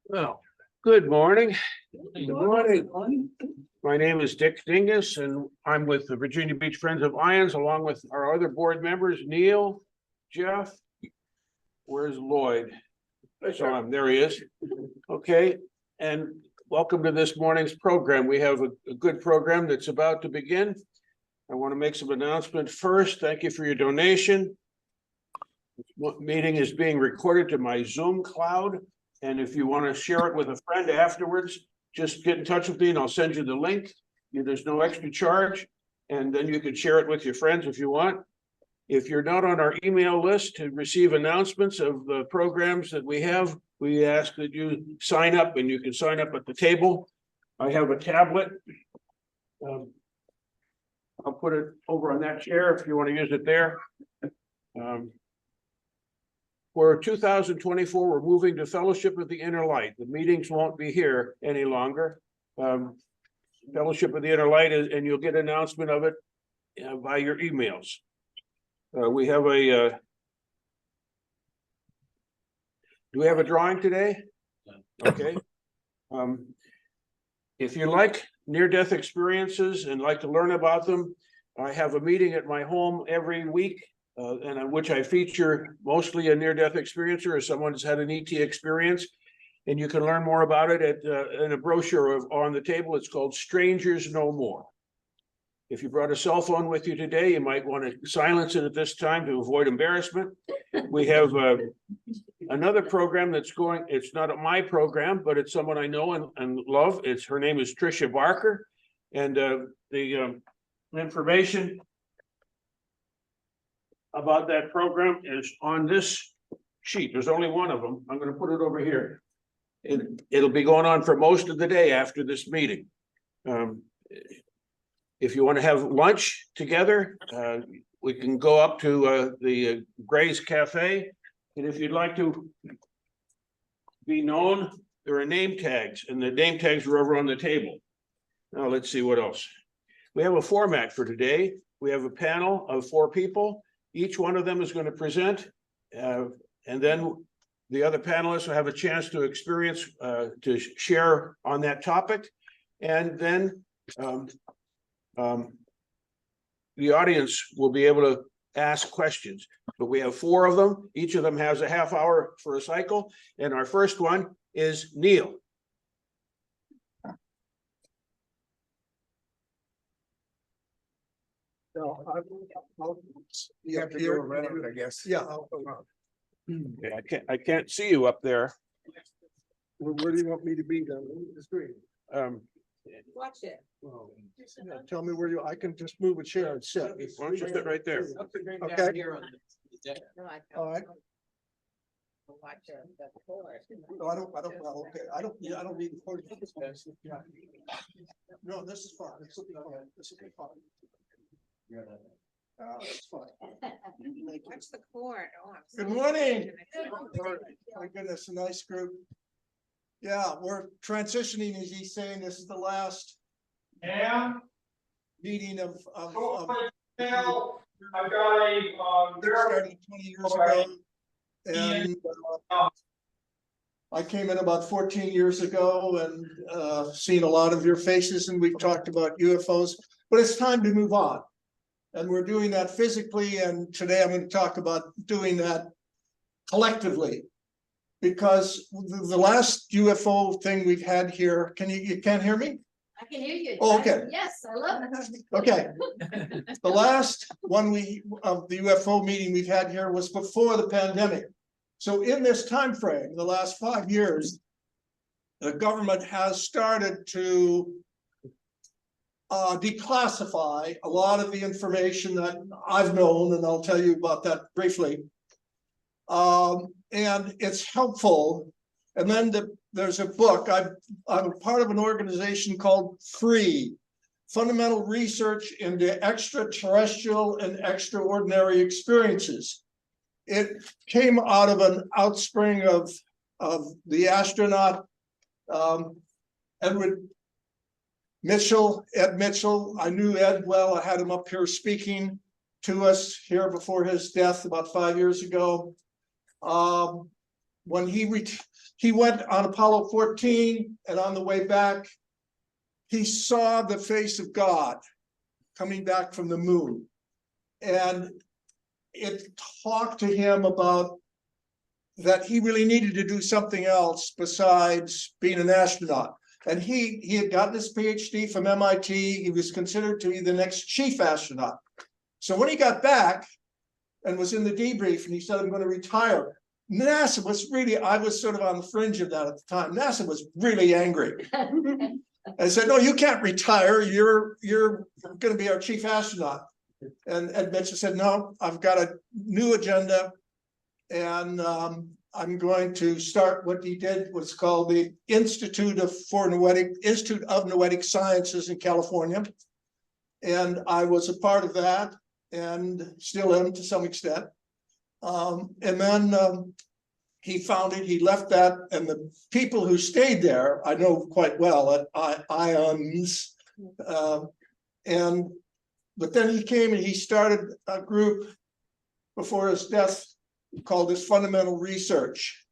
Well, good morning. Good morning. My name is Dick Dingus, and I'm with the Virginia Beach Friends of IANDS, along with our other board members, Neil, Jeff. Where's Lloyd? There he is. Okay, and welcome to this morning's program. We have a good program that's about to begin. I want to make some announcements first. Thank you for your donation. This meeting is being recorded to my Zoom cloud. And if you want to share it with a friend afterwards, just get in touch with me and I'll send you the link. There's no extra charge. And then you can share it with your friends if you want. If you're not on our email list to receive announcements of the programs that we have, we ask that you sign up, and you can sign up at the table. I have a tablet. I'll put it over on that chair if you want to use it there. For 2024, we're moving to Fellowship of the Inner Light. The meetings won't be here any longer. Fellowship of the Inner Light is, and you'll get an announcement of it by your emails. We have a. Do we have a drawing today? Okay. If you like near-death experiences and like to learn about them, I have a meeting at my home every week. And in which I feature mostly a near-death experiencer or someone who's had an ET experience. And you can learn more about it in a brochure on the table. It's called Strangers No More. If you brought a cell phone with you today, you might want to silence it at this time to avoid embarrassment. We have another program that's going, it's not my program, but it's someone I know and love. Her name is Tricia Barker. And the information about that program is on this sheet. There's only one of them. I'm going to put it over here. It'll be going on for most of the day after this meeting. If you want to have lunch together, we can go up to the Gray's Cafe. And if you'd like to be known, there are name tags, and the name tags are over on the table. Now let's see what else. We have a format for today. We have a panel of 4 people. Each one of them is going to present, and then the other panelists will have a chance to experience, to share on that topic. And then the audience will be able to ask questions. But we have 4 of them. Each of them has a half hour for a cycle. And our first one is Neil. No, I'll be up here around, I guess. Yeah, I'll go around. Okay, I can't see you up there. Where do you want me to be then? The screen. Watch it. Yeah, tell me where I can just move a chair and sit. Why don't you sit right there? Okay. All right. Watch the floor. No, I don't, okay, I don't need the cord. No, this is fine. This will be fine. This will be fine. Oh, that's fine. Watch the cord. Oh, Good morning. My goodness, a nice group. Yeah, we're transitioning, as he's saying. This is the last meeting of I've got a started 20 years ago, and I came in about 14 years ago and seen a lot of your faces, and we've talked about UFOs, but it's time to move on. And we're doing that physically, and today I'm going to talk about doing that collectively. Because the last UFO thing we've had here, you can't hear me? I can hear you. Oh, okay. Yes, I love it. Okay. The last one of the UFO meeting we've had here was before the pandemic. So in this time frame, the last 5 years, the government has started to declassify a lot of the information that I've known, and I'll tell you about that briefly. And it's helpful. And then there's a book. I'm a part of an organization called FREE, Fundamental Research into Extraterrestrial and Extraordinary Experiences. It came out of an outspring of the astronaut Edward Ed Mitchell, I knew Ed well. I had him up here speaking to us here before his death about 5 years ago. When he went on Apollo 14, and on the way back, he saw the face of God coming back from the moon. And it talked to him about that he really needed to do something else besides being an astronaut. And he had gotten his PhD from MIT. He was considered to be the next chief astronaut. So when he got back and was in the debrief and he said, I'm going to retire, NASA was really, I was sort of on the fringe of that at the time. NASA was really angry. I said, no, you can't retire. You're going to be our chief astronaut. And Ed Mitchell said, no, I've got a new agenda. And I'm going to start what he did, what's called the Institute of Noetic Sciences in California. And I was a part of that and still am to some extent. And then he left that, and the people who stayed there, I know quite well at IANDS. But then he came and he started a group before his death called this Fundamental Research.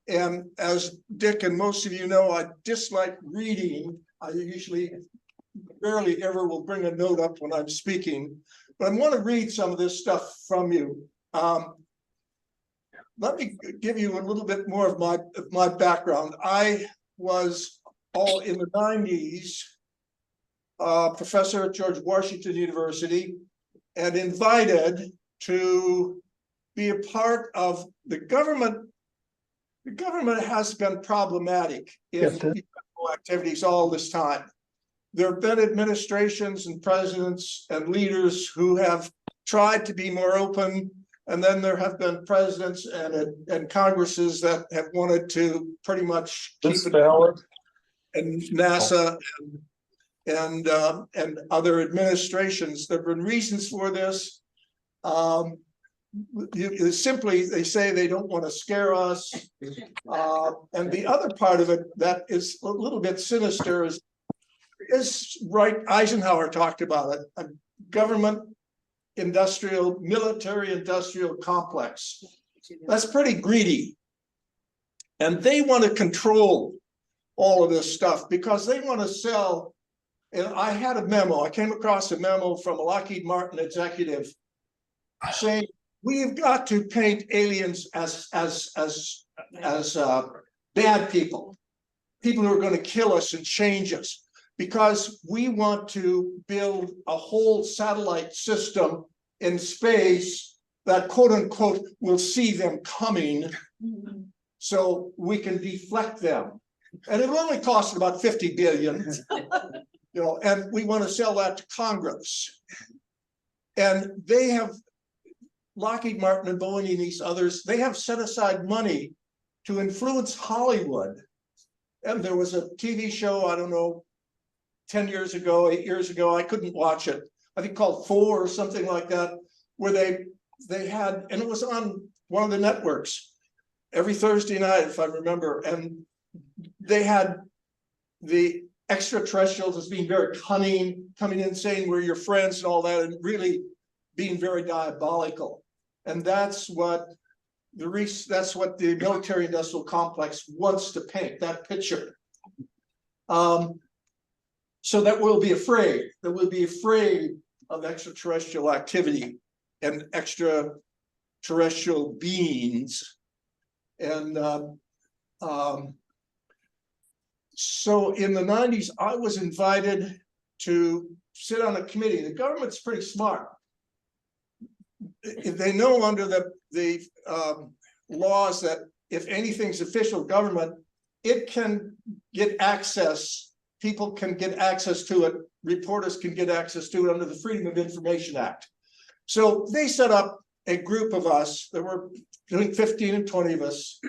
And as Dick and most of you know, I dislike reading. I usually barely ever will bring a note up when I'm speaking, but I want to read some of this stuff from you. Let me give you a little bit more of my background. I was all in the 90s, professor at George Washington University, and invited to be a part of the government. The government has been problematic in activities all this time. There have been administrations and presidents and leaders who have tried to be more open, and then there have been presidents and Congresses that have wanted to pretty much keep it valid. And NASA and other administrations. There have been reasons for this. Simply, they say they don't want to scare us. And the other part of it that is a little bit sinister is right, Eisenhower talked about it, a government military industrial complex. That's pretty greedy. And they want to control all of this stuff because they want to sell. And I had a memo, I came across a memo from a Lockheed Martin executive saying, we've got to paint aliens as bad people who are going to kill us and change us, because we want to build a whole satellite system in space that, quote unquote, will see them coming so we can deflect them. And it only costs about 50 billion, and we want to sell that to Congress. And they have, Lockheed Martin and Boeing and these others, they have set aside money to influence Hollywood. And there was a TV show, I don't know, 10 years ago, 8 years ago, I couldn't watch it, I think called 4 or something like that, where they had, and it was on one of the networks every Thursday night, if I remember, and they had the extraterrestrials as being very cunning, coming in saying we're your friends and all that, and really being very diabolical. And that's what the military industrial complex wants to paint, that picture. So that we'll be afraid, of extraterrestrial activity and extraterrestrial beings. And so in the 90s, I was invited to sit on a committee. The government's pretty smart. They know under the laws that if anything's official government, it can get access, people can get access to it, reporters can get access to it under the Freedom of Information Act. So they set up a group of us, there were between 15 and 20 of us.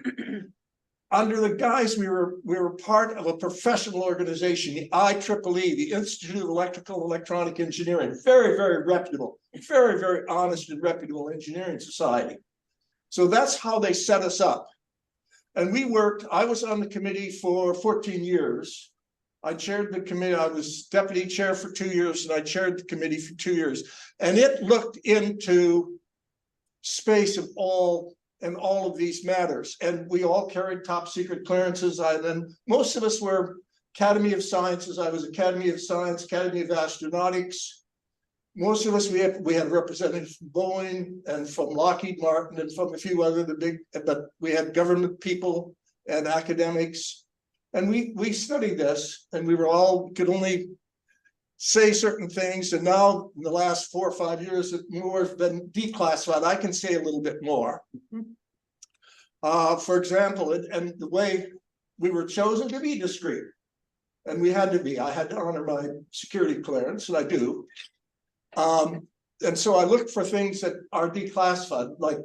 Under the guise, we were part of a professional organization, the IEEE, the Institute of Electrical and Electronic Engineering, very, very reputable, very, very honest and reputable engineering society. So that's how they set us up. And we worked, I was on the committee for 14 years. I chaired the committee. I was deputy chair for 2 years, and I chaired the committee for 2 years. And it looked into space of all of these matters. And we all carried top secret clearances. Then most of us were Academy of Sciences. I was Academy of Science, Academy of Astronautics. Most of us, we had representatives from Boeing and from Lockheed Martin and from a few other but we had government people and academics. And we studied this, and we could only say certain things. And now in the last 4 or 5 years, it more has been declassified. I can say a little bit more. For example, and the way we were chosen to be discreet, and we had to be. I had to honor my security clearance, and I do. And so I looked for things that are declassified. Like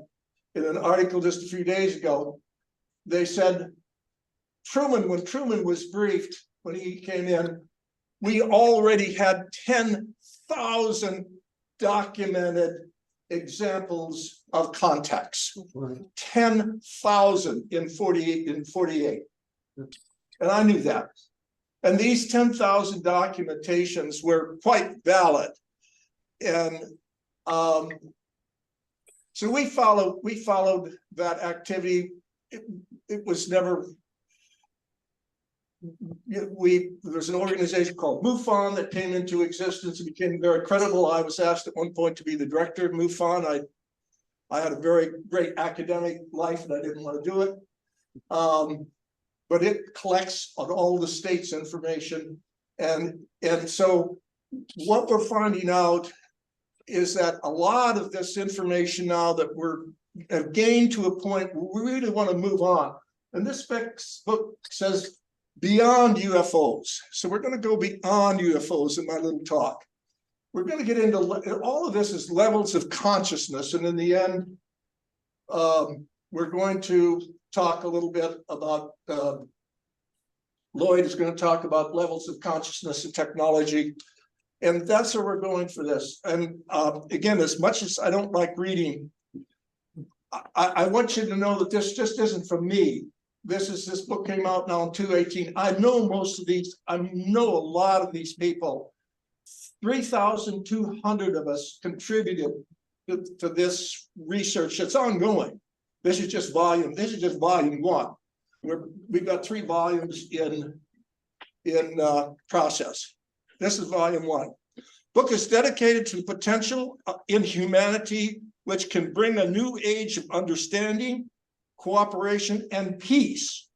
in an article just a few days ago, they said when Truman was briefed, when he came in, we already had 10,000 documented examples of contacts. 10,000 in 48. And I knew that. And these 10,000 documentations were quite valid. And so we followed that activity. It was never. There's an organization called MUFON that came into existence and became very credible. I was asked at one point to be the director of MUFON. I had a very great academic life, and I didn't want to do it. But it collects on all the states' information, and so what we're finding out is that a lot of this information now that have gained to a point where we really want to move on. And this book says beyond UFOs. So we're going to go beyond UFOs in my little talk. We're going to get into all of this is levels of consciousness. And in the end, we're going to talk a little bit about, Lloyd is going to talk about levels of consciousness and technology. And that's where we're going for this. And again, as much as I don't like reading, I want you to know that this just isn't from me. This book came out now in 2018. I know most of these, I know a lot of these people. 3,200 of us contributed to this research. It's ongoing. This is just volume 1. We've got 3 volumes in process. This is volume 1. Book is dedicated to the potential in humanity, which can bring a new age of understanding, cooperation, and peace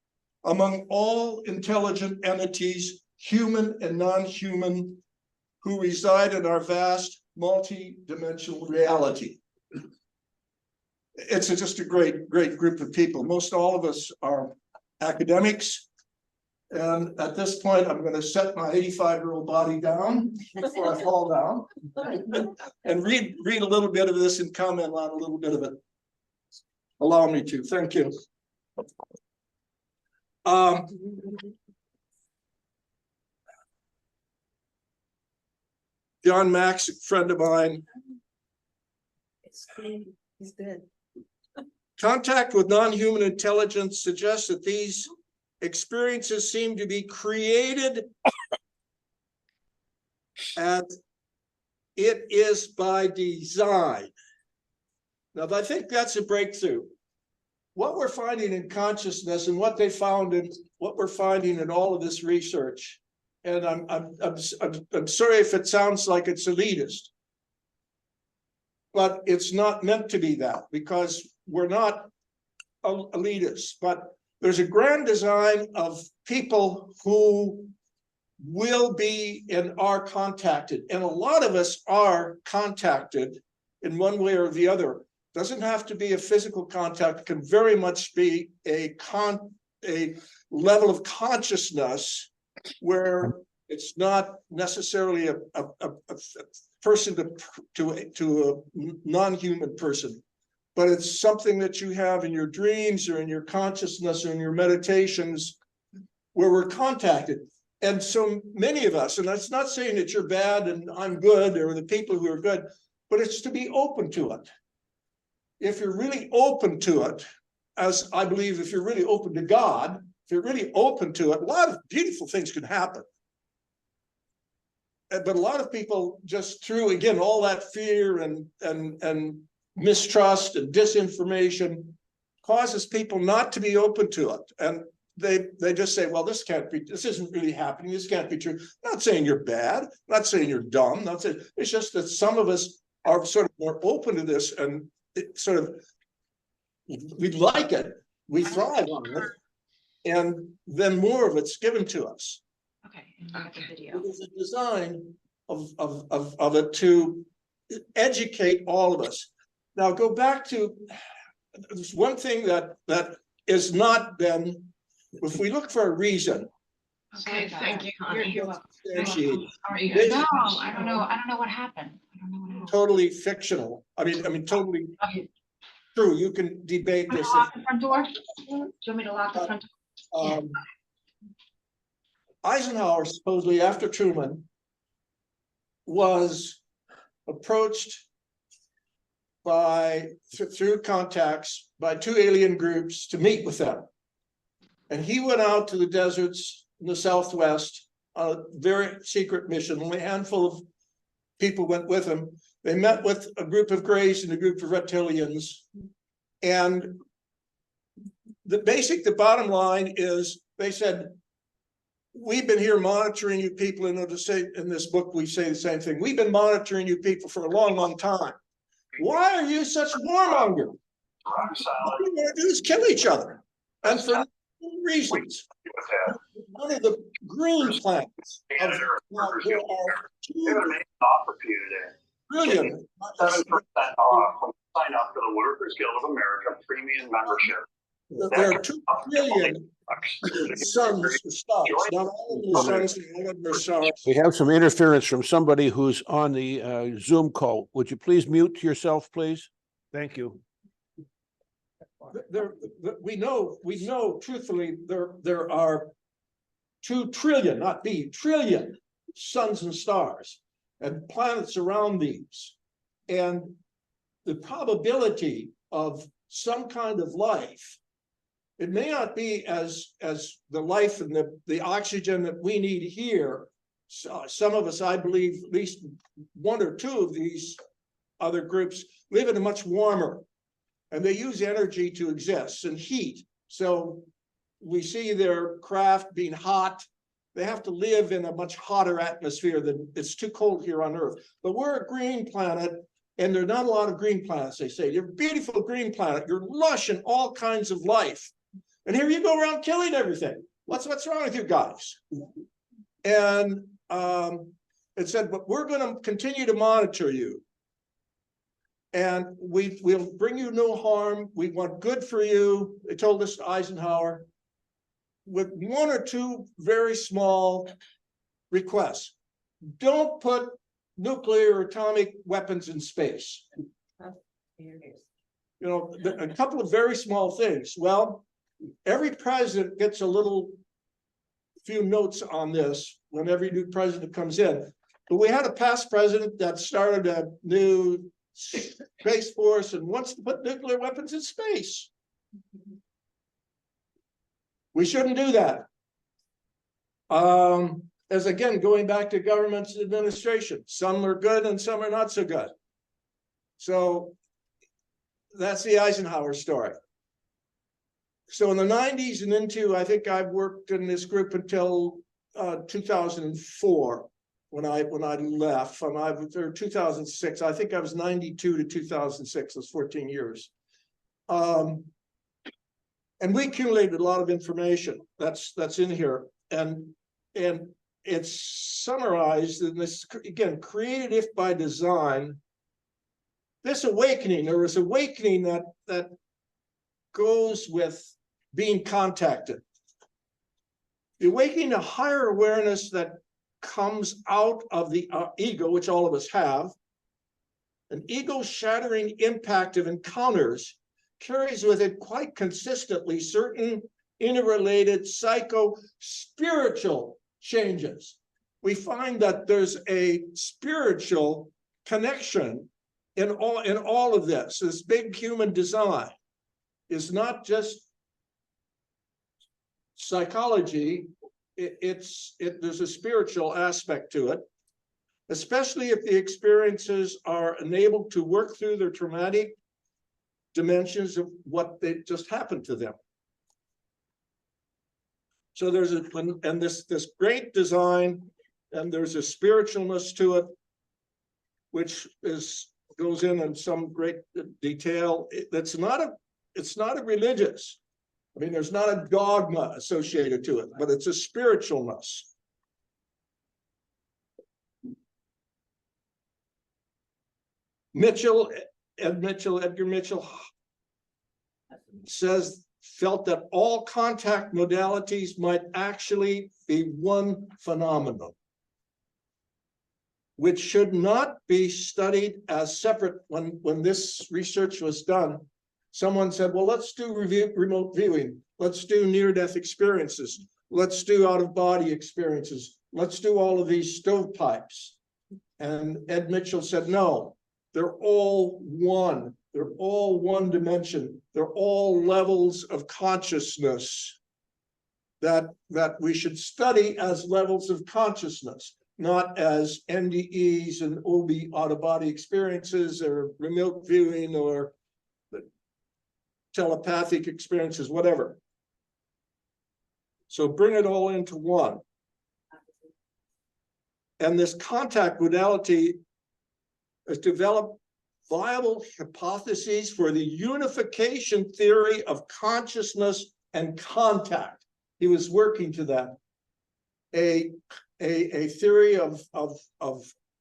among all intelligent entities, human and non-human, who reside in our vast multi-dimensional reality. It's just a great group of people. Most all of us are academics. And at this point, I'm going to set my 85-year-old body down before I fall down and read a little bit of this and comment on a little bit of it. Allow me to. Thank you. John Max, a friend of mine. He's good. Contact with non-human intelligence suggests that these experiences seem to be created, and it is by design. Now, I think that's a breakthrough. What we're finding in consciousness and what they found in what we're finding in all of this research, and I'm sorry if it sounds like it's elitist, but it's not meant to be that, because we're not elitists, but there's a grand design of people who will be and are contacted. And a lot of us are contacted in one way or the other. Doesn't have to be a physical contact. It can very much be a level of consciousness where it's not necessarily a person to a non-human person, but it's something that you have in your dreams or in your consciousness or in your meditations where we're contacted. And so many of us, and that's not saying that you're bad and I'm good or the people who are good, but it's to be open to it. If you're really open to it, as I believe if you're really open to God, if you're really open to it, a lot of beautiful things can happen. but a lot of people just through, again, all that fear and mistrust and disinformation causes people not to be open to it. And they just say, well, this isn't really happening. This can't be true. I'm not saying you're bad, I'm not saying you're dumb, not saying, it's just that some of us are sort of more open to this, and it sort of, we like it, we thrive on it, and then more of it's given to us. Okay, and look at the video. It is a design of it to educate all of us. Now go back to, there's one thing that is not been, if we look for a reason. Okay, thank you. You're welcome. Substantiated, How are you guys? No, I don't know. I don't know what happened. I don't know what happened. totally fictional. I mean, totally Okay. true. You can debate Want me this. to lock the front door? Do you want me to lock the front door? Eisenhower, supposedly after Truman, was approached through contacts by two alien groups to meet with them. And he went out to the deserts in the Southwest on a very secret mission. Only a handful of people went with him. They met with a group of Greys and a group of reptilians. And the bottom line is, they said, we've been here monitoring you people, and to say in this book, we say the same thing. We've been monitoring you people for a long, long time. Why are you such warmongers? What we want to do is kill each other. And for no reasons. One of the green planets of there are 2 trillion. 7% off when you sign up for the Workers Guild of America premium membership. There are 2 trillion suns or stars. Not all of them are suns, and all of them are stars. We have some interference from somebody who's on the Zoom call. Would you please mute yourself, please? Thank you. We know truthfully, there are 2 trillion, not B, trillion suns and stars and planets around these. And the probability of some kind of life, it may not be as the life and the oxygen that we need here. So some of us, I believe, at least 1 or 2 of these other groups live in a much warmer, and they use energy to exist and heat. So we see their craft being hot. They have to live in a much hotter atmosphere than it's too cold here on Earth. But we're a green planet, and there are not a lot of green planets, they say. You're a beautiful green planet. You're lush in all kinds of life. And here you go around killing everything. What's wrong with you guys? And it said, but we're going to continue to monitor you. And we'll bring you no harm. We want good for you. They told us, Eisenhower, with 1 or 2 very small requests. Don't put nuclear or atomic weapons in space. You know, a couple of very small things. Well, every president gets few notes on this when every new president comes in. But we had a past president that started a new Space Force and wants to put nuclear weapons in space. We shouldn't do that. As again, going back to government's administration, some are good and some are not so good. So that's the Eisenhower story. So in the 90s and into, I think I've worked in this group until 2004. When I left, or 2006, I think I was 92 to 2006, those 14 years. And we accumulated a lot of information that's in here. And it's summarized in this, again, created if by design. This awakening, there was awakening that goes with being contacted. The awakening to higher awareness that comes out of the ego, which all of us have. An ego-shattering impact of encounters carries with it quite consistently certain interrelated psycho-spiritual changes. We find that there's a spiritual connection in all of this. This big human design is not just psychology. There's a spiritual aspect to it. especially if the experiences are enabled to work through their traumatic dimensions of what they just happened to them. So there's this great design, and there's a spiritualness to it, which goes in some great detail. It's not a religious. I mean, there's not a dogma associated to it, but it's a spiritualness. Edgar Mitchell felt that all contact modalities might actually be one phenomenon, which should not be studied as separate. When this research was done, someone said, well, let's do remote viewing. Let's do near-death experiences. Let's do out-of-body experiences. Let's do all of these stovepipes. And Ed Mitchell said, no, they're all one. They're all one dimension. They're all levels of consciousness that we should study as levels of consciousness, not as NDEs and OB out-of-body experiences or remote viewing or telepathic experiences, whatever. So bring it all into one. And this contact modality has developed viable hypotheses for the unification theory of consciousness and contact. He was working to that. A theory of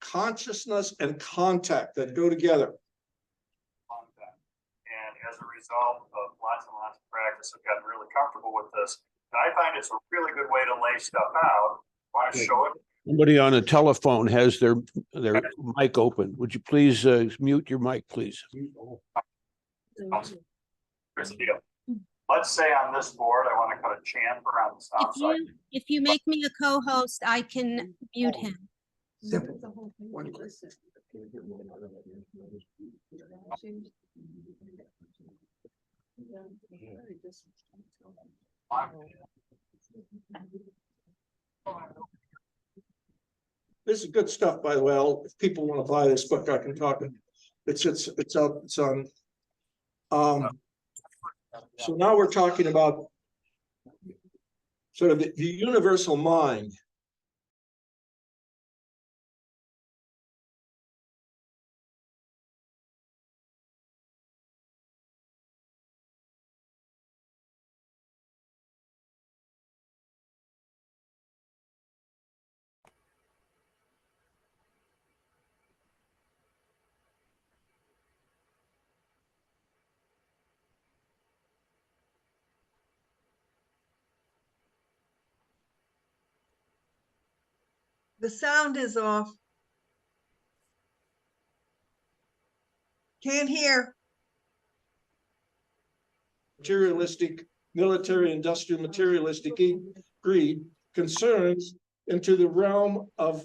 consciousness and contact that go together. And as a result of lots and lots of practice, I've gotten really comfortable with this. And I find it's a really good way to lay stuff out. Want to show it? Somebody on a telephone has their mic open. Would you please mute your mic, please? Here's the deal. Let's say on this board, I want to cut a chamfer on the south side. If you make me a co-host, I can mute him. Simple. One question. This is good stuff, by the way. If people want to buy this book, I can talk. It's on. So now we're talking about sort of the universal mind. The sound is off. Can't hear. Materialistic, military, industrial, materialistic greed concerns into the realm of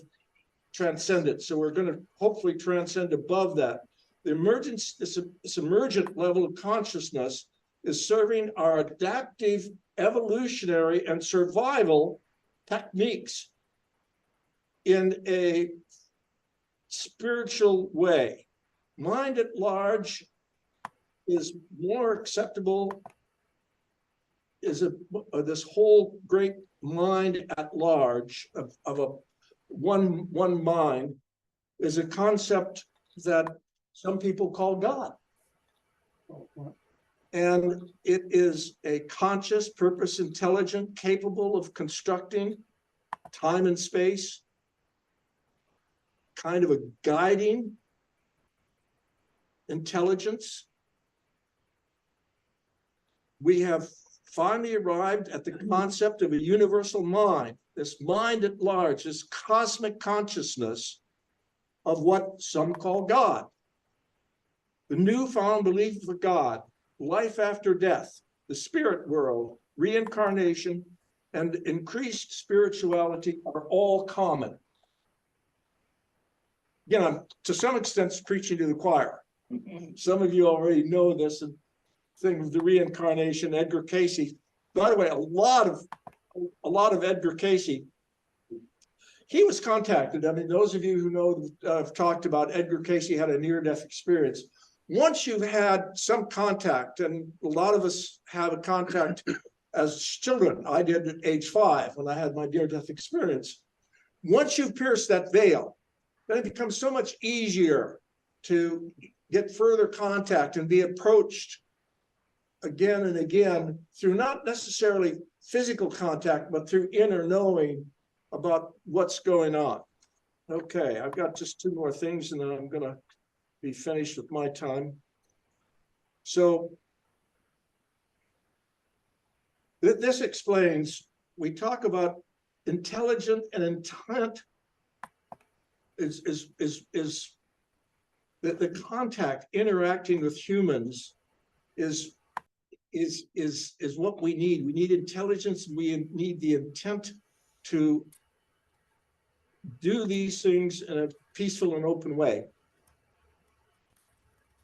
transcendence. So we're going to hopefully transcend above that. The emergence, this emergent level of consciousness is serving our adaptive, evolutionary, and survival techniques in a spiritual way. Mind at large is more acceptable, this whole great mind at large of a one mind is a concept that some people call God. And it is a conscious, purpose, intelligent, capable of constructing time and space, kind of a guiding intelligence. We have finally arrived at the concept of a universal mind, this mind at large, this cosmic consciousness of what some call God. The newfound belief of God, life after death, the spirit world, reincarnation, and increased spirituality are all common. Again, I'm to some extent preaching to the choir. Some of you already know this thing of the reincarnation, Edgar Cayce. By the way, a lot of Edgar Cayce he was contacted. I mean, those of you who know, have talked about Edgar Cayce had a near-death experience. Once you've had some contact, and a lot of us have a contact as children, I did at age 5 when I had my near-death experience. Once you've pierced that veil, then it becomes so much easier to get further contact and be approached again and again through not necessarily physical contact, but through inner knowing about what's going on. Okay, I've got just 2 more things and then I'm gonna be finished with my time. So this explains, we talk about intelligent and intent is the contact interacting with humans is what we need. We need intelligence. We need the intent to do these things in a peaceful and open way.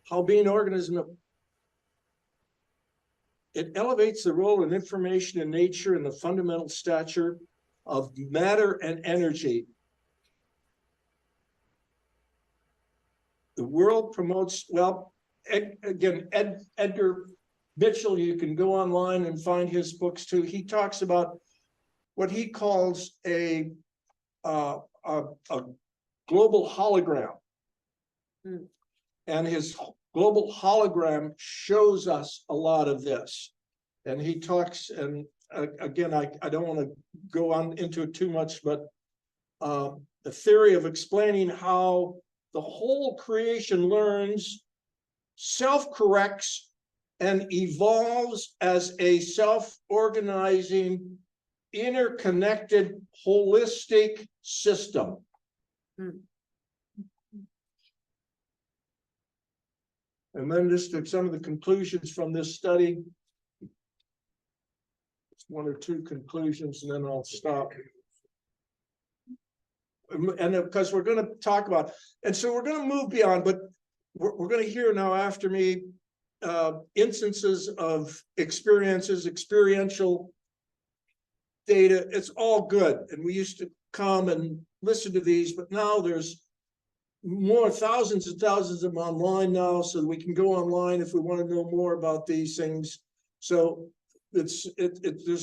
How being an organism, it elevates the role of information in nature and the fundamental stature of matter and energy. The world promotes, well, Edgar Mitchell, you can go online and find his books too. He talks about what he calls a global hologram. And his global hologram shows us a lot of this. And he talks, and again, I don't want to go on into it too much, but the theory of explaining how the whole creation learns, self-corrects, and evolves as a self-organizing, interconnected, holistic system. And then just some of the conclusions from this study. It's 1 or 2 conclusions, and then I'll stop. And because we're going to talk about, and so we're going to move beyond, but we're going to hear now after me instances of experiences, experiential data. It's all good. And we used to come and listen to these, but now there's more, thousands and thousands of them online now, so we can go online if we want to know more about these things. So there's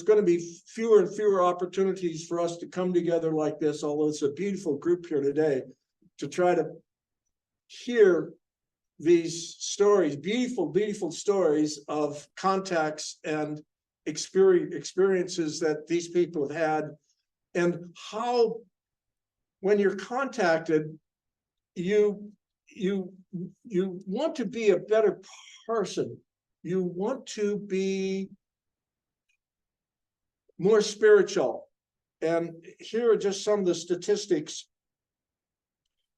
going to be fewer and fewer opportunities for us to come together like this, although it's a beautiful group here today, to try to hear these stories, beautiful stories of contacts and experiences that these people have had, and how when you're contacted, you want to be a better person. You want to be more spiritual. And here are just some of the statistics.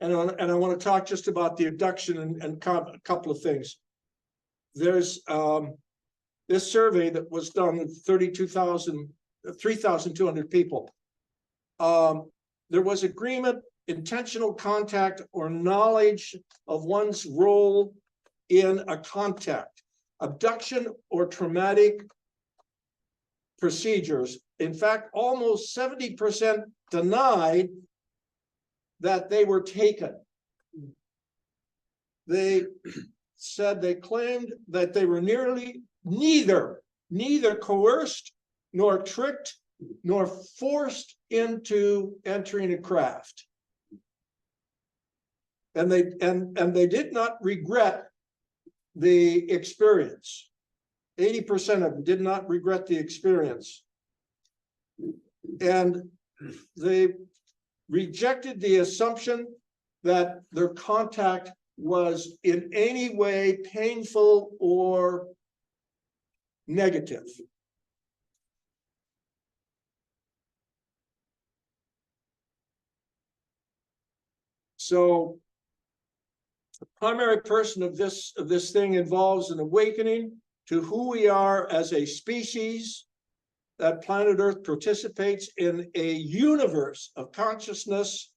And I want to talk just about the abduction and a couple of things. There's this survey that was done with 3,200 people. There was agreement, intentional contact, or knowledge of one's role in a contact, abduction, or traumatic procedures. In fact, almost 70% denied that they were taken. They said, they claimed that they were neither coerced, nor tricked, nor forced into entering a craft. And they did not regret the experience. 80% of them did not regret the experience. And they rejected the assumption that their contact was in any way painful or negative. So the primary person of this thing involves an awakening to who we are as a species. That planet Earth participates in a universe of consciousness.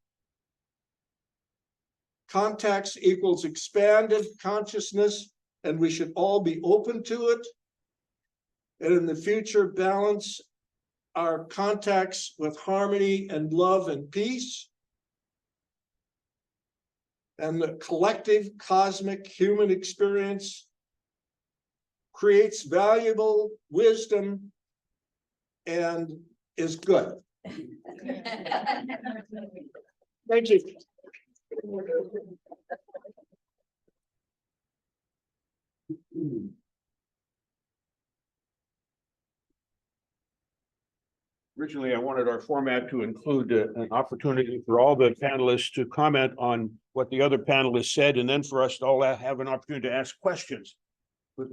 Contacts equals expanded consciousness, and we should all be open to it. And in the future, balance are contacts with harmony and love and peace. And the collective cosmic human experience creates valuable wisdom and is good. Thank you. Originally, I wanted our format to include an opportunity for all the panelists to comment on what the other panelists said, and then for us to all have an opportunity to ask questions. But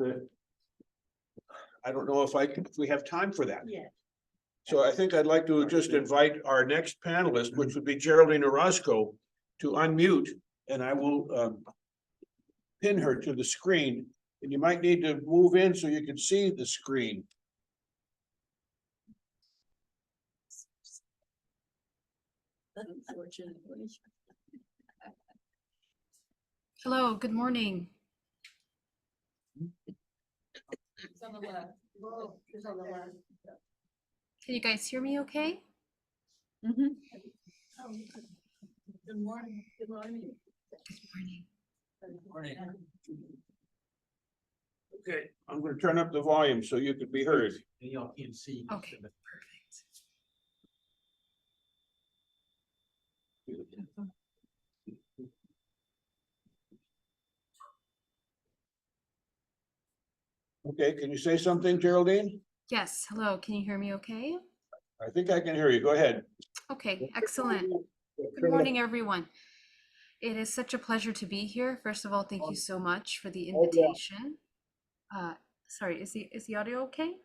I don't know if we have time for that. Yeah. So I think I'd like to just invite our next panelist, which would be Geraldine Orozco, to unmute, and I will pin her to the screen. And you might need to move in so you can see the screen. Unfortunately. Hello, good morning. It's on the left. Whoa, it's on the left. Can you guys hear me okay? Good morning. Good morning. Good morning. Okay, I'm gonna turn up the volume so you can be heard. Y'all can't see. Okay, perfect. Okay, can you say something, Geraldine? Yes, hello, can you hear me okay? I think I can hear you. Go ahead. Okay, excellent. Good morning, everyone. It is such a pleasure to be here. First of all, thank you so much for the invitation. Sorry, is the audio okay?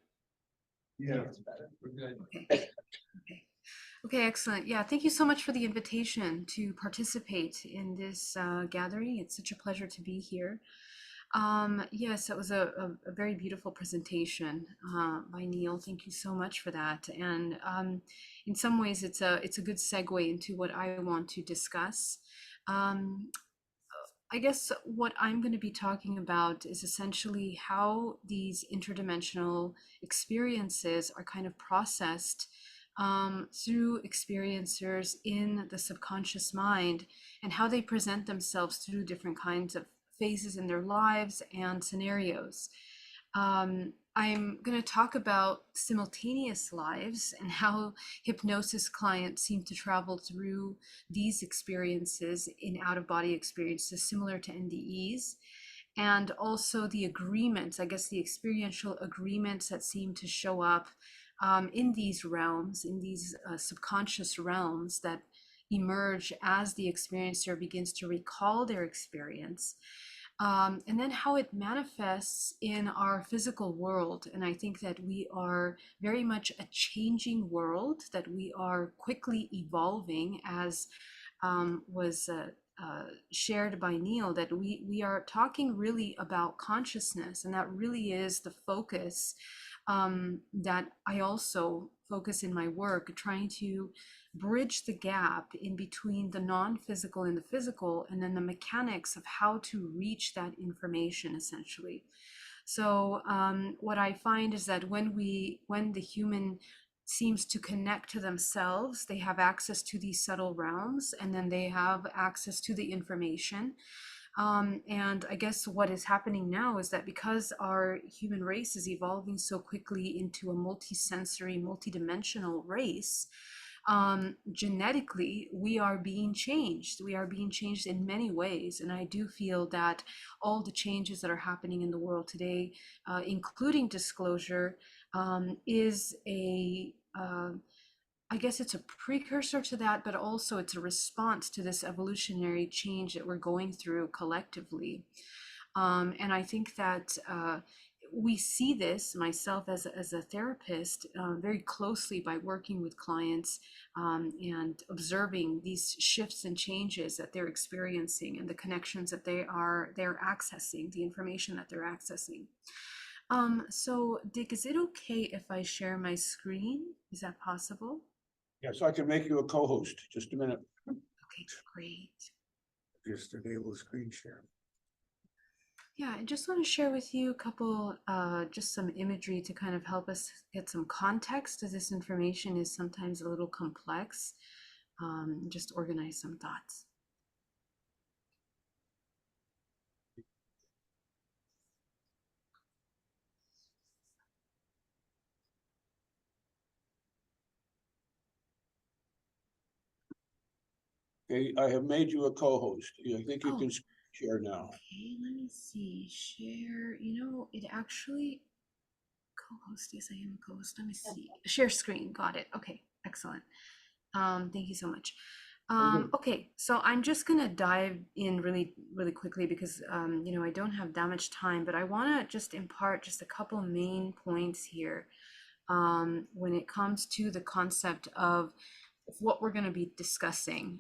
Yeah, it's better. We're good. Okay. Okay. Okay, excellent. Yeah, thank you so much for the invitation to participate in this gathering. It's such a pleasure to be here. Yes, that was a very beautiful presentation by Neil. Thank you so much for that. And in some ways, it's a good segue into what I want to discuss. I guess what I'm going to be talking about is essentially how these interdimensional experiences are kind of processed through experiencers in the subconscious mind, and how they present themselves through different kinds of phases in their lives and scenarios. I'm going to talk about simultaneous lives and how hypnosis clients seem to travel through these experiences in out-of-body experiences similar to NDEs, and also the agreements, I guess the experiential agreements that seem to show up in these realms, in these subconscious realms that emerge as the experiencer begins to recall their experience. And then how it manifests in our physical world. And I think that we are very much a changing world, that we are quickly evolving, as was shared by Neil, that we are talking really about consciousness, and that really is the focus that I also focus in my work, trying to bridge the gap in between the non-physical and the physical, and then the mechanics of how to reach that information essentially. So what I find is that when the human seems to connect to themselves, they have access to these subtle realms, and then they have access to the information. And I guess what is happening now is that because our human race is evolving so quickly into a multi-sensory, multi-dimensional race, genetically, we are being changed. We are being changed in many ways. And I do feel that all the changes that are happening in the world today, including disclosure, is I guess it's a precursor to that, but also it's a response to this evolutionary change that we're going through collectively. And I think that we see this, myself as a therapist, very closely by working with clients and observing these shifts and changes that they're experiencing, and the connections that they're accessing, the information that they're accessing. So Dick, is it okay if I share my screen? Is that possible? Yes, I can make you a co-host. Just a minute. Okay, great. Just enable screen share. Yeah, I just want to share with you a couple, just some imagery to kind of help us get some context, as this information is sometimes a little complex. Just organize some thoughts. Okay, I have made you a co-host. I think you Oh. can share now. Okay, let me see. Share, you know, it actually co-host. Yes, I am a co-host. Let me see. Share screen. Got it. Okay, excellent. Thank you so much. Okay, so I'm just gonna dive in really quickly because you know, I don't have that much time, but I want to just impart just a couple main points here when it comes to the concept of what we're going to be discussing.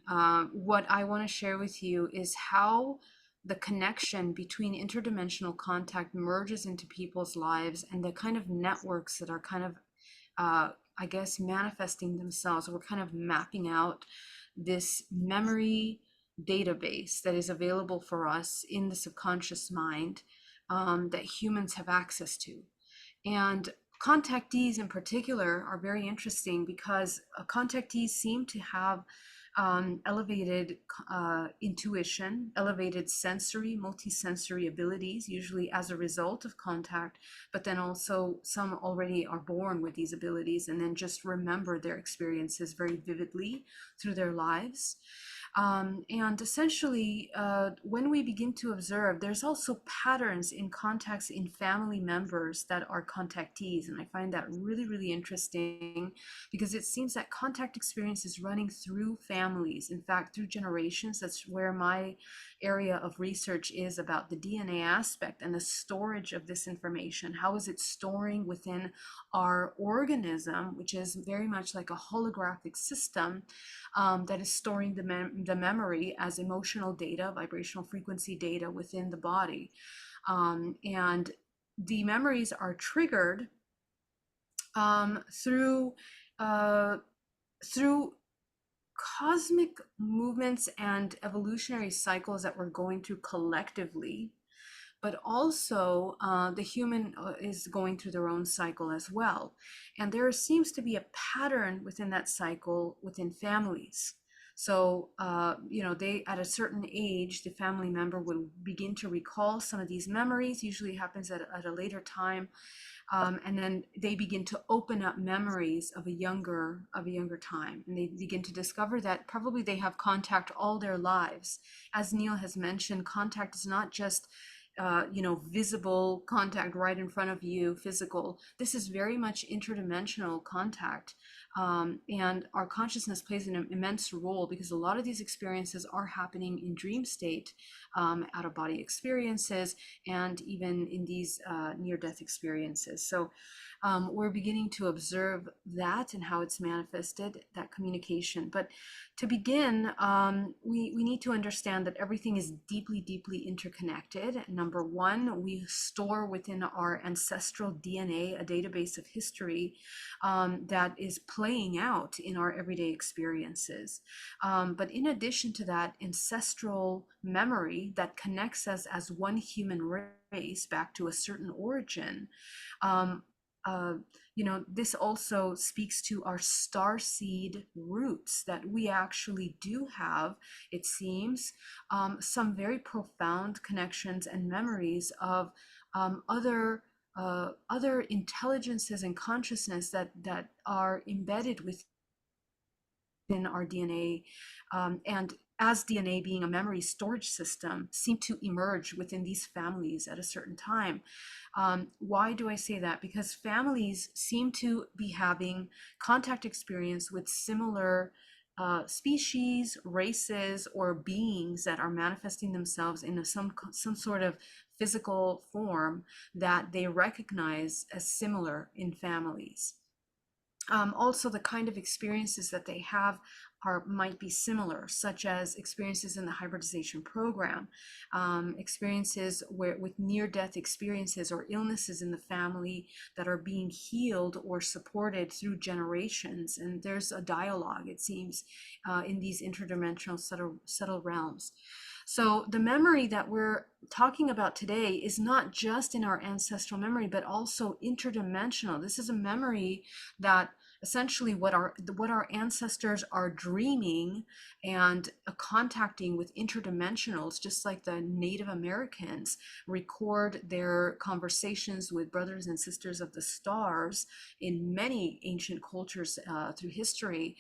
What I want to share with you is how the connection between interdimensional contact merges into people's lives and the kind of networks that are kind of, I guess, manifesting themselves. We're kind of mapping out this memory database that is available for us in the subconscious mind that humans have access to. And contactees in particular are very interesting because contactees seem to have elevated intuition, elevated sensory, multisensory abilities, usually as a result of contact, but then also some already are born with these abilities and then just remember their experiences very vividly through their lives. And essentially, when we begin to observe, there's also patterns in contacts in family members that are contactees. And I find that really interesting because it seems that contact experience is running through families, in fact, through generations. That's where my area of research is, about the DNA aspect and the storage of this information. How is it storing within our organism, which is very much like a holographic system that is storing the memory as emotional data, vibrational frequency data within the body. And the memories are triggered through through cosmic movements and evolutionary cycles that we're going through collectively, but also the human is going through their own cycle as well. And there seems to be a pattern within that cycle within families. So, you know, they, at a certain age, the family member will begin to recall some of these memories. Usually happens at a later time. And then they begin to open up memories of a younger time, and they begin to discover that probably they have contact all their lives. As Neil has mentioned, contact is not just you know, visible contact right in front of you, physical. This is very much interdimensional contact. And our consciousness plays an immense role because a lot of these experiences are happening in dream state, out of body experiences, and even in these near-death experiences. So we're beginning to observe that and how it's manifested, that communication. But to begin, we need to understand that everything is deeply interconnected. Number one, we store within our ancestral DNA a database of history that is playing out in our everyday experiences. But in addition to that, ancestral memory that connects us as one human race back to a certain origin, you know, this also speaks to our starseed roots, that we actually do have, it seems, some very profound connections and memories of other intelligences and consciousness that are embedded within our DNA, and as DNA being a memory storage system, seem to emerge within these families at a certain time. Why do I say that? Because families seem to be having contact experience with similar species, races, or beings that are manifesting themselves in some sort of physical form that they recognize as similar in families. Also, the kind of experiences that they have might be similar, such as experiences in the hybridization program, experiences with near-death experiences or illnesses in the family that are being healed or supported through generations. And there's a dialogue, it seems, in these interdimensional subtle realms. So the memory that we're talking about today is not just in our ancestral memory, but also interdimensional. This is a memory that essentially what our ancestors are dreaming and contacting with interdimensionals, just like the Native Americans record their conversations with brothers and sisters of the stars in many ancient cultures through history.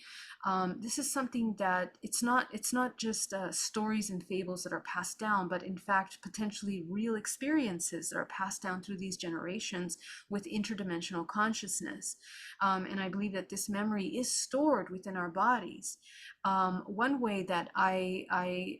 This is something that it's not just stories and fables that are passed down, but in fact potentially real experiences that are passed down through these generations with interdimensional consciousness. And I believe that this memory is stored within our bodies. One way that I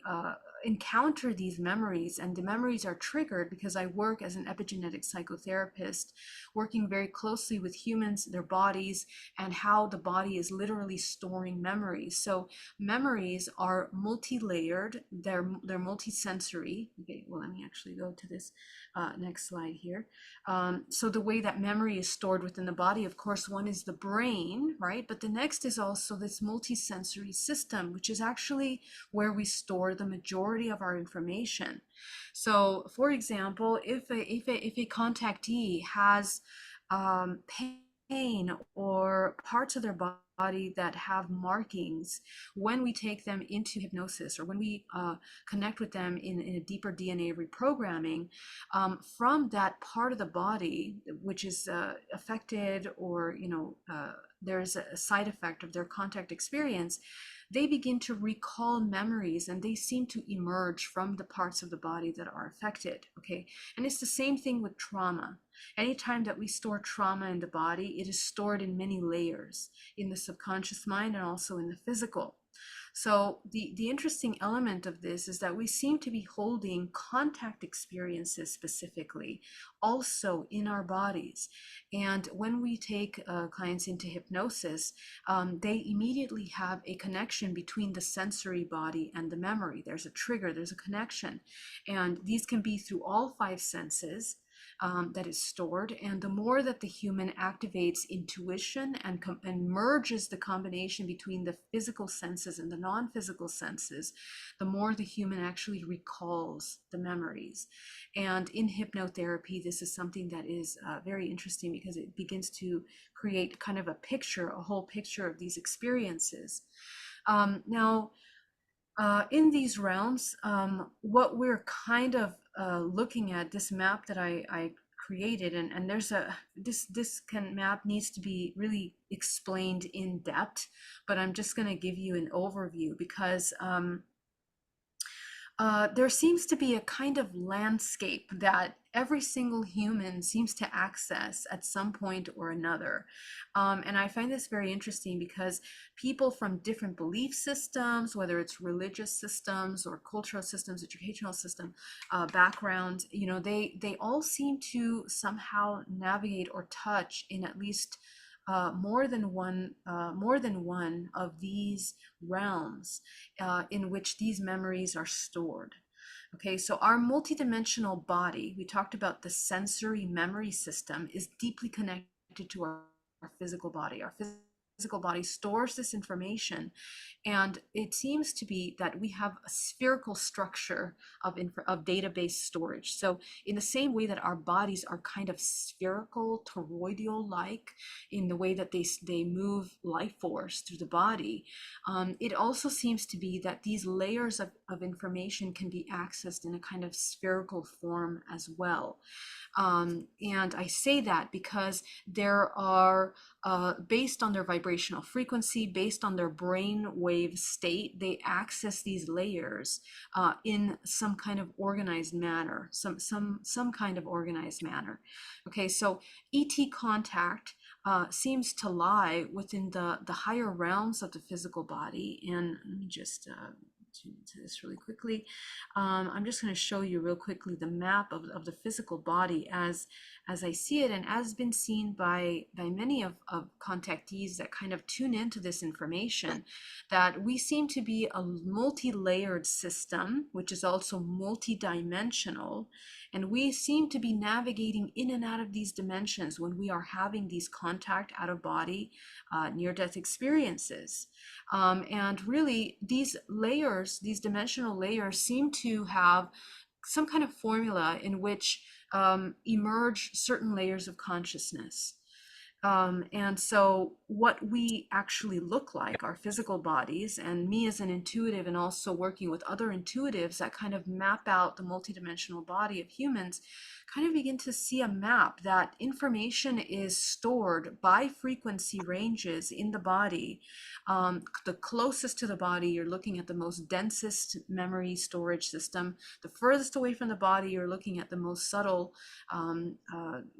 encounter these memories, and the memories are triggered because I work as an epigenetic psychotherapist, working very closely with humans, their bodies, and how the body is literally storing memories. So memories are multi-layered, they're multi-sensory. Okay, well, let me actually go to this next slide here. So the way that memory is stored within the body, of course, one is the brain, right? But the next is also this multi-sensory system, which is actually where we store the majority of our information. So, for example, if a contactee has pain or parts of their body that have markings, when we take them into hypnosis or when we connect with them in a deeper DNA reprogramming, from that part of the body which is affected, or there's a side effect of their contact experience, they begin to recall memories and they seem to emerge from the parts of the body that are affected. Okay, and it's the same thing with trauma. Anytime that we store trauma in the body, it is stored in many layers, in the subconscious mind and also in the physical. So the interesting element of this is that we seem to be holding contact experiences specifically also in our bodies. And when we take clients into hypnosis, they immediately have a connection between the sensory body and the memory. There's a trigger, there's a connection. And these can be through all 5 senses. That is stored, and the more that the human activates intuition and merges the combination between the physical senses and the non-physical senses, the more the human actually recalls the memories. And in hypnotherapy, this is something that is very interesting because it begins to create kind of a picture, a whole picture of these experiences. Now, in these realms, what we're kind of looking at, this map that I created, and there's this map needs to be really explained in depth, but I'm just going to give you an overview because there seems to be a kind of landscape that every single human seems to access at some point or another. And I find this very interesting because people from different belief systems, whether it's religious systems or cultural systems, educational system backgrounds, they all seem to somehow navigate or touch in at least more than one of these realms in which these memories are stored. Okay, so our multidimensional body, we talked about the sensory memory system, is deeply connected to our physical body. Our physical body stores this information, and it seems to be that we have a spherical structure of database storage. So in the same way that our bodies are kind of spherical, toroidal like in the way that they move life force through the body, it also seems to be that these layers of information can be accessed in a kind of spherical form as well. And I say that because there are, based on their vibrational frequency, based on their brain wave state, they access these layers in some kind of organized manner, some kind of organized manner. Okay, so ET contact seems to lie within the higher realms of the physical body. And let me just to this really quickly. I'm just going to show you real quickly the map of the physical body as I see it, and as been seen by many of contactees that kind of tune into this information, that we seem to be a multi-layered system, which is also multi-dimensional, and we seem to be navigating in and out of these dimensions when we are having these contact out of body near-death experiences. And really, these layers, these dimensional layers, seem to have some kind of formula in which emerge certain layers of consciousness. And so what we actually look like, our physical bodies, and me as an intuitive and also working with other intuitives that kind of map out the multidimensional body of humans, kind of begin to see a map that information is stored by frequency ranges in the body. The closest to the body, you're looking at the most densest memory storage system. The furthest away from the body, you're looking at the most subtle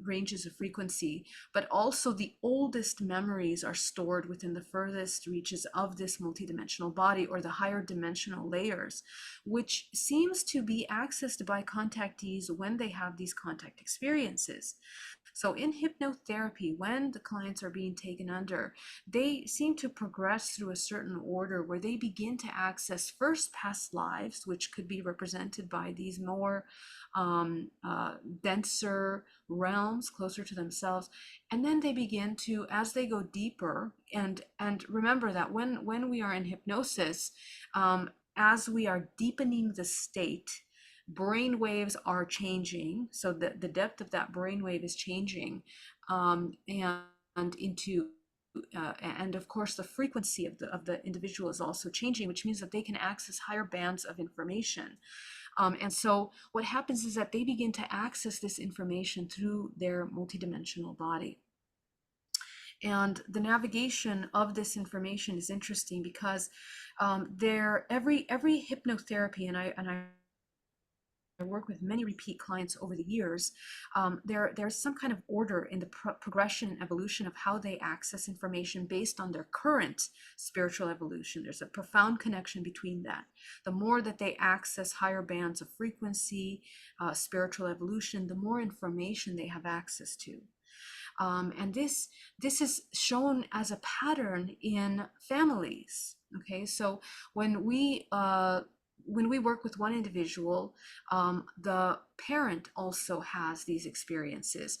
ranges of frequency. But also the oldest memories are stored within the furthest reaches of this multidimensional body, or the higher dimensional layers, which seems to be accessed by contactees when they have these contact experiences. So in hypnotherapy, when the clients are being taken under, they seem to progress through a certain order where they begin to access first past lives, which could be represented by these more denser realms closer to themselves. And then they begin to, as they go deeper, and remember that when we are in hypnosis, as we are deepening the state, brain waves are changing. So the depth of that brain wave is changing, and into and of course the frequency of the individual is also changing, which means that they can access higher bands of information. And so what happens is that they begin to access this information through their multidimensional body. And the navigation of this information is interesting because every hypnotherapy, and I work with many repeat clients over the years, there's some kind of order in the progression and evolution of how they access information based on their current spiritual evolution. There's a profound connection between that. The more that they access higher bands of frequency, spiritual evolution, the more information they have access to. And this is shown as a pattern in families. Okay, so when we work with one individual, the parent also has these experiences.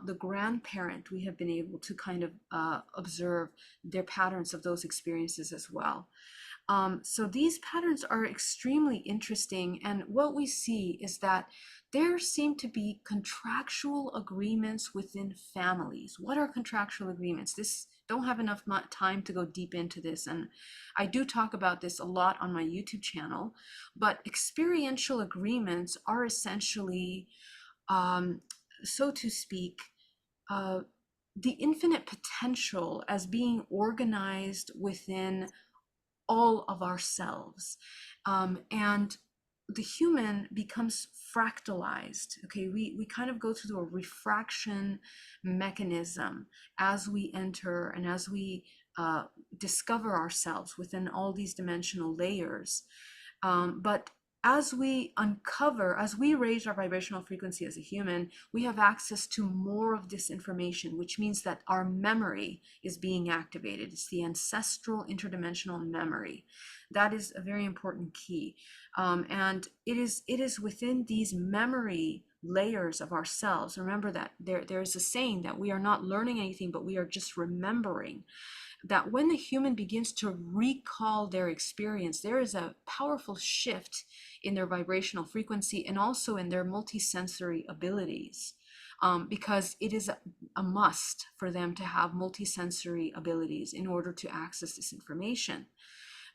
The grandparent, we have been able to kind of observe their patterns of those experiences as well. So these patterns are extremely interesting. And what we see is that there seem to be contractual agreements within families. What are contractual agreements? This don't have enough time to go deep into this, and I do talk about this a lot on my YouTube channel, but experiential agreements are essentially, so to speak, the infinite potential as being organized within all of ourselves. And the human becomes fractalized. Okay, we kind of go through a refraction mechanism as we enter and as we discover ourselves within all these dimensional layers. But as we raise our vibrational frequency as a human, we have access to more of this information, which means that our memory is being activated. It's the ancestral interdimensional memory. That is a very important key. And it is within these memory layers of ourselves. Remember that there is a saying that we are not learning anything, but we are just remembering. That when the human begins to recall their experience, there is a powerful shift in their vibrational frequency and also in their multisensory abilities, because it is a must for them to have multisensory abilities in order to access this information.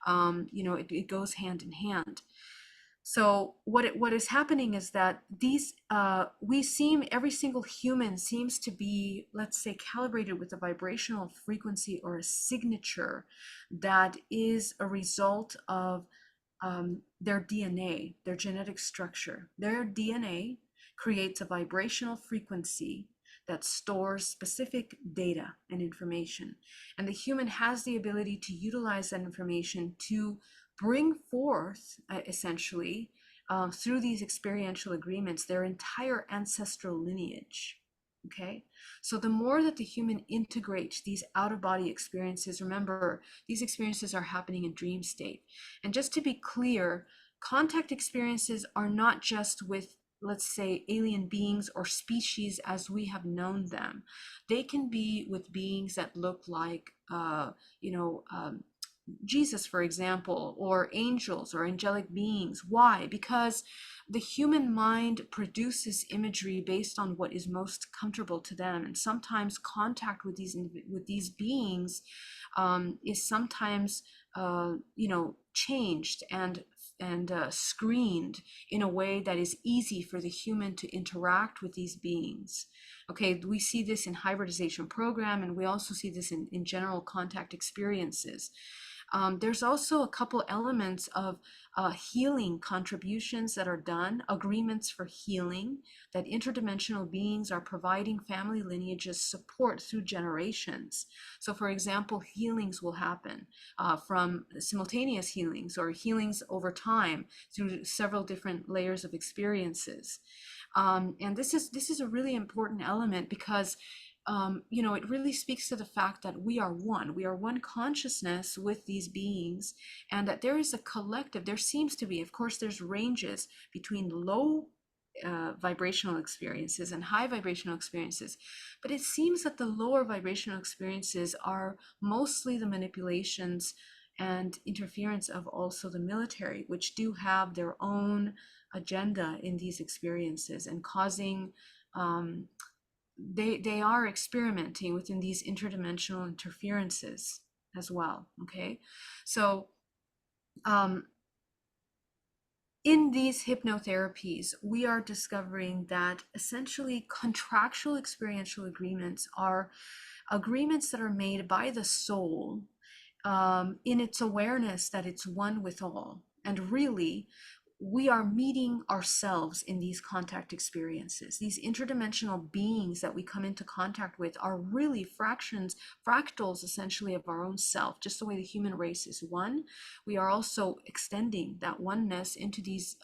It goes hand in hand. So what is happening is that every single human seems to be, let's say, calibrated with a vibrational frequency or a signature that is a result of their DNA, their genetic structure. Their DNA creates a vibrational frequency that stores specific data and information. And the human has the ability to utilize that information to bring forth essentially through these experiential agreements their entire ancestral lineage. Okay, so the more that the human integrates these out-of-body experiences, remember, these experiences are happening in dream state. And just to be clear, contact experiences are not just with, let's say, alien beings or species as we have known them. They can be with beings that look like, Jesus, for example, or angels or angelic beings. Why? Because the human mind produces imagery based on what is most comfortable to them, and sometimes contact with these beings is sometimes changed and screened in a way that is easy for the human to interact with these beings. Okay, we see this in hybridization program, and we also see this in general contact experiences. There's also a couple elements of healing contributions that are done, agreements for healing, that interdimensional beings are providing family lineages support through generations. So for example, healings will happen from simultaneous healings or healings over time through several different layers of experiences. And this is a really important element because it really speaks to the fact that we are one consciousness with these beings, and that there is a collective, there seems to be, of course, there's ranges between low vibrational experiences and high vibrational experiences, but it seems that the lower vibrational experiences are mostly the manipulations and interference of also the military, which do have their own agenda in these experiences and causing they are experimenting within these interdimensional interferences as well. Okay, so in these hypnotherapies, we are discovering that essentially contractual experiential agreements are agreements that are made by the soul in its awareness that it's one with all. And really, we are meeting ourselves in these contact experiences. These interdimensional beings that we come into contact with are really fractals essentially of our own self. Just the way the human race is one, we are also extending that oneness into these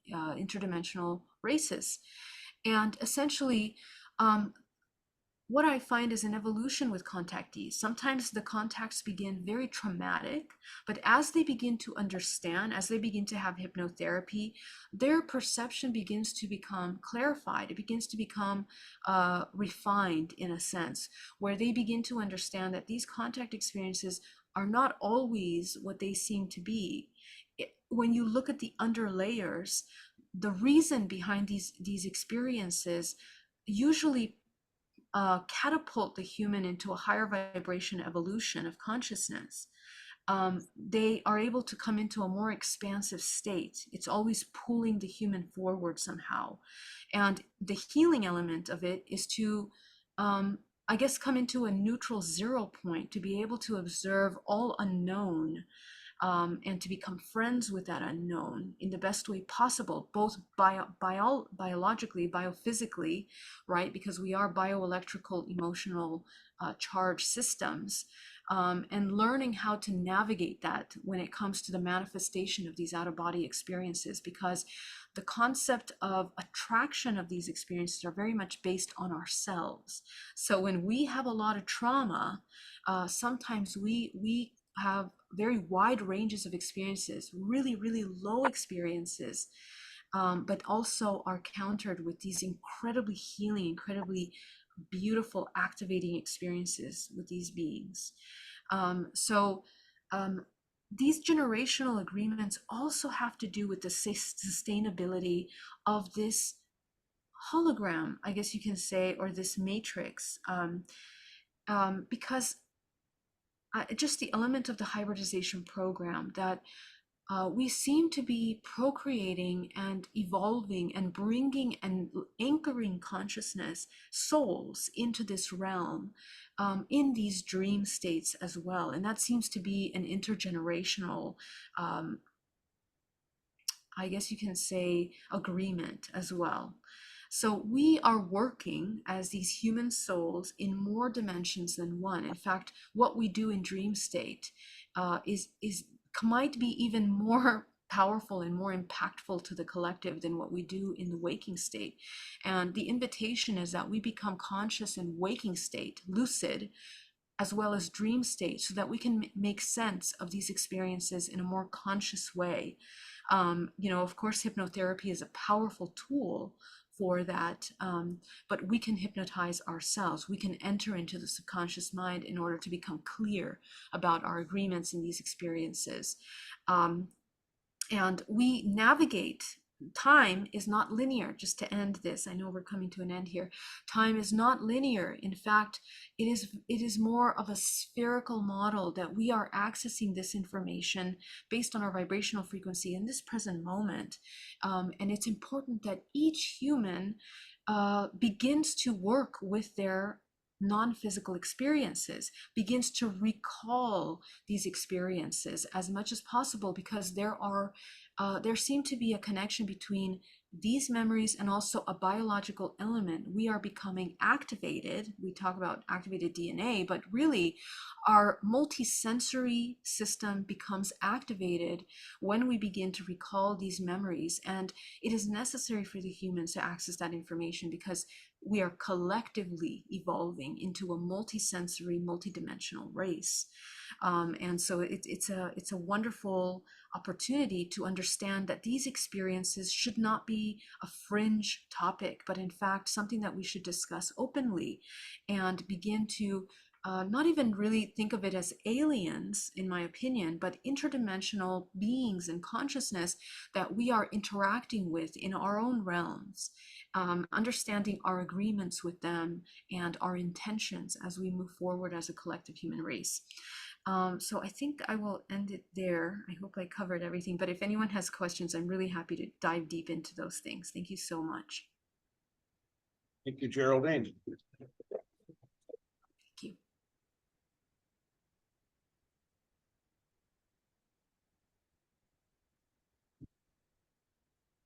interdimensional races. And essentially, what I find is an evolution with contactees. Sometimes the contacts begin very traumatic, but as they begin to understand, as they begin to have hypnotherapy, their perception begins to become clarified. It begins to become refined in a sense, where they begin to understand that these contact experiences are not always what they seem to be. When you look at the underlayers, the reason behind these experiences usually catapult the human into a higher vibration evolution of consciousness. They are able to come into a more expansive state. It's always pulling the human forward somehow. And the healing element of it is to, I guess, come into a neutral zero point, to be able to observe all unknown and to become friends with that unknown in the best way possible, both biologically, biophysically, right? Because we are bioelectrical, emotional charge systems, and learning how to navigate that when it comes to the manifestation of these out-of-body experiences, because the concept of attraction of these experiences are very much based on ourselves. So when we have a lot of trauma, sometimes we have very wide ranges of experiences, really, really low experiences, but also are countered with these incredibly healing, incredibly beautiful, activating experiences with these beings. These generational agreements also have to do with the sustainability of this hologram, I guess you can say, or this matrix, because just the element of the hybridization program that we seem to be procreating and evolving and bringing and anchoring consciousness, souls into this realm in these dream states as well. And that seems to be an intergenerational, I guess you can say, agreement as well. So we are working as these human souls in more dimensions than one. In fact, what we do in dream state is might be even more powerful and more impactful to the collective than what we do in the waking state. And the invitation is that we become conscious in waking state, lucid, as well as dream state, so that we can make sense of these experiences in a more conscious way. Of course, hypnotherapy is a powerful tool for that, but we can hypnotize ourselves. We can enter into the subconscious mind in order to become clear about our agreements in these experiences. And we navigate. Time is not linear. Just to end this, I know we're coming to an end here. Time is not linear. In fact, it is more of a spherical model, that we are accessing this information based on our vibrational frequency in this present moment. And it's important that each human begins to work with their non-physical experiences, begins to recall these experiences as much as possible, because there seem to be a connection between these memories and also a biological element. We are becoming activated. We talk about activated DNA, but really our multisensory system becomes activated when we begin to recall these memories. And it is necessary for the humans to access that information, because we are collectively evolving into a multisensory, multidimensional race. And so it's a wonderful opportunity to understand that these experiences should not be a fringe topic, but in fact something that we should discuss openly, and begin to not even really think of it as aliens, in my opinion, but interdimensional beings and consciousness that we are interacting with in our own realms, understanding our agreements with them and our intentions as we move forward as a collective human race. So I think I will end it there. I hope I covered everything, but if anyone has questions, I'm really happy to dive deep into those things. Thank you so much. Thank you, Geraldine. Thank you.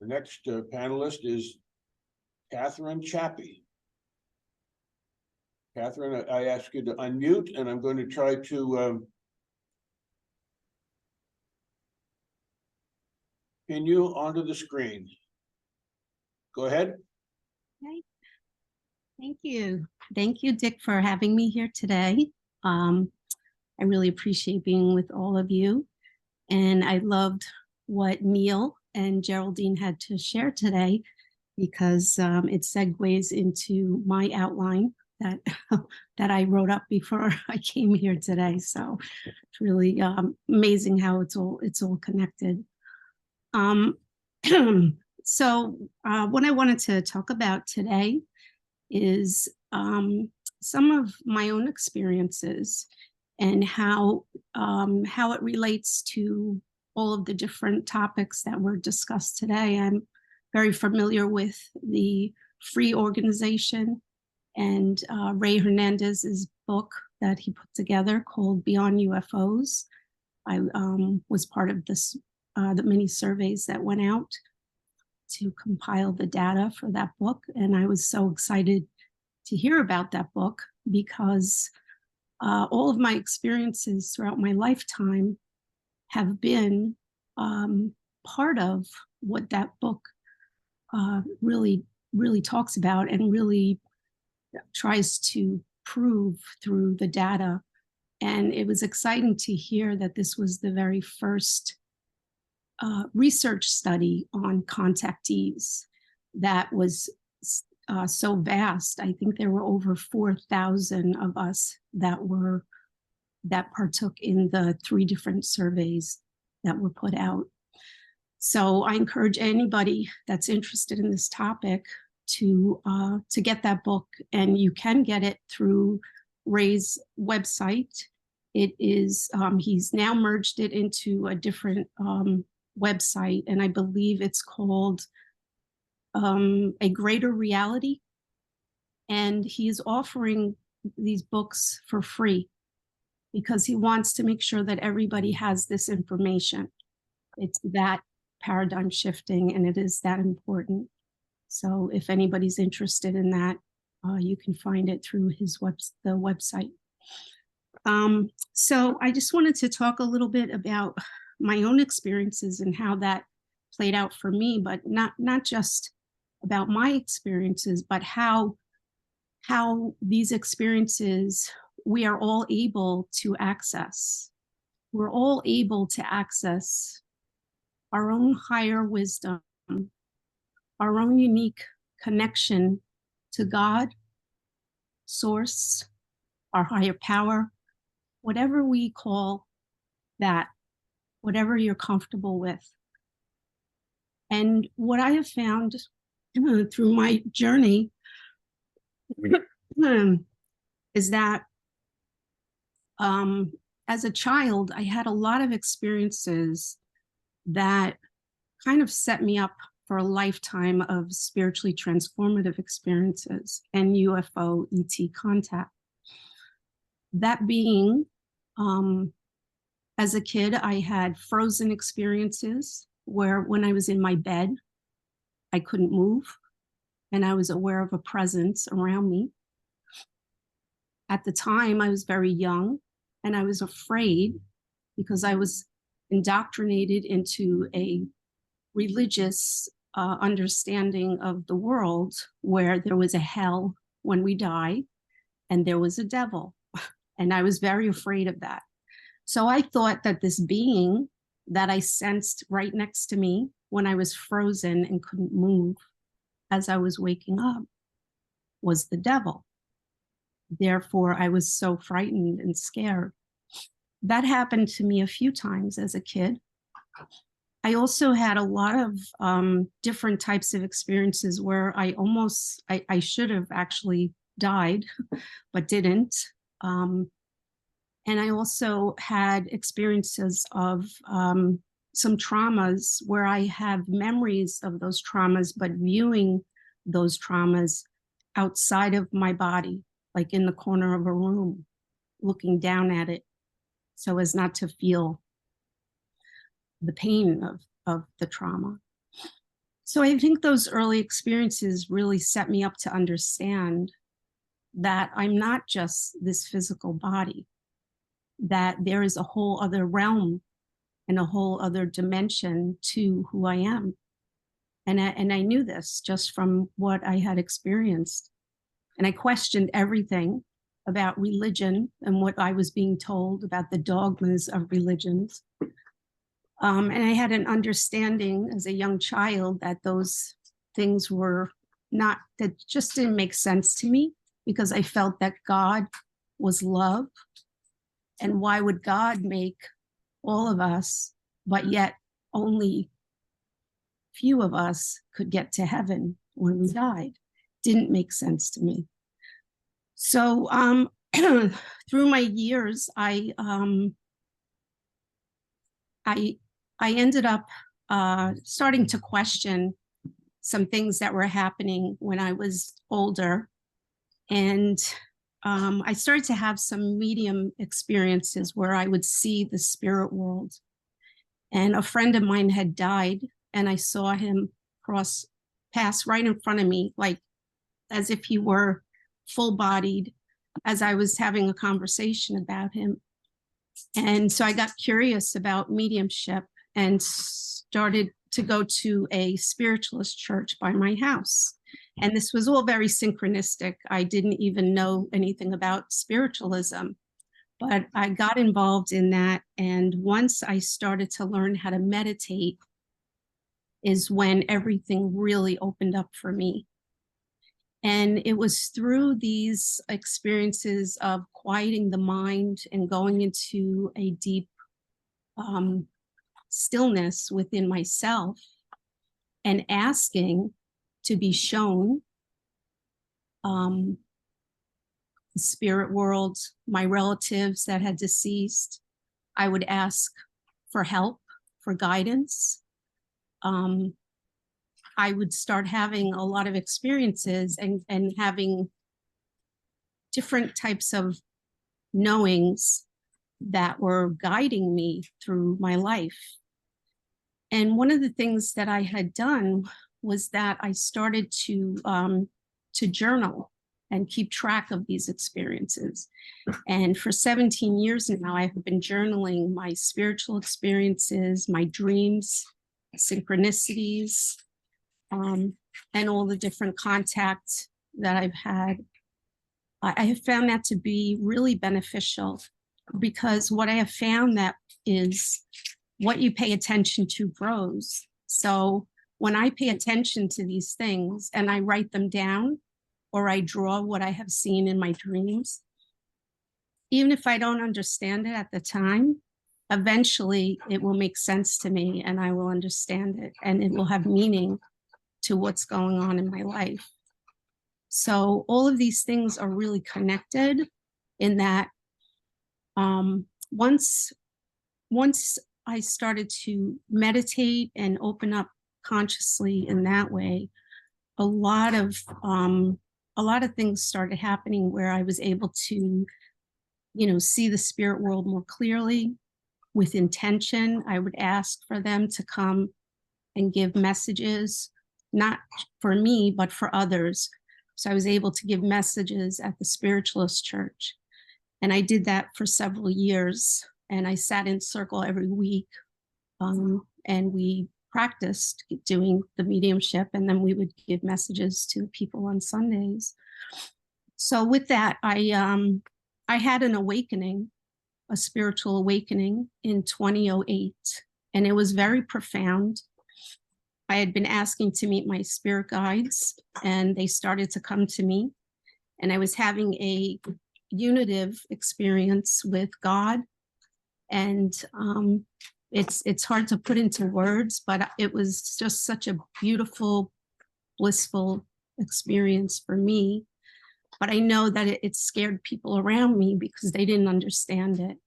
The next panelist is Catherine Chappie. Catherine, I ask you to unmute, and I'm going to try to pin you onto the screen. Go ahead. Okay. Thank you. Thank you, Dick, for having me here today. I really appreciate being with all of you. And I loved what Neil and Geraldine had to share today, because it segues into my outline that that I wrote up before I came here today. So it's really amazing how it's all connected. So what I wanted to talk about today is some of my own experiences and how it relates to all of the different topics that were discussed today. I'm very familiar with the free organization and Ray Hernandez's book that he put together called Beyond UFOs. I was part of this, the many surveys that went out to compile the data for that book. And I was so excited to hear about that book, because all of my experiences throughout my lifetime have been part of what that book really talks about and really tries to prove through the data. And it was exciting to hear that this was the very first research study on contactees that was so vast. I think there were over 4,000 of us that partook in the 3 different surveys that were put out. So I encourage anybody that's interested in this topic to get that book, and you can get it through Ray's website. It is he's now merged it into a different website, and I believe it's called A Greater Reality, and he's offering these books for free because he wants to make sure that everybody has this information. It's that paradigm shifting, and it is that important. So if anybody's interested in that, you can find it through the website. So I just wanted to talk a little bit about my own experiences and how that played out for me, but not just about my experiences, but how these experiences we are all able to access. We're all able to access our own higher wisdom, our own unique connection to God, source, our higher power, whatever we call that, whatever you're comfortable with. And what I have found through my journey is that as a child, I had a lot of experiences that kind of set me up for a lifetime of spiritually transformative experiences and UFO ET contact. That being, as a kid, I had frozen experiences where when I was in my bed, I couldn't move and I was aware of a presence around me. At the time, I was very young and I was afraid because I was indoctrinated into a religious understanding of the world where there was a hell when we die and there was a devil. And I was very afraid of that. So I thought that this being that I sensed right next to me when I was frozen and couldn't move as I was waking up was the devil. Therefore, I was so frightened and scared. That happened to me a few times as a kid. I also had a lot of different types of experiences where I should have actually died, but didn't. And I also had experiences of some traumas where I have memories of those traumas, but viewing those traumas outside of my body, like in the corner of a room, looking down at it so as not to feel the pain of the trauma. So I think those early experiences really set me up to understand that I'm not just this physical body, that there is a whole other realm and a whole other dimension to who I am. And I knew this just from what I had experienced. And I questioned everything about religion and what I was being told about the dogmas of religions. And I had an understanding as a young child that those things were not, that just didn't make sense to me because I felt that God was love. And why would God make all of us, but yet only few of us could get to heaven when we died? Didn't make sense to me. So through my years, I ended up starting to question some things that were happening when I was older. And I started to have some medium experiences where I would see the spirit world. And a friend of mine had died, and I saw him pass right in front of me, like as if he were full-bodied, as I was having a conversation about him. And so I got curious about mediumship and started to go to a spiritualist church by my house. And this was all very synchronistic. I didn't even know anything about spiritualism, but I got involved in that. And once I started to learn how to meditate is when everything really opened up for me. And it was through these experiences of quieting the mind and going into a deep stillness within myself and asking to be shown the spirit world, my relatives that had deceased. I would ask for help, for guidance. I would start having a lot of experiences and having different types of knowings that were guiding me through my life. And one of the things that I had done was that I started to journal and keep track of these experiences. And for 17 years now, I have been journaling my spiritual experiences, my dreams, synchronicities, and all the different contacts that I've had. I have found that to be really beneficial, because what I have found that is what you pay attention to grows. So when I pay attention to these things and I write them down, or I draw what I have seen in my dreams, even if I don't understand it at the time, eventually it will make sense to me and I will understand it, and it will have meaning to what's going on in my life. So all of these things are really connected in that once I started to meditate and open up consciously in that way, a lot of things started happening where I was able to, see the spirit world more clearly with intention. I would ask for them to come and give messages, not for me, but for others. So I was able to give messages at the Spiritualist Church. And I did that for several years. And I sat in circle every week, and we practiced doing the mediumship, and then we would give messages to people on Sundays. So with that, I had an awakening, a spiritual awakening in 2008, and it was very profound. I had been asking to meet my spirit guides, and they started to come to me, and I was having a unitive experience with God. And it's hard to put into words, but it was just such a beautiful, blissful experience for me. But I know that it scared people around me because they didn't understand it.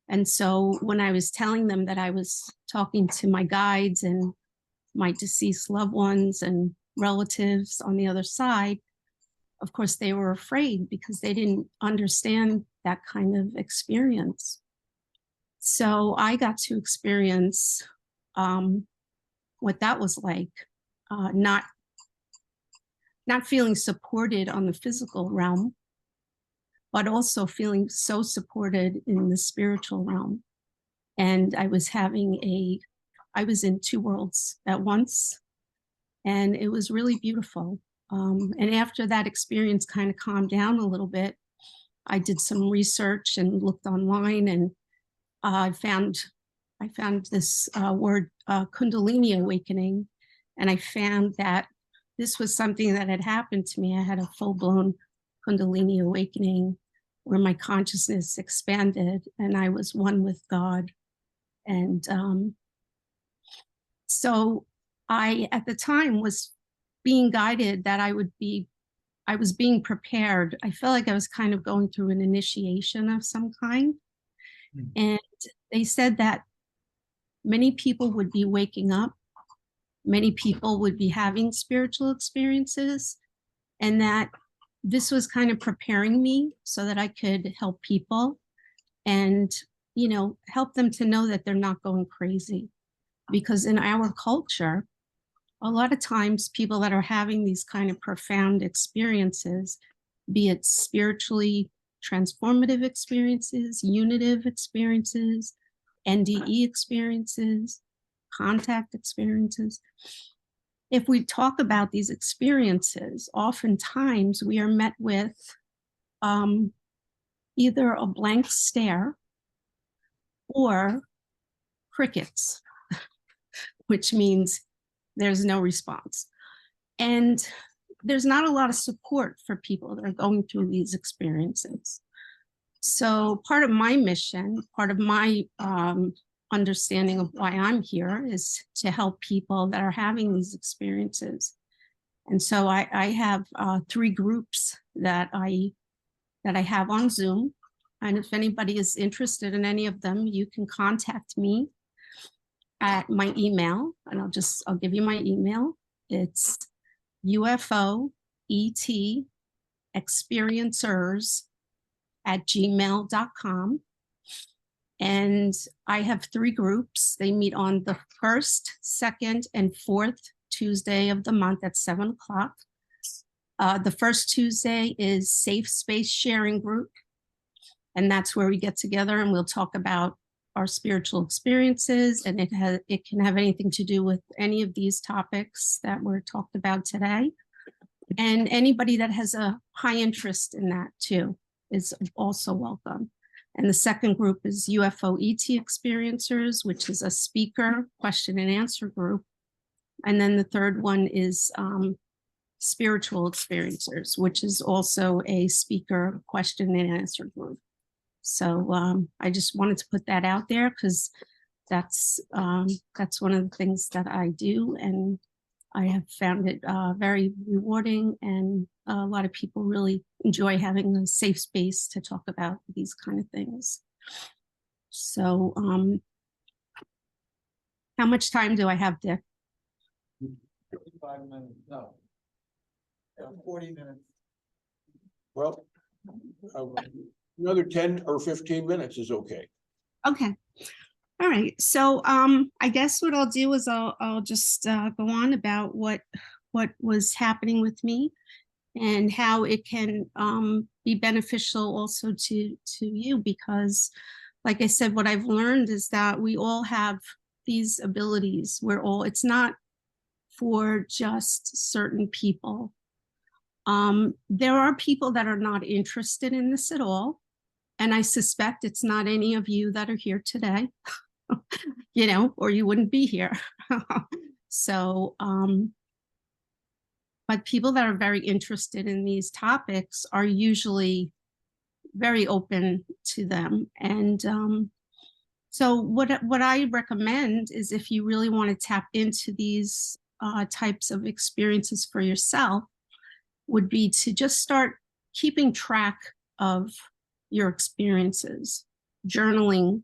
And so when I was telling them that I was talking to my guides and my deceased loved ones and relatives on the other side, of course, they were afraid because they didn't understand that kind of experience. So I got to experience what that was like, not feeling supported on the physical realm, but also feeling so supported in the spiritual realm. And I was in two worlds at once, and it was really beautiful. And after that experience kind of calmed down a little bit, I did some research and looked online, and I found this word, Kundalini awakening, and I found that this was something that had happened to me. I had a full-blown Kundalini awakening where my consciousness expanded and I was one with God. And so I, at the time, was being guided that I was being prepared. I felt like I was kind of going through an initiation of some kind. And they said that many people would be waking up, many people would be having spiritual experiences, and that this was kind of preparing me so that I could help people and, help them to know that they're not going crazy. Because in our culture, a lot of times people that are having these kind of profound experiences, be it spiritually transformative experiences, unitive experiences, NDE experiences, contact experiences. If we talk about these experiences, oftentimes we are met with either a blank stare or crickets, which means there's no response. And there's not a lot of support for people that are going through these experiences. So part of my mission, part of my understanding of why I'm here is to help people that are having these experiences. And so I have 3 groups that I have on Zoom. And if anybody is interested in any of them, you can contact me at my email, and I'll give you my email. It's ufoetexperiencers@gmail.com. And I have 3 groups. They meet on the 1st, 2nd, and 4th Tuesday of the month at 7 o'clock. The first Tuesday is Safe Space Sharing Group. And that's where we get together and we'll talk about our spiritual experiences, and it can have anything to do with any of these topics that were talked about today. And anybody that has a high interest in that too is also welcome. And the second group is UFO ET experiencers, which is a speaker question and answer group. And then the third one is spiritual experiencers, which is also a speaker question and answer group. So I just wanted to put that out there because that's one of the things that I do, and I have found it very rewarding, and a lot of people really enjoy having a safe space to talk about these kind of things. So how much time do I have, Dick? 5 minutes, no. 40 minutes. Well, another 10 or 15 minutes is okay. Okay. All right. So I guess what I'll do is I'll just go on about what was happening with me and how it can be beneficial also to you, because like I said, what I've learned is that we all have these abilities. It's not for just certain people. There are people that are not interested in this at all. And I suspect it's not any of you that are here today, you know, or you wouldn't be here. So, but people that are very interested in these topics are usually very open to them. And so what I recommend is, if you really want to tap into these types of experiences for yourself, would be to just start keeping track of your experiences, journaling,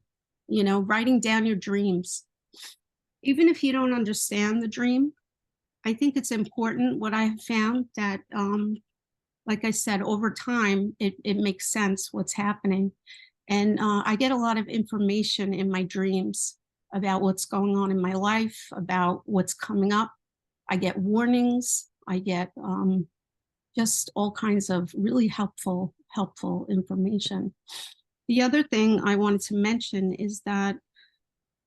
you know, writing down your dreams. Even if you don't understand the dream, I think it's important. What I have found that, like I said, over time, it makes sense what's happening. And I get a lot of information in my dreams about what's going on in my life, about what's coming up. I get warnings. I get just all kinds of really helpful information. The other thing I wanted to mention is that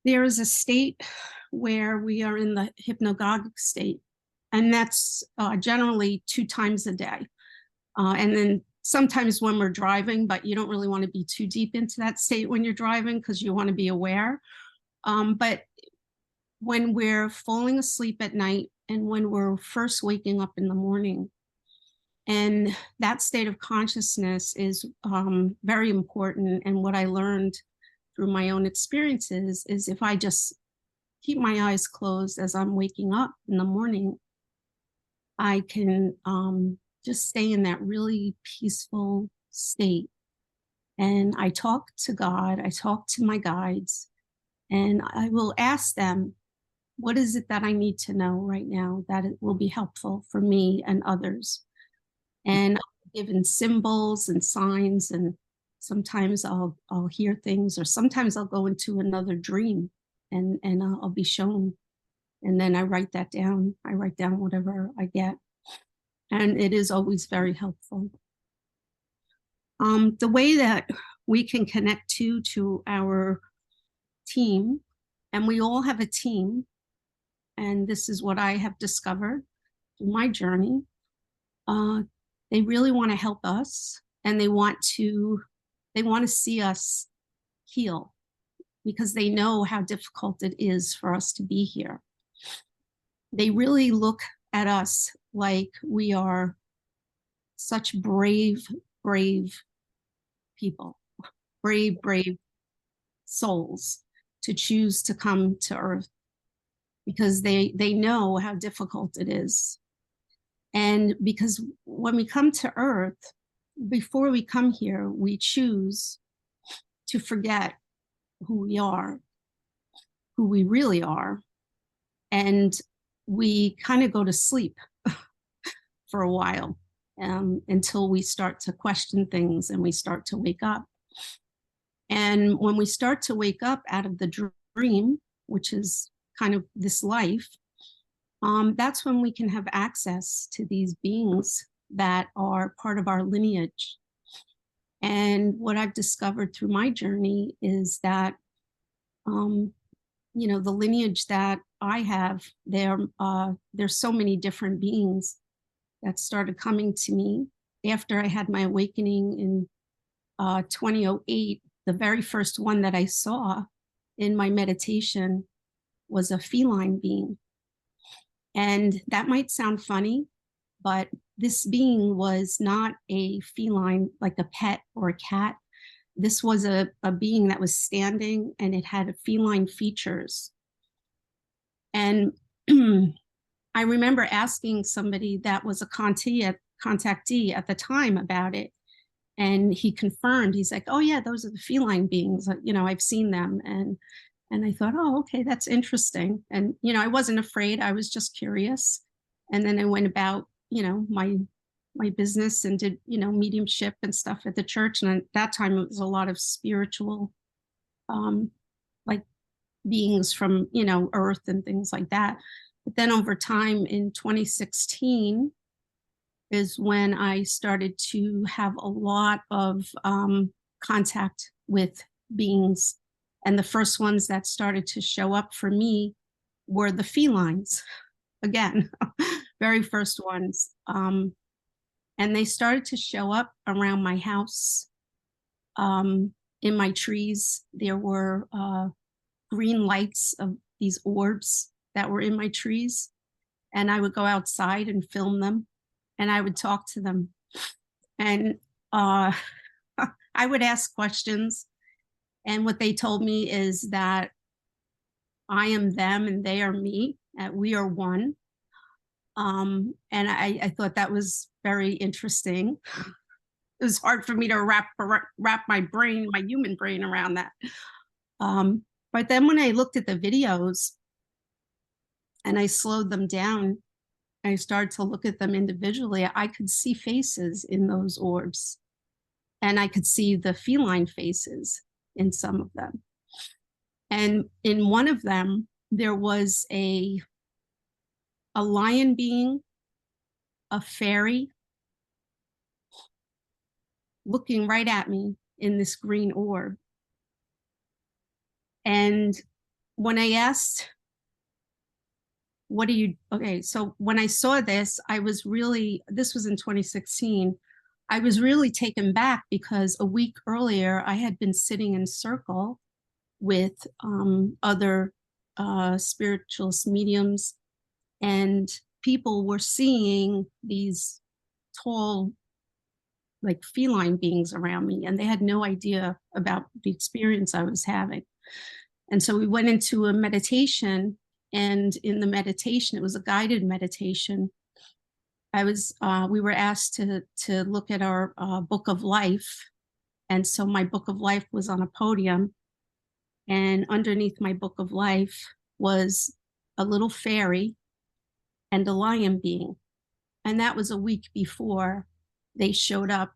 there is a state where we are in the hypnagogic state, and that's generally 2 times a day. And then sometimes when we're driving, but you don't really want to be too deep into that state when you're driving because you want to be aware. But when we're falling asleep at night and when we're first waking up in the morning, and that state of consciousness is very important. And what I learned through my own experiences is, if I just keep my eyes closed as I'm waking up in the morning, I can just stay in that really peaceful state. And I talk to God, I talk to my guides, and I will ask them, what is it that I need to know right now that it will be helpful for me and others? And I'm given symbols and signs, and sometimes I'll hear things, or sometimes I'll go into another dream and I'll be shown. And then I write that down. I write down whatever I get. And it is always very helpful. The way that we can connect to our team, and we all have a team, and this is what I have discovered through my journey. They really want to help us, and they want to see us heal, because they know how difficult it is for us to be here. They really look at us like we are such brave people, brave souls to choose to come to Earth, because they know how difficult it is. And because when we come to Earth, before we come here, we choose to forget who we are, who we really are. And we kind of go to sleep for a while until we start to question things and we start to wake up. And when we start to wake up out of the dream, which is kind of this life, that's when we can have access to these beings that are part of our lineage. And what I've discovered through my journey is that, you know, the lineage that I have, there's so many different beings that started coming to me after I had my awakening in 2008. The very first one that I saw in my meditation was a feline being. And that might sound funny, but this being was not a feline, like a pet or a cat. This was a being that was standing, and it had feline features. And I remember asking somebody that was a contactee at the time about it. And he confirmed, he's like, oh yeah, those are the feline beings. You know, I've seen them. And I thought, oh, okay, that's interesting. And, you know, I wasn't afraid. I was just curious. And then I went about, you know, my business and did, you know, mediumship and stuff at the church. And at that time, it was a lot of spiritual, like beings from, you know, earth and things like that. But then over time in 2016 is when I started to have a lot of contact with beings. And the first ones that started to show up for me were the felines, again, very first ones. And they started to show up around my house. In my trees, there were green lights of these orbs that were in my trees. And I would go outside and film them, and I would talk to them. And I would ask questions. And what they told me is that I am them and they are me, that we are one. And I thought that was very interesting. It was hard for me to wrap my brain, my human brain around that. But then when I looked at the videos and I slowed them down, I started to look at them individually, I could see faces in those orbs. And I could see the feline faces in some of them. And in one of them, there was a lion being, a fairy, looking right at me in this green orb. And when I asked, what do you, okay, so when I saw this, I was really, this was in 2016, I was really taken back because a week earlier, I had been sitting in circle with other spiritualist mediums, and people were seeing these tall, like feline beings around me, and they had no idea about the experience I was having. And so we went into a meditation, and in the meditation, it was a guided meditation. We were asked to look at our book of life. And so my book of life was on a podium, and underneath my book of life was a little fairy and a lion being. And that was a week before they showed up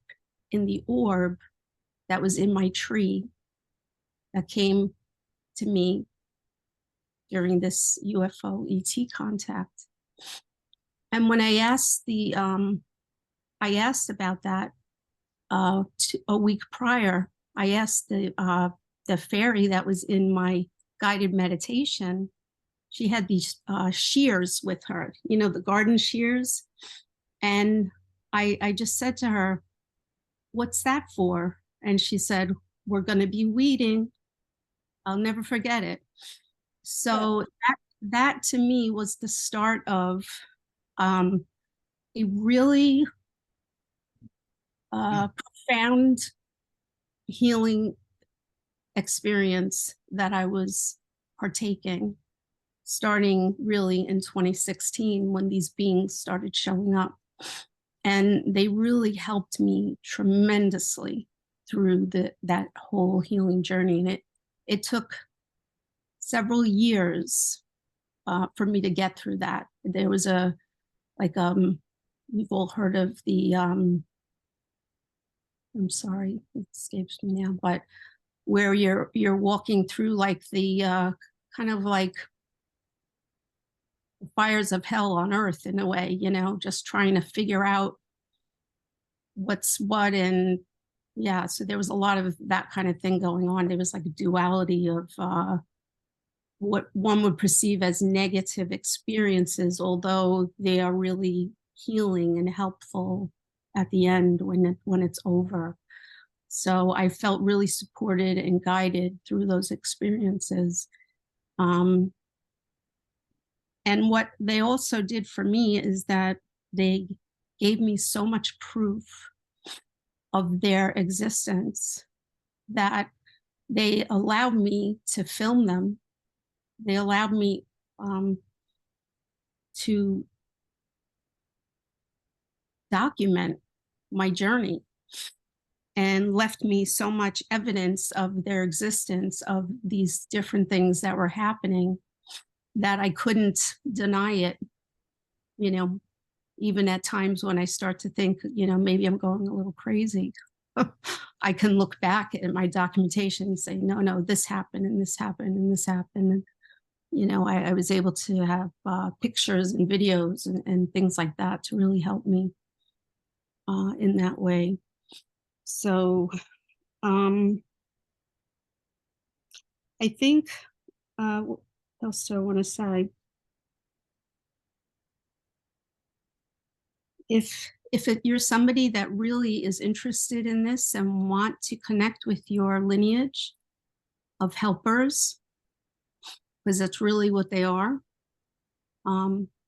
in the orb that was in my tree that came to me during this UFO ET contact. And when I asked I asked about that a week prior, I asked the fairy that was in my guided meditation. She had these shears with her, you know, the garden shears. And I just said to her, what's that for? And she said, we're going to be weeding. I'll never forget it. So that to me was the start of a really profound healing experience that I was partaking, starting really in 2016 when these beings started showing up. And they really helped me tremendously through that whole healing journey. And it took several years for me to get through that. There was you've all heard of the, I'm sorry, it escapes me now, but where you're walking through like the kind of like fires of hell on earth in a way, you know, just trying to figure out what's what. And yeah, so there was a lot of that kind of thing going on. There was like a duality of what one would perceive as negative experiences, although they are really healing and helpful at the end when it's over. So I felt really supported and guided through those experiences. And what they also did for me is that they gave me so much proof of their existence that they allowed me to film them. They allowed me to document my journey, and left me so much evidence of their existence, of these different things that were happening, that I couldn't deny it, you know, even at times when I start to think, you know, maybe I'm going a little crazy. I can look back at my documentation and say, no, this happened and this happened and this happened. And, you know, I was able to have pictures and videos and things like that to really help me in that way. So I think, what else do I want to say? If you're somebody that really is interested in this and want to connect with your lineage of helpers, because that's really what they are.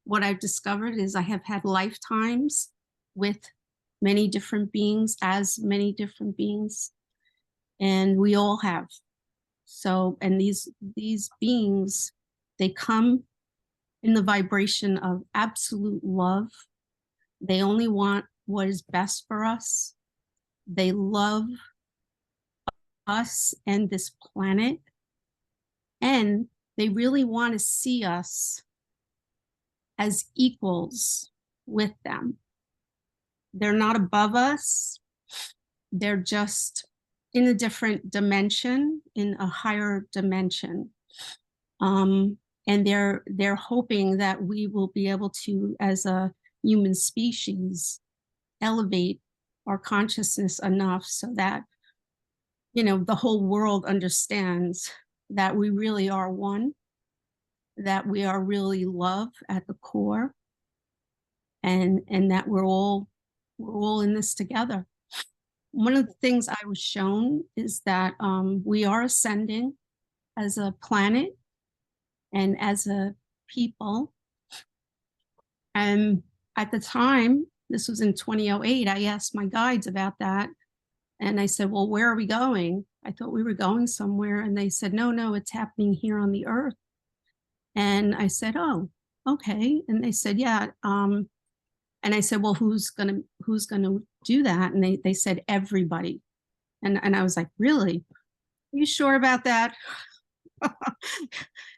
What I've discovered is I have had lifetimes with many different beings, as many different beings, and we all have. So, and these beings, they come in the vibration of absolute love. They only want what is best for us. They love us and this planet. And they really want to see us as equals with them. They're not above us. They're just in a different dimension, in a higher dimension. And they're hoping that we will be able to, as a human species, elevate our consciousness enough so that, you know, the whole world understands that we really are one, that we are really love at the core, and that we're all in this together. One of the things I was shown is that we are ascending as a planet and as a people. And at the time, this was in 2008, I asked my guides about that. And I said, well, where are we going? I thought we were going somewhere. And they said, no, it's happening here on the earth. And I said, oh, okay. And they said, yeah. And I said, well, who's gonna do that? And they said, everybody. And I was like, really? Are you sure about that?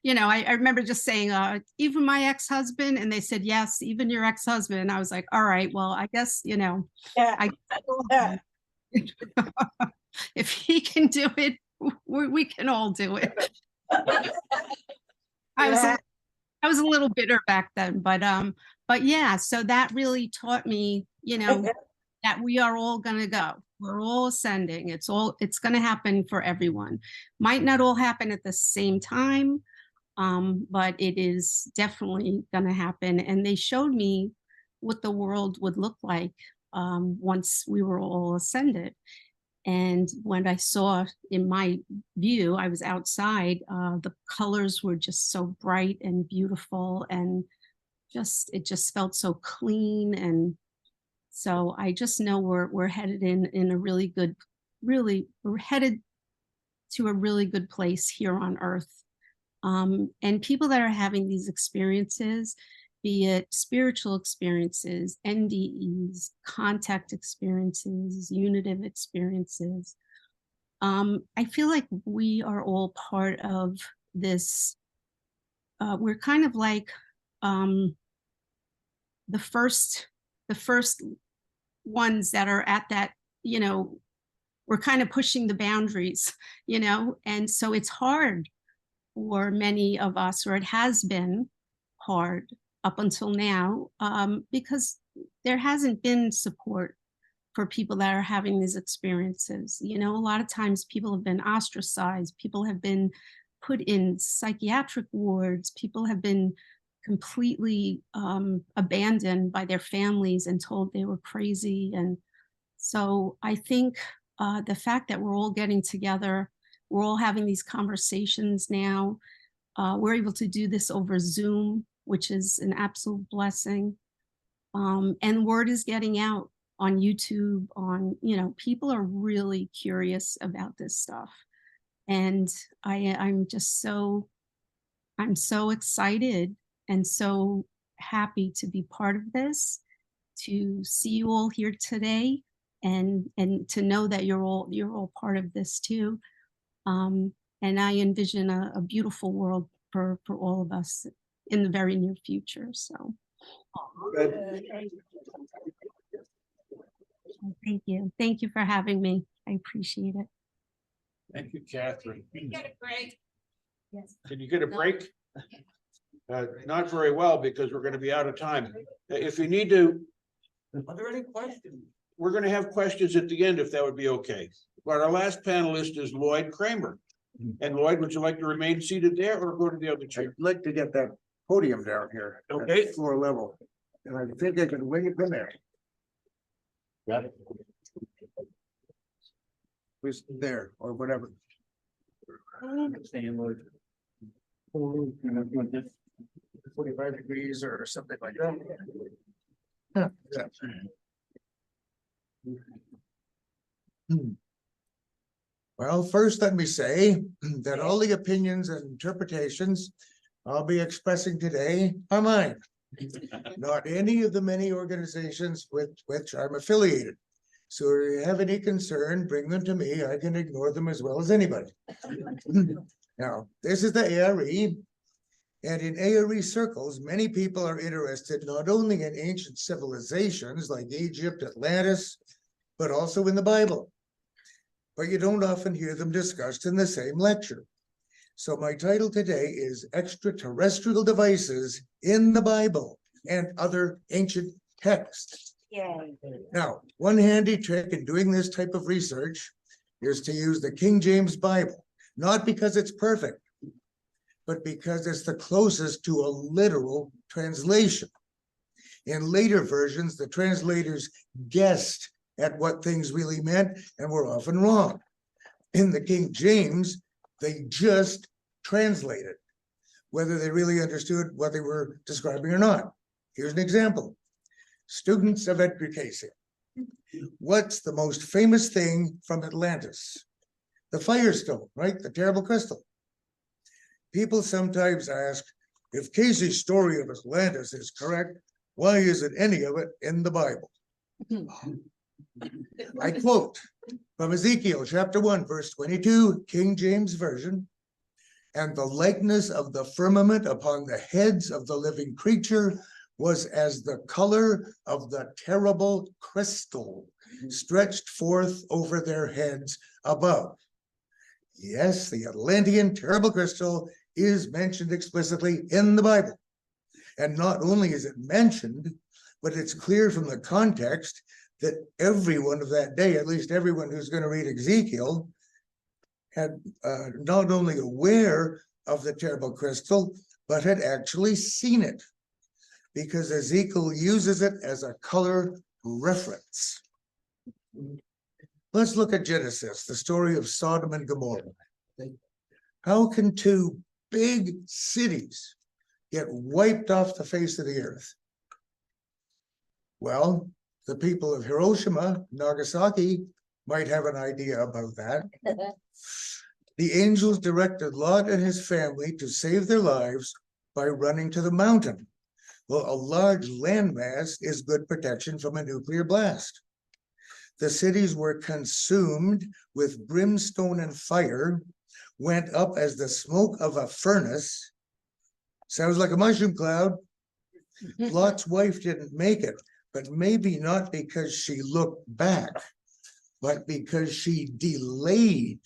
You know, I remember just saying, even my ex-husband, and they said, yes, even your ex-husband. And I was like, all right, well, I guess, you know, if he can do it, we can all do it. I was a little bitter back then, but yeah, so that really taught me, you know, that we are all going to go. We're all ascending. It's going to happen for everyone. Might not all happen at the same time, but it is definitely going to happen. And they showed me what the world would look like once we were all ascended. And when I saw, in my view, I was outside, the colors were just so bright and beautiful, and it just felt so clean. And so I just know we're headed in a really good, we're headed to a really good place here on Earth. And people that are having these experiences, be it spiritual experiences, NDEs, contact experiences, unitive experiences, I feel like we are all part of this. We're kind of like the first ones that are at that, you know, we're kind of pushing the boundaries, you know, and so it's hard for many of us, or it has been hard up until now, because there hasn't been support for people that are having these experiences. You know, a lot of times people have been ostracized, people have been put in psychiatric wards, people have been completely abandoned by their families and told they were crazy. And so I think the fact that we're all getting together, we're all having these conversations now, we're able to do this over Zoom, which is an absolute blessing. And word is getting out on YouTube, on, you know, people are really curious about this stuff. And I'm so excited and so happy to be part of this, to see you all here today, and to know that you're all part of this too. And I envision a beautiful world for all of us in the very near future. So thank you. Thank you for having me. I appreciate it. Thank you, Catherine. Get a break. Yes. Did you get a break? Not very well, because we're gonna be out of time. If you need to, Are there any questions? we're gonna have questions at the end, if that would be okay. But our last panelist is Lloyd Kramer. And Lloyd, would you like to remain seated there or go to the other chair? I'd like to get that podium down here. at Okay. Floor level, and I think I can wing it in there. Got it. Just there, or whatever. Stand, Lord. 45 degrees or something like that. Huh, yeah. Well, first, let me say that all the opinions and interpretations I'll be expressing today are mine, not any of the many organizations with which I'm affiliated. So if you have any concern, bring them to me. I can ignore them as well as anybody. Now, this is the ARE, and in ARE circles, many people are interested not only in ancient civilizations like Egypt, Atlantis, but also in the Bible. But you don't often hear them discussed in the same lecture. So my title today is Extraterrestrial Devices in the Bible and Other Ancient Texts. Now, one handy trick in doing this type of research is to use the King James Bible, not because it's perfect, but because it's the closest to a literal translation. In later versions, the translators guessed at what things really meant and were often wrong. In the King James, they just translated, whether they really understood what they were describing or not. Here's an example. Students of education. What's the most famous thing from Atlantis? The Firestone, right? The terrible crystal. People sometimes ask, if Casey's story of Atlantis is correct, why isn't any of it in the Bible? I quote from Ezekiel chapter 1, verse 22, King James Version, and the likeness of the firmament upon the heads of the living creature was as the color of the terrible crystal stretched forth over their heads above. Yes, the Atlantean terrible crystal is mentioned explicitly in the Bible. And not only is it mentioned, but it's clear from the context that everyone of that day, at least everyone who's going to read Ezekiel, had not only aware of the terrible crystal, but had actually seen it, because Ezekiel uses it as a color reference. Let's look at Genesis, the story of Sodom and Gomorrah. How can two big cities get wiped off the face of the earth? Well, the people of Hiroshima, Nagasaki might have an idea about that. The angels directed Lot and his family to save their lives by running to the mountain. Well, a large landmass is good protection from a nuclear blast. The cities were consumed with brimstone and fire, went up as the smoke of a furnace. Sounds like a mushroom cloud. Lot's wife didn't make it, but maybe not because she looked back, but because she delayed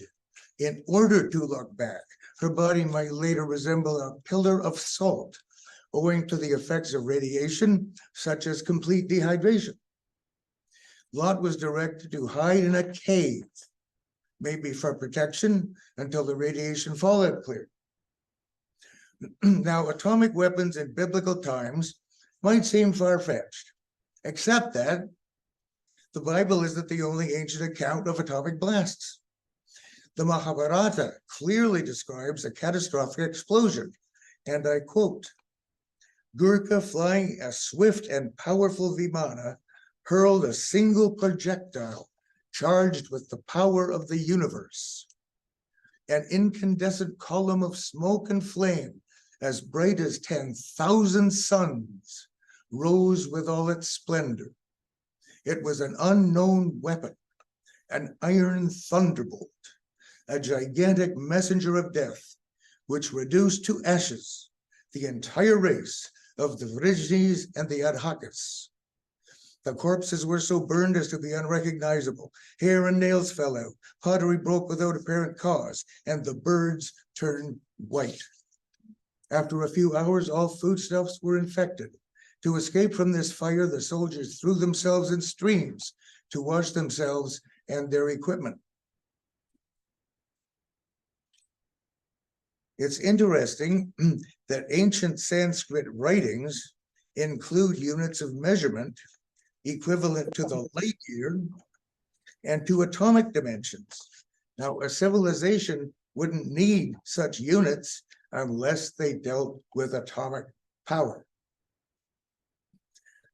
in order to look back. Her body might later resemble a pillar of salt, owing to the effects of radiation, such as complete dehydration. Lot was directed to hide in a cave, maybe for protection until the radiation fallout cleared. Now, atomic weapons in biblical times might seem far-fetched, except that the Bible isn't the only ancient account of atomic blasts. The Mahabharata clearly describes a catastrophic explosion, and I quote, Gurkha flying a swift and powerful Vimana hurled a single projectile charged with the power of the universe. An incandescent column of smoke and flame as bright as 10,000 suns rose with all its splendor. It was an unknown weapon, an iron thunderbolt, a gigantic messenger of death, which reduced to ashes the entire race of the Vrijnis and the Adhakas. The corpses were so burned as to be unrecognizable. Hair and nails fell out, pottery broke without apparent cause, and the birds turned white. After a few hours, all foodstuffs were infected. To escape from this fire, the soldiers threw themselves in streams to wash themselves and their equipment. It's interesting that ancient Sanskrit writings include units of measurement equivalent to the light year and to atomic dimensions. Now, a civilization wouldn't need such units unless they dealt with atomic power.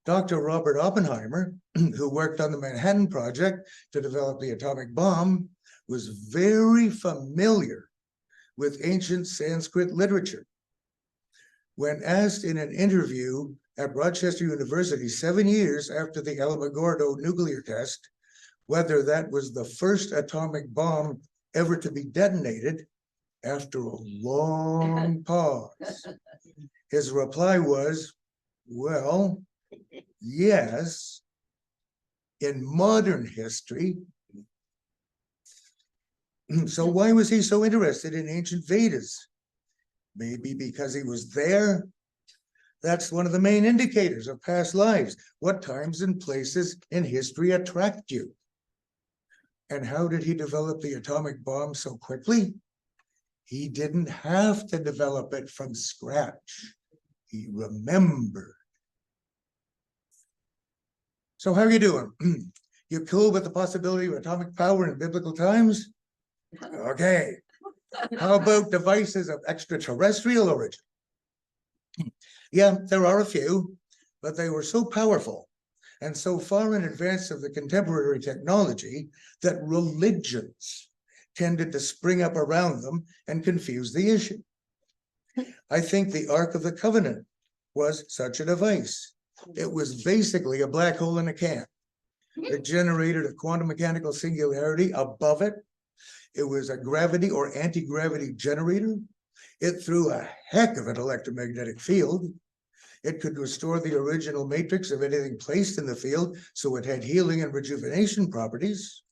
Dr. Robert Oppenheimer, who worked on the Manhattan Project to develop the atomic bomb, was very familiar with ancient Sanskrit literature. When asked in an interview at Rochester University 7 years after the Alamogordo nuclear test, whether that was the first atomic bomb ever to be detonated, after a long pause, his reply was, well, yes, in modern history. So why was he so interested in ancient Vedas? Maybe because he was there. That's one of the main indicators of past lives. What times and places in history attract you? And how did he develop the atomic bomb so quickly? He didn't have to develop it from scratch. He remembered. So how are you doing? You cool with the possibility of atomic power in biblical times? Okay. How about devices of extraterrestrial origin? Yeah, there are a few, but they were so powerful and so far in advance of the contemporary technology that religions tended to spring up around them and confuse the issue. I think the Ark of the Covenant was such a device. It was basically a black hole in a can. It generated a quantum mechanical singularity above it. It was a gravity or anti-gravity generator. It threw a heck of an electromagnetic field. It could restore the original matrix of anything placed in the field, so it had healing and rejuvenation properties.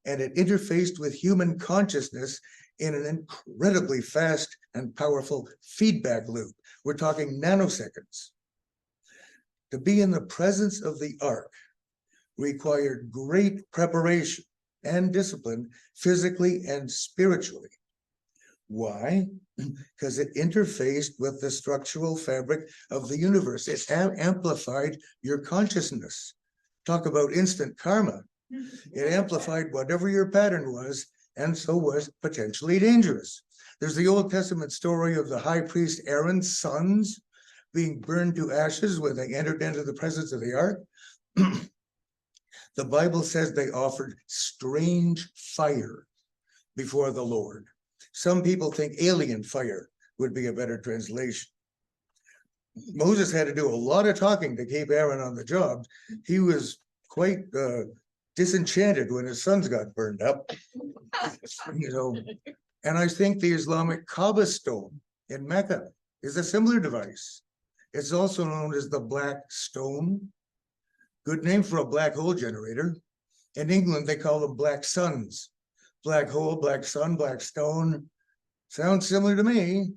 And it interfaced with human consciousness in an incredibly fast and powerful feedback loop. We're talking nanoseconds. To be in the presence of the Ark required great preparation and discipline, physically and spiritually. Why? Because it interfaced with the structural fabric of the universe. It amplified your consciousness. Talk about instant karma. It amplified whatever your pattern was, and so was potentially dangerous. There's the Old Testament story of the high priest Aaron's sons being burned to ashes when they entered into the presence of the ark. The Bible says they offered strange fire before the Lord. Some people think alien fire would be a better translation. Moses had to do a lot of talking to keep Aaron on the job. He was quite disenchanted when his sons got burned up. You know, and I think the Islamic Kaaba stone in Mecca is a similar device. It's also known as the black stone. Good name for a black hole generator. In England, they call them black suns. Black hole, black sun, black stone. Sounds similar to me.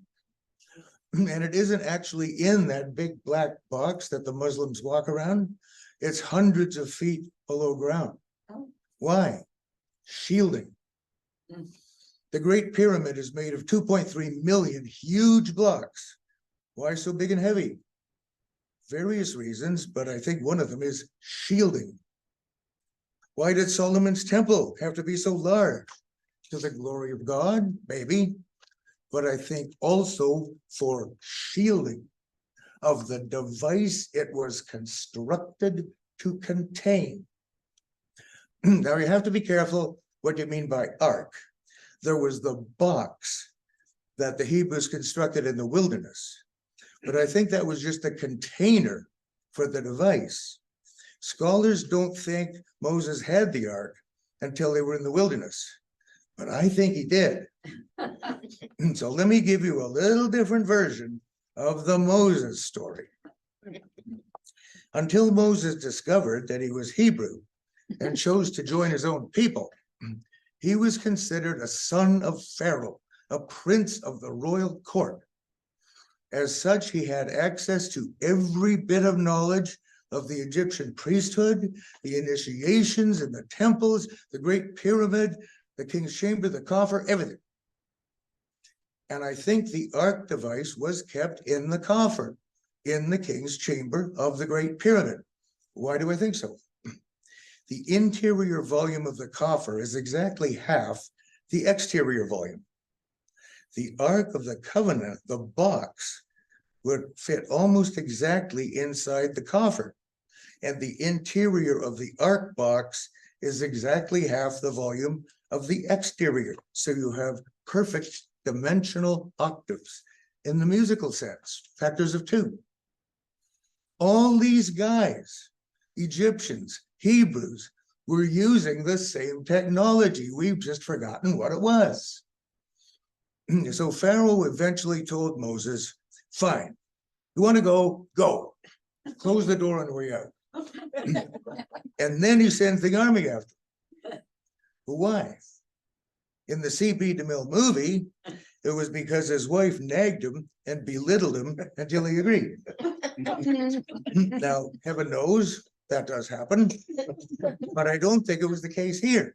And it isn't actually in that big black box that the Muslims walk around. It's hundreds of feet below ground. Oh. Why? Shielding. Mm. The Great Pyramid is made of 2.3 million huge blocks. Why so big and heavy? Various reasons, but I think one of them is shielding. Why did Solomon's temple have to be so large? To the glory of God, maybe, but I think also for shielding of the device it was constructed to contain. Now you have to be careful what you mean by ark. There was the box that the Hebrews constructed in the wilderness, but I think that was just a container for the device. Scholars don't think Moses had the ark until they were in the wilderness, but I think he did. So let me give you a little different version of the Moses story. Until Moses discovered that he was Hebrew and chose to join his own people, he was considered a son of Pharaoh, a prince of the royal court. As such, he had access to every bit of knowledge of the Egyptian priesthood, the initiations in the temples, the Great Pyramid, the king's chamber, the coffer, everything. And I think the ark device was kept in the coffer, in the king's chamber of the Great Pyramid. Why do I think so? The interior volume of the coffer is exactly half the exterior volume. The Ark of the Covenant, the box, would fit almost exactly inside the coffer. And the interior of the Ark box is exactly half the volume of the exterior. So you have perfect dimensional octaves in the musical sense, factors of 2. All these guys, Egyptians, Hebrews, were using the same technology. We've just forgotten what it was. So Pharaoh eventually told Moses, fine, you want to go, go. Close the door on the way out. And then he sends the army after him. But why? In the C.B. DeMille movie, it was because his wife nagged him and belittled him until he agreed. Now, heaven knows that does happen, but I don't think it was the case here.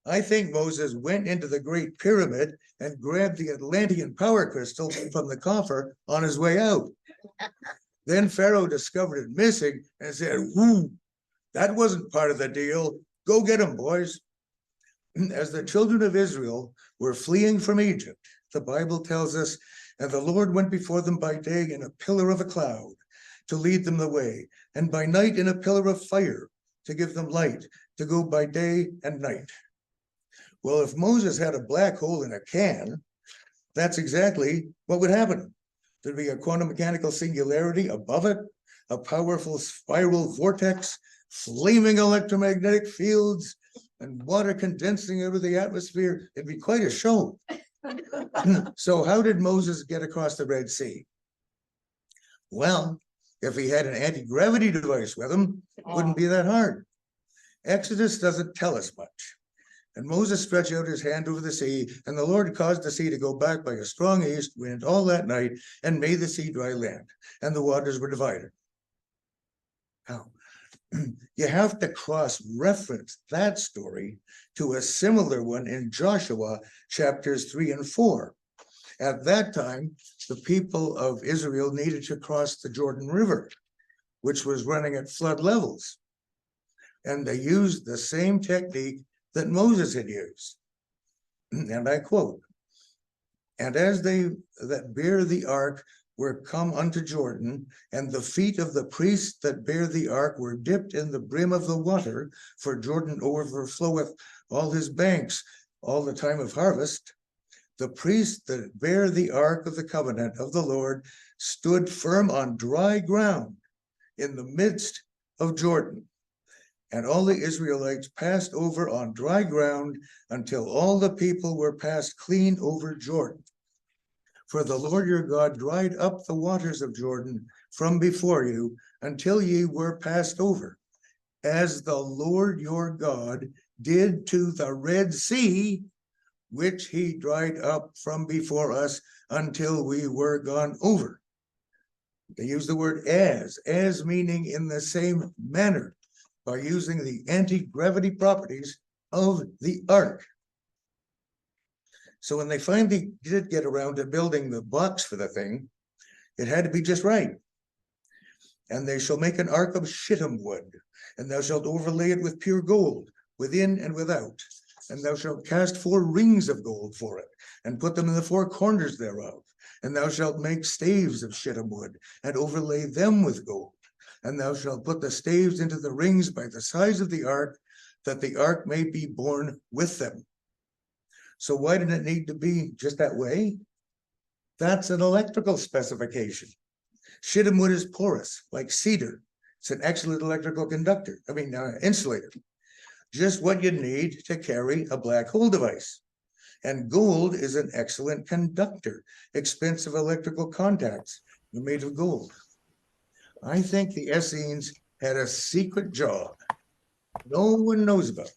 I think Moses went into the Great Pyramid and grabbed the Atlantean power crystal from the coffer on his way out. Then Pharaoh discovered it missing and said, whoo, that wasn't part of the deal. Go get him, boys. As the children of Israel were fleeing from Egypt, the Bible tells us, and the Lord went before them by day in a pillar of a cloud to lead them the way, and by night in a pillar of fire to give them light, to go by day and night. Well, if Moses had a black hole in a can, that's exactly what would happen. There'd be a quantum mechanical singularity above it, a powerful spiral vortex, flaming electromagnetic fields, and water condensing out of the atmosphere. It'd be quite a show. So how did Moses get across the Red Sea? Well, if he had an anti-gravity device with him, it wouldn't be that hard. Exodus doesn't tell us much. And Moses stretched out his hand over the sea, and the Lord caused the sea to go back by a strong east wind all that night and made the sea dry land, and the waters were divided. Now, you have to cross-reference that story to a similar one in Joshua chapters 3 and 4. At that time, the people of Israel needed to cross the Jordan River, which was running at flood levels. And they used the same technique that Moses had used. And I quote, and as they that bear the ark were come unto Jordan, and the feet of the priests that bear the ark were dipped in the brim of the water, for Jordan overfloweth all his banks all the time of harvest, the priests that bear the ark of the covenant of the Lord stood firm on dry ground in the midst of Jordan. And all the Israelites passed over on dry ground until all the people were passed clean over Jordan. For the Lord your God dried up the waters of Jordan from before you until ye were passed over, as the Lord your God did to the Red Sea, which he dried up from before us until we were gone over. They use the word as meaning in the same manner by using the anti-gravity properties of the ark. So when they finally did get around to building the box for the thing, it had to be just right. And they shall make an ark of shittim wood, and thou shalt overlay it with pure gold, within and without. And thou shalt cast 4 rings of gold for it, and put them in the 4 corners thereof. And thou shalt make staves of shittim wood, and overlay them with gold. And thou shalt put the staves into the rings by the sides of the ark, that the ark may be borne with them. So why did it need to be just that way? That's an electrical specification. Shittim wood is porous, like cedar. It's an excellent electrical conductor, insulator. Just what you need to carry a black hole device. And gold is an excellent conductor. Expensive electrical contacts are made of gold. I think the Essenes had a secret job no one knows about.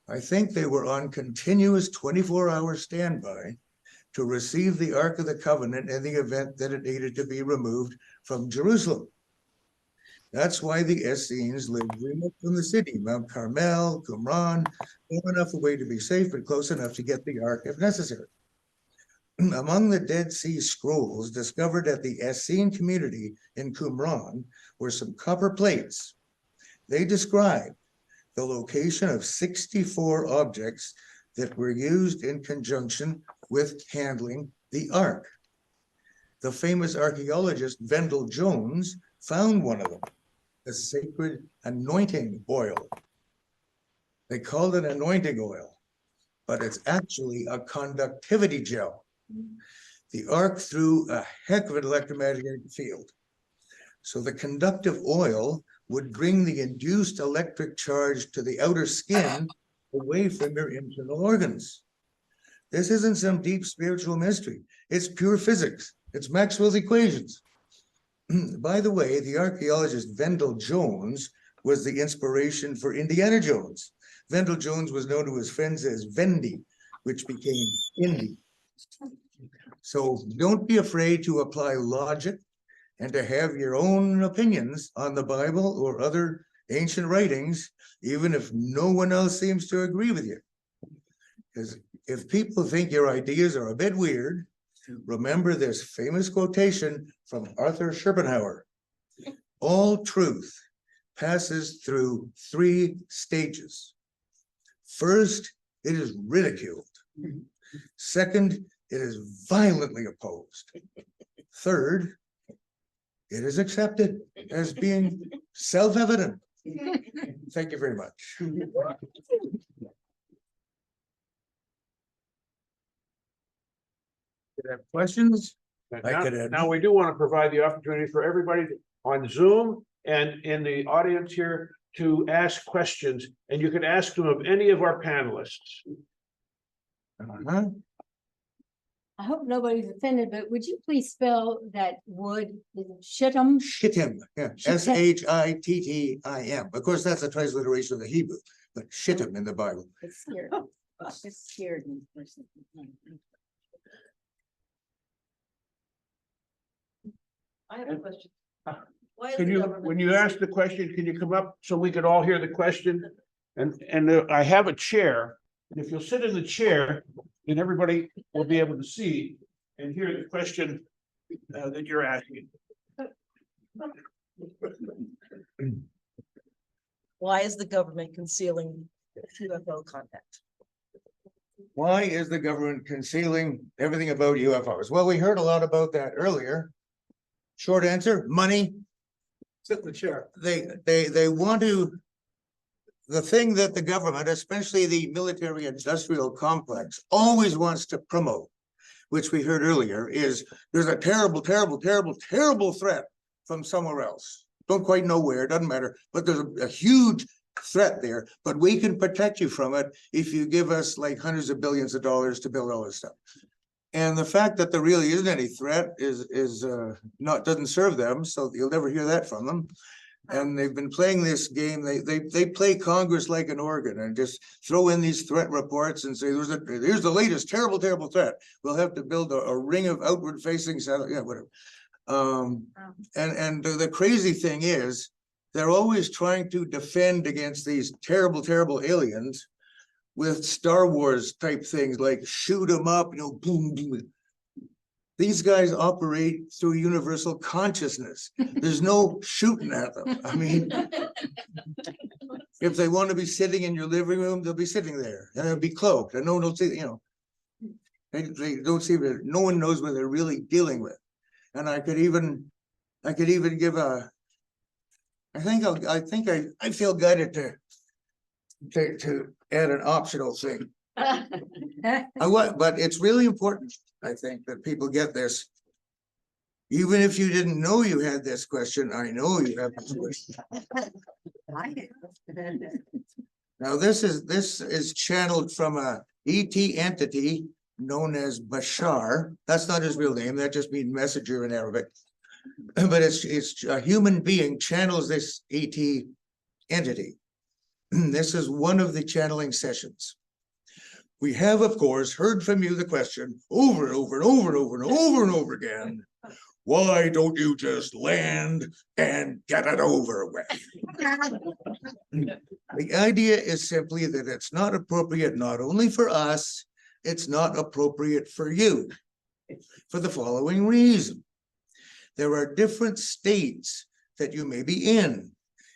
I think they were on continuous 24-hour standby to receive the Ark of the Covenant in the event that it needed to be removed from Jerusalem. That's why the Essenes lived remote from the city, Mount Carmel, Qumran, far enough away to be safe, but close enough to get the Ark if necessary. Among the Dead Sea Scrolls discovered at the Essene community in Qumran were some copper plates. They describe the location of 64 objects that were used in conjunction with handling the Ark. The famous archaeologist Vendell Jones found one of them, the sacred anointing oil. They called it anointing oil, but it's actually a conductivity gel. The Ark threw a heck of an electromagnetic field. So the conductive oil would bring the induced electric charge to the outer skin away from your internal organs. This isn't some deep spiritual mystery. It's pure physics. It's Maxwell's equations. By the way, the archaeologist Vendell Jones was the inspiration for Indiana Jones. Vendell Jones was known to his friends as Vendy, which became Indy. So don't be afraid to apply logic and to have your own opinions on the Bible or other ancient writings, even if no one else seems to agree with you. Because if people think your ideas are a bit weird, remember this famous quotation from Arthur Schopenhauer. All truth passes through 3 stages. First, it is ridiculed. Second, it is violently opposed. Third, it is accepted as being self-evident. Thank you very much. You have questions? Now, we do want to provide the opportunity for everybody on Zoom and in the audience here to ask questions, and you can ask them of any of our panelists. I hope nobody's offended, but would you please spell that wood, is it shittim? Shittim, yeah, S-H-I-T-T-I-M. Of course, that's a transliteration of the Hebrew, but shittim in the Bible. It scared, it scared me. for a second. I have a question. Why is Can the you, government when you ask the question, can you come up so we could all hear the question? And I have a chair, and if you'll sit in the chair, then everybody will be able to see and hear the question that you're asking. Why is the government concealing UFO contact? Why is the government concealing everything about UFOs? Well, we heard a lot about that earlier. Short answer, money. Sit in the chair. They want to, the thing that the government, especially the military industrial complex, always wants to promote, which we heard earlier, is there's a terrible, terrible, terrible, terrible threat from somewhere else. Don't quite know where, doesn't matter, but there's a huge threat there, but we can protect you from it if you give us like hundreds of billions of dollars to build all this stuff. And the fact that there really isn't any threat doesn't serve them, so you'll never hear that from them. And they've been playing this game. They play Congress like an organ and just throw in these threat reports and say, here's the latest terrible, terrible threat. We'll have to build a ring of outward facing satellite, yeah, whatever. And the crazy thing is, they're always trying to defend against these terrible, terrible aliens with Star Wars type things like shoot them up, boom, boom. These guys operate through universal consciousness. There's no shooting at them. I mean, if they want to be sitting in your living room, they'll be sitting there and they'll be cloaked and no one will see, they don't see that. No one knows what they're really dealing with. And I could even give I feel guided to add an optional thing. But it's really important, I think, that people get this. Even if you didn't know you had this question, I know you have this question. Now, this is channeled from a ET entity known as Bashar. That's not his real name. That just means messenger in Arabic. But it's a human being channels this ET entity. This is one of the channeling sessions. We have, of course, heard from you the question over and over and over and over and over and over again. Why don't you just land and get it over with? The idea is simply that it's not appropriate not only for us, it's not appropriate for you, for the following reason. There are different states that you may be in,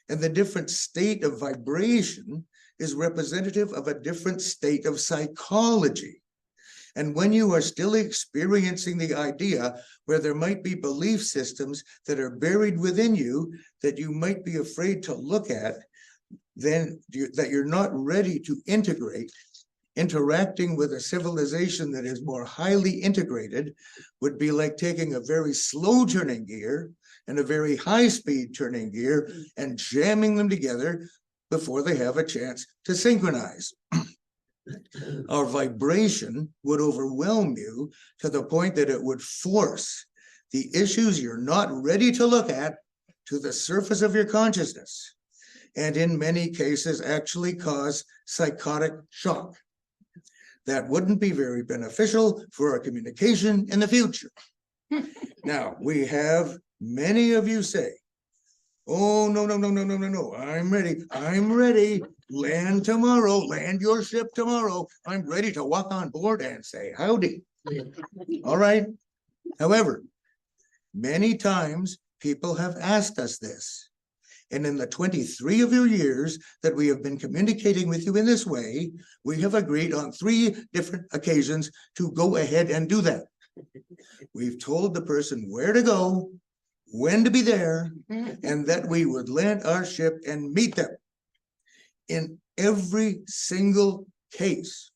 and the different state of vibration is representative of a different state of psychology. And when you are still experiencing the idea where there might be belief systems that are buried within you that you might be afraid to look at, then that you're not ready to integrate, interacting with a civilization that is more highly integrated would be like taking a very slow turning gear and a very high speed turning gear and jamming them together before they have a chance to synchronize. Our vibration would overwhelm you to the point that it would force the issues you're not ready to look at to the surface of your consciousness, and in many cases actually cause psychotic shock. That wouldn't be very beneficial for our communication in the future. Now, we have many of you say, oh, no, I'm ready. Land tomorrow, land your ship tomorrow. I'm ready to walk on board and say howdy. All right. However, many times people have asked us this. And in the 23 of your years that we have been communicating with you in this way, we have agreed on 3 different occasions to go ahead and do that. We've told the person where to go, when to be there, and that we would land our ship and meet them. In every single case,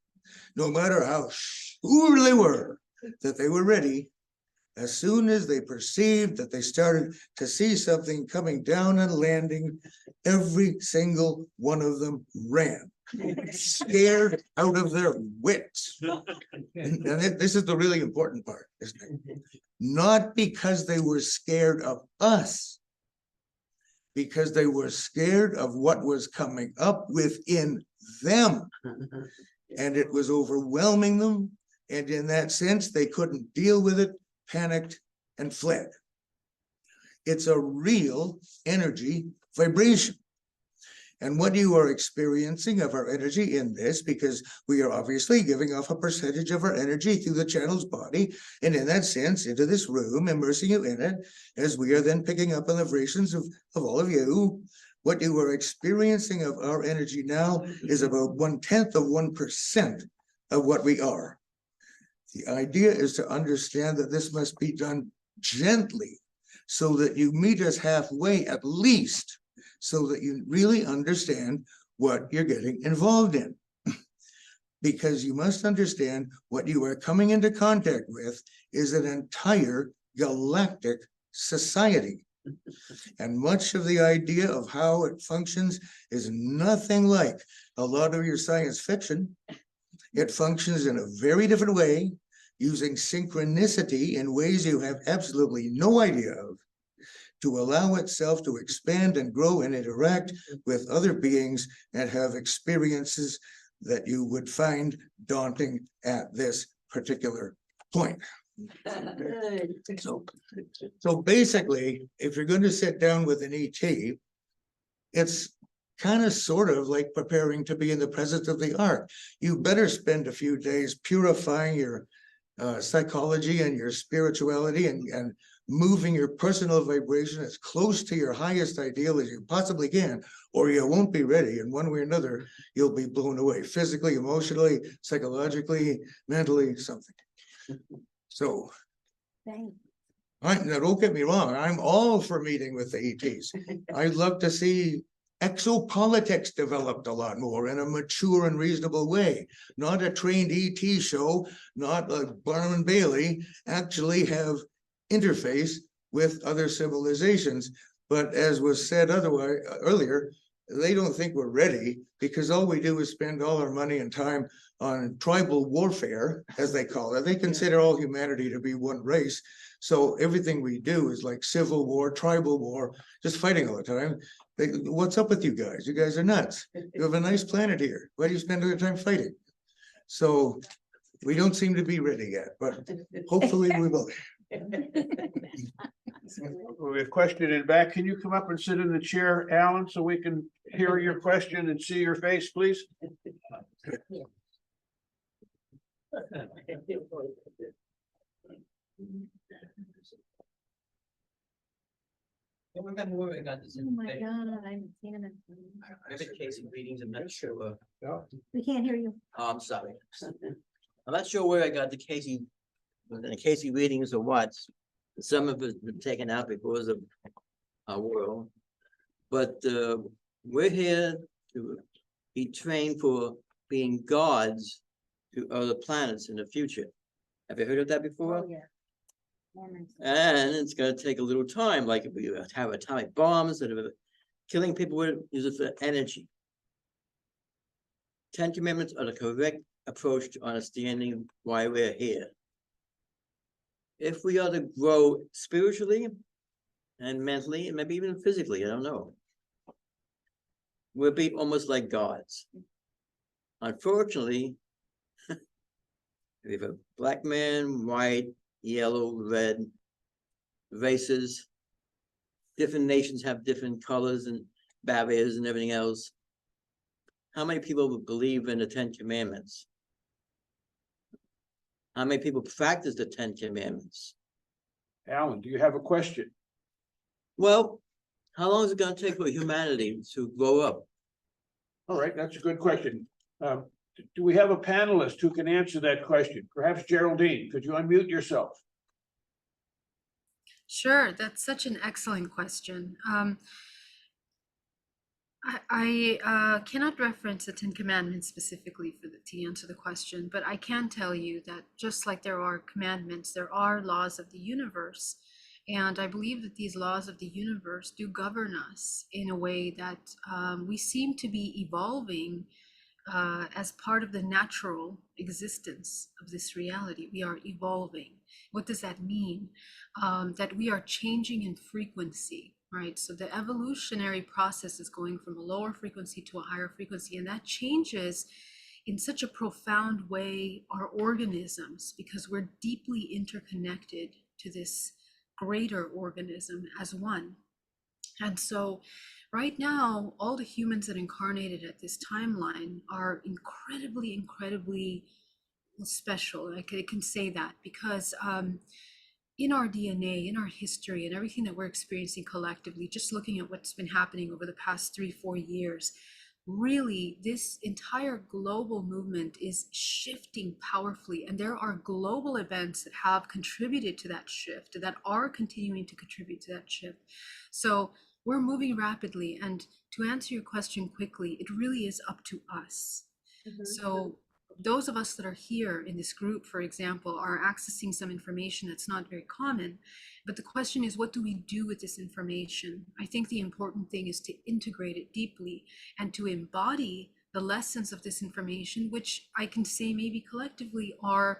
no matter how sure they were that they were ready, as soon as they perceived that they started to see something coming down and landing, every single one of them ran, scared out of their wits. And this is the really important part, isn't it? Not because they were scared of us, because they were scared of what was coming up within them. And it was overwhelming them. And in that sense, they couldn't deal with it, panicked, and fled. It's a real energy vibration. And what you are experiencing of our energy in this, because we are obviously giving off a percentage of our energy through the channel's body, and in that sense, into this room, immersing you in it, as we are then picking up on the vibrations of all of you, what you are experiencing of our energy now is about 0.1% of what we are. The idea is to understand that this must be done gently, so that you meet us halfway at least, so that you really understand what you're getting involved in. Because you must understand what you are coming into contact with is an entire galactic society. And much of the idea of how it functions is nothing like a lot of your science fiction. It functions in a very different way, using synchronicity in ways you have absolutely no idea of, to allow itself to expand and grow and interact with other beings and have experiences that you would find daunting at this particular point. So basically, if you're going to sit down with an ET, it's kind of sort of like preparing to be in the presence of the ark. You better spend a few days purifying your psychology and your spirituality and moving your personal vibration as close to your highest ideal as you possibly can, or you won't be ready. And one way or another, you'll be blown away physically, emotionally, psychologically, mentally, something. So Thank now don't get me wrong, I'm all for meeting with the ETs. I'd love to see exopolitics developed a lot more in a mature and reasonable way. Not a trained ET show, not like Barnum and Bailey, actually have interface with other civilizations. But as was said otherwise earlier, they don't think we're ready because all we do is spend all our money and time on tribal warfare, as they call it. They consider all humanity to be one race. So everything we do is like civil war, tribal war, just fighting all the time. What's up with you guys? You guys are nuts. You have a nice planet here. Why do you spend all your time fighting? So we don't seem to be ready yet, but hopefully we will. We have a question in the back. Can you come up and sit in the chair, Alan, so we can hear your question and see your face, please? I don't remember where I got this you. Oh my information. God, I'm seeing it. I've been casing readings, I'm not sure. We can't hear you. Oh, I'm sorry. I'm not sure where I got the Casey, the Casey readings or what. Some of it's been taken out because of our world. But we're here to be trained for being gods to other planets in the future. Have you heard of that before? Oh, yeah. Mormons. And it's gonna take a little time, like if we have atomic bombs that are killing people with, use it for energy. 10 Commandments are the correct approach to understanding why we're here. If we are to grow spiritually and mentally, and maybe even physically, I don't know, we'll be almost like gods. Unfortunately, we have a black man, white, yellow, red, races. Different nations have different colors and barriers and everything else. How many people believe in the 10 Commandments? How many people practice the 10 Commandments? Alan, do you have a question? Well, how long is it going to take for humanity to grow up? All right, that's a good question. Do we have a panelist who can answer that question? Perhaps Geraldine, could you unmute yourself? Sure, that's such an excellent question. I cannot reference the Ten Commandments specifically to answer the question, but I can tell you that just like there are commandments, there are laws of the universe. And I believe that these laws of the universe do govern us in a way that we seem to be evolving as part of the natural existence of this reality. We are evolving. What does that mean? That we are changing in frequency, right? So the evolutionary process is going from a lower frequency to a higher frequency, and that changes in such a profound way our organisms, because we're deeply interconnected to this greater organism as one. And so right now, all the humans that incarnated at this timeline are incredibly special. I can say that because in our DNA, in our history, and everything that we're experiencing collectively, just looking at what's been happening over the past 3-4 years, really this entire global movement is shifting powerfully, and there are global events that have contributed to that shift, that are continuing to contribute to that shift. So we're moving rapidly, and to answer your question quickly, it really is up to us. So those of us that are here in this group, for example, are accessing some information that's not very common. But the question is, what do we do with this information? I think the important thing is to integrate it deeply and to embody the lessons of this information, which I can say maybe collectively are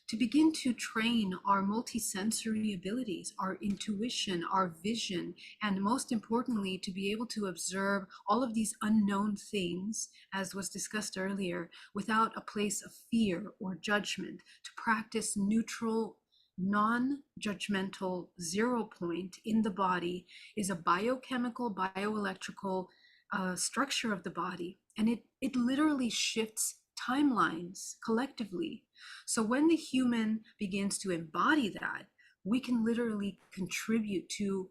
to begin to train our multisensory abilities, our intuition, our vision, and most importantly, to be able to observe all of these unknown things, as was discussed earlier, without a place of fear or judgment, to practice neutral non-judgmental 0 point in the body is a biochemical, bioelectrical structure of the body. And it literally shifts timelines collectively. So when the human begins to embody that, we can literally contribute to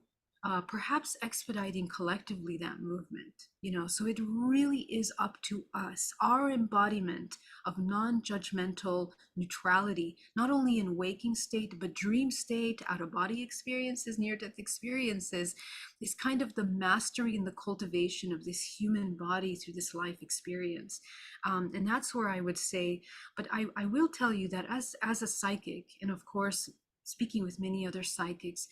perhaps expediting collectively that movement, so it really is up to us, our embodiment of non-judgmental neutrality, not only in waking state, but dream state, out-of-body experiences, near-death experiences, is kind of the mastery and the cultivation of this human body through this life experience. And that's where I would say, but I will tell you that as a psychic, and of course, speaking with many other psychics,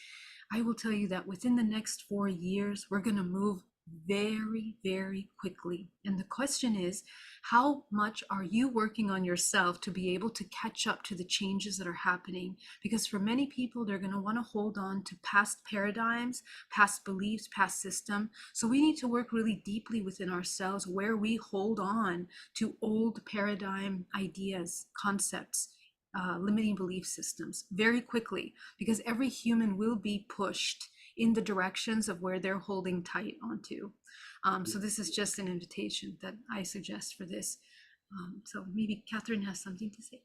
I will tell you that within the next 4 years, we're going to move very, very quickly. And the question is, how much are you working on yourself to be able to catch up to the changes that are happening? Because for many people, they're going to want to hold on to past paradigms, past beliefs, past system. So we need to work really deeply within ourselves where we hold on to old paradigm ideas, concepts, limiting belief systems very quickly, because every human will be pushed in the directions of where they're holding tight onto. So this is just an invitation that I suggest for this. So maybe Catherine has something to say.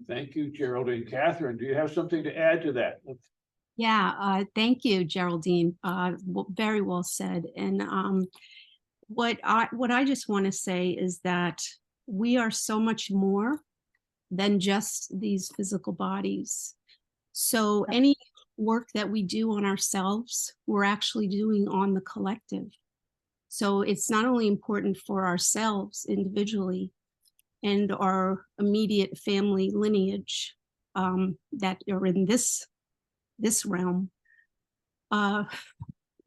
Thank you, Geraldine. Catherine, do you have something to add to that? Yeah, thank you, Geraldine. Very well said. And what I just want to say is that we are so much more than just these physical bodies. So any work that we do on ourselves, we're actually doing on the collective. So it's not only important for ourselves individually and our immediate family lineage that are in this realm.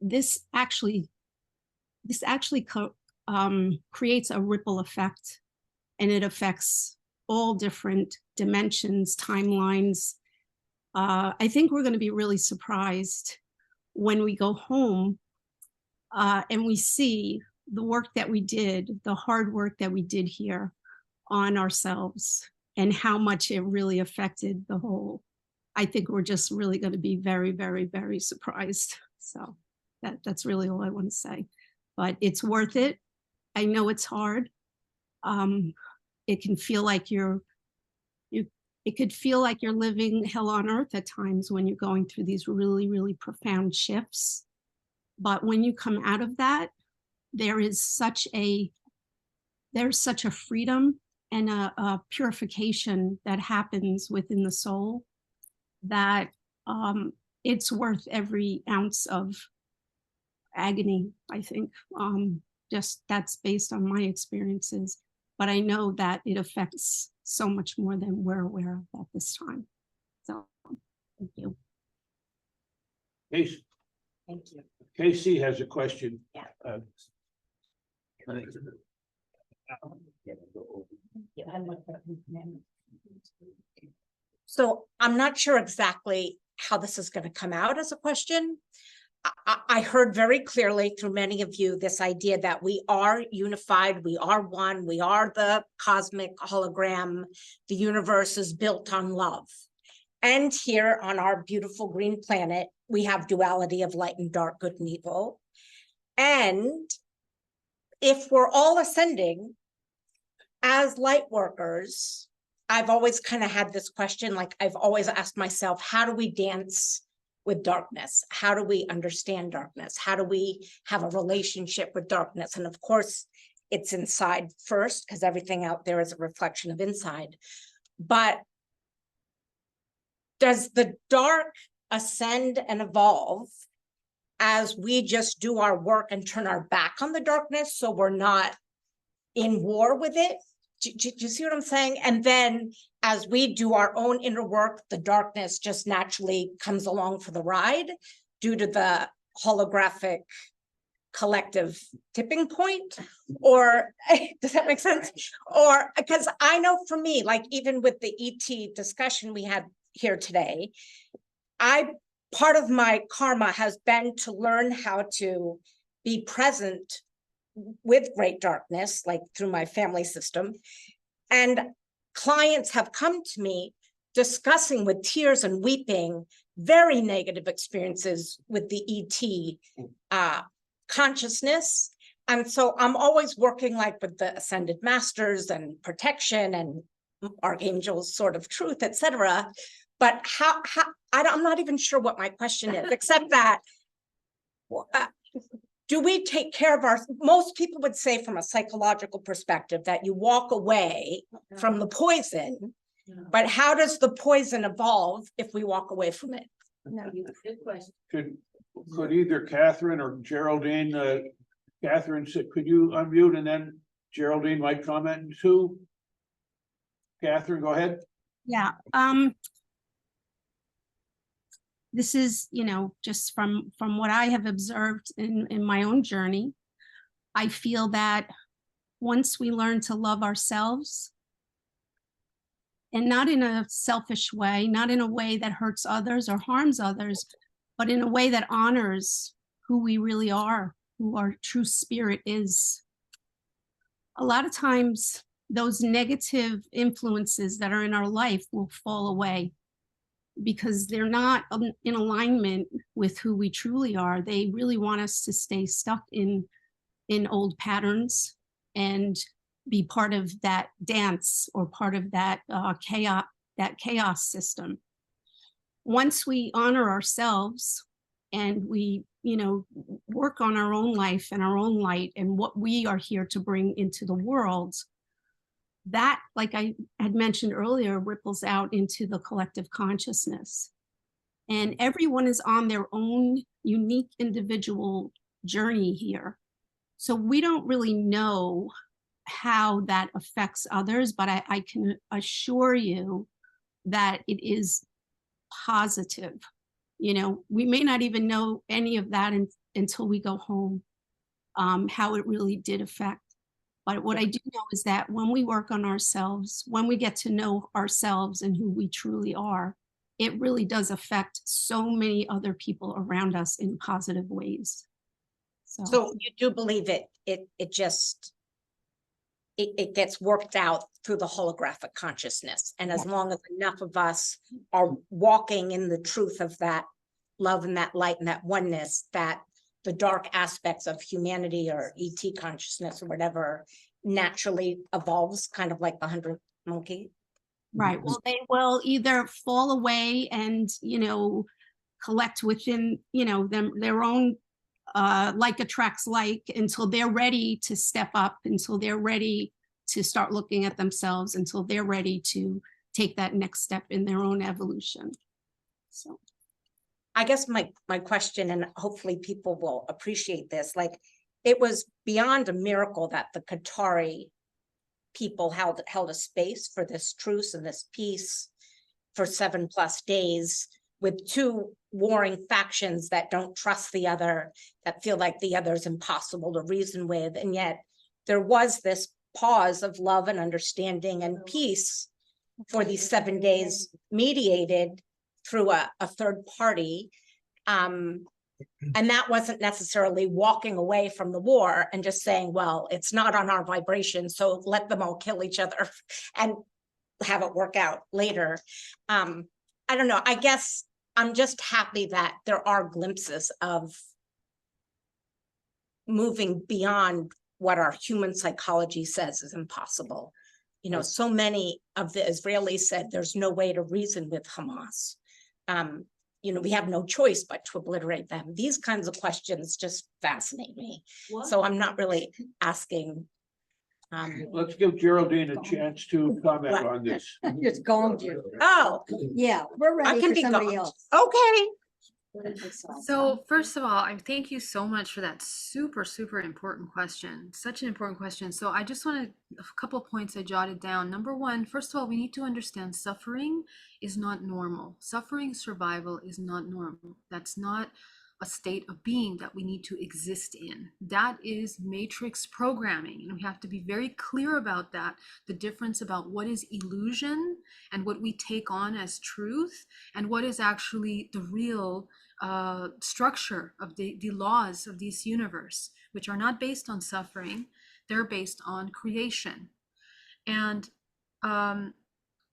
This actually creates a ripple effect, and it affects all different dimensions, timelines. I think we're going to be really surprised when we go home and we see the work that we did, the hard work that we did here on ourselves, and how much it really affected the whole. I think we're just really going to be very, very, very surprised. So that's really all I want to say. But it's worth it. I know it's hard. It can feel like it could feel like you're living hell on earth at times when you're going through these really, really profound shifts. But when you come out of that, there's such a freedom and a purification that happens within the soul that it's worth every ounce of agony, I think. Just that's based on my experiences. But I know that it affects so much more than we're aware of at this time. So thank you. Casey. Thank you. Casey has a question. Yeah. So I'm not sure exactly how this is going to come out as a question. I heard very clearly through many of you this idea that we are unified, we are one, we are the cosmic hologram, the universe is built on love. And here on our beautiful green planet, we have duality of light and dark, good and evil. And if we're all ascending as light workers, I've always kind of had this question, like I've always asked myself, how do we dance with darkness? How do we understand darkness? How do we have a relationship with darkness? And of course, it's inside first, because everything out there is a reflection of inside. But does the dark ascend and evolve as we just do our work and turn our back on the darkness so we're not in war with it? Do you see what I'm saying? And then as we do our own inner work, the darkness just naturally comes along for the ride due to the holographic collective tipping point? Or does that make sense? Or because I know for me, like even with the ET discussion we had here today, part of my karma has been to learn how to be present with great darkness, like through my family system. And clients have come to me discussing with tears and weeping very negative experiences with the ET consciousness. And so I'm always working like with the ascended masters and protection and archangels, sort of truth, etc. But I'm not even sure what my question is, except that do we take care of most people would say from a psychological perspective that you walk away from the poison, but how does the poison evolve if we walk away from it? No, good question. Could either Catherine or Geraldine, Catherine, could you unmute and then Geraldine might comment too? Catherine, go ahead. Yeah, this is, just from what I have observed in my own journey, I feel that once we learn to love ourselves, and not in a selfish way, not in a way that hurts others or harms others, but in a way that honors who we really are, who our true spirit is. A lot of times, those negative influences that are in our life will fall away because they're not in alignment with who we truly are. They really want us to stay stuck in old patterns and be part of that dance or part of that chaos system. Once we honor ourselves and we work on our own life and our own light and what we are here to bring into the world, that, like I had mentioned earlier, ripples out into the collective consciousness. And everyone is on their own unique individual journey here. So we don't really know how that affects others, but I can assure you that it is positive. We may not even know any of that until we go home, how it really did affect. But what I do know is that when we work on ourselves, when we get to know ourselves and who we truly are, it really does affect so many other people around us in positive ways. So you do believe it gets worked out through the holographic consciousness. And as long as enough of us are walking in the truth of that love and that light and that oneness, that the dark aspects of humanity or ET consciousness or whatever naturally evolves, kind of like the 100 monkey. Right. Well, they will either fall away and, collect within, their own like attracts like until they're ready to step up, until they're ready to start looking at themselves, until they're ready to take that next step in their own evolution. So I guess my question, and hopefully people will appreciate this, like it was beyond a miracle that the Qatari people held a space for this truce and this peace for 7+ days with two warring factions that don't trust the other, that feel like the other is impossible to reason with. And yet there was this pause of love and understanding and peace for these 7 days, mediated through a third party. And that wasn't necessarily walking away from the war and just saying, well, it's not on our vibration, so let them all kill each other and have it work out later. I don't know. I guess I'm just happy that there are glimpses of moving beyond what our human psychology says is impossible. So many of the Israelis said there's no way to reason with Hamas. We have no choice but to obliterate them. These kinds of questions just fascinate me. So I'm not really asking. Let's give Geraldine a chance to comment What? on this. Just gonged you. Oh, Yeah, we're I ready can for be somebody gone. else. Okay. So first of all, I thank you so much for that super, super important question. Such an important question. So I just wanted a couple of points I jotted down. Number one, first of all, we need to understand suffering is not normal. Suffering survival is not normal. That's not a state of being that we need to exist in. That is matrix programming, and we have to be very clear about that, the difference about what is illusion and what we take on as truth and what is actually the real structure of the laws of this universe, which are not based on suffering, they're based on creation. And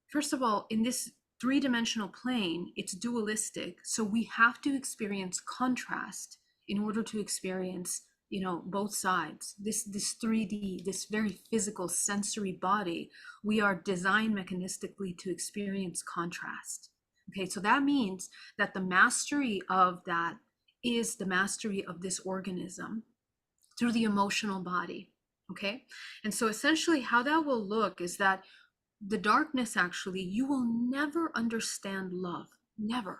first of all, in this three-dimensional plane, it's dualistic. So we have to experience contrast in order to experience, you know, both sides. This 3D, this very physical sensory body, we are designed mechanistically to experience contrast. Okay, so that means that the mastery of that is the mastery of this organism through the emotional body. Okay, and so essentially how that will look is that the darkness, actually, you will never understand love, never,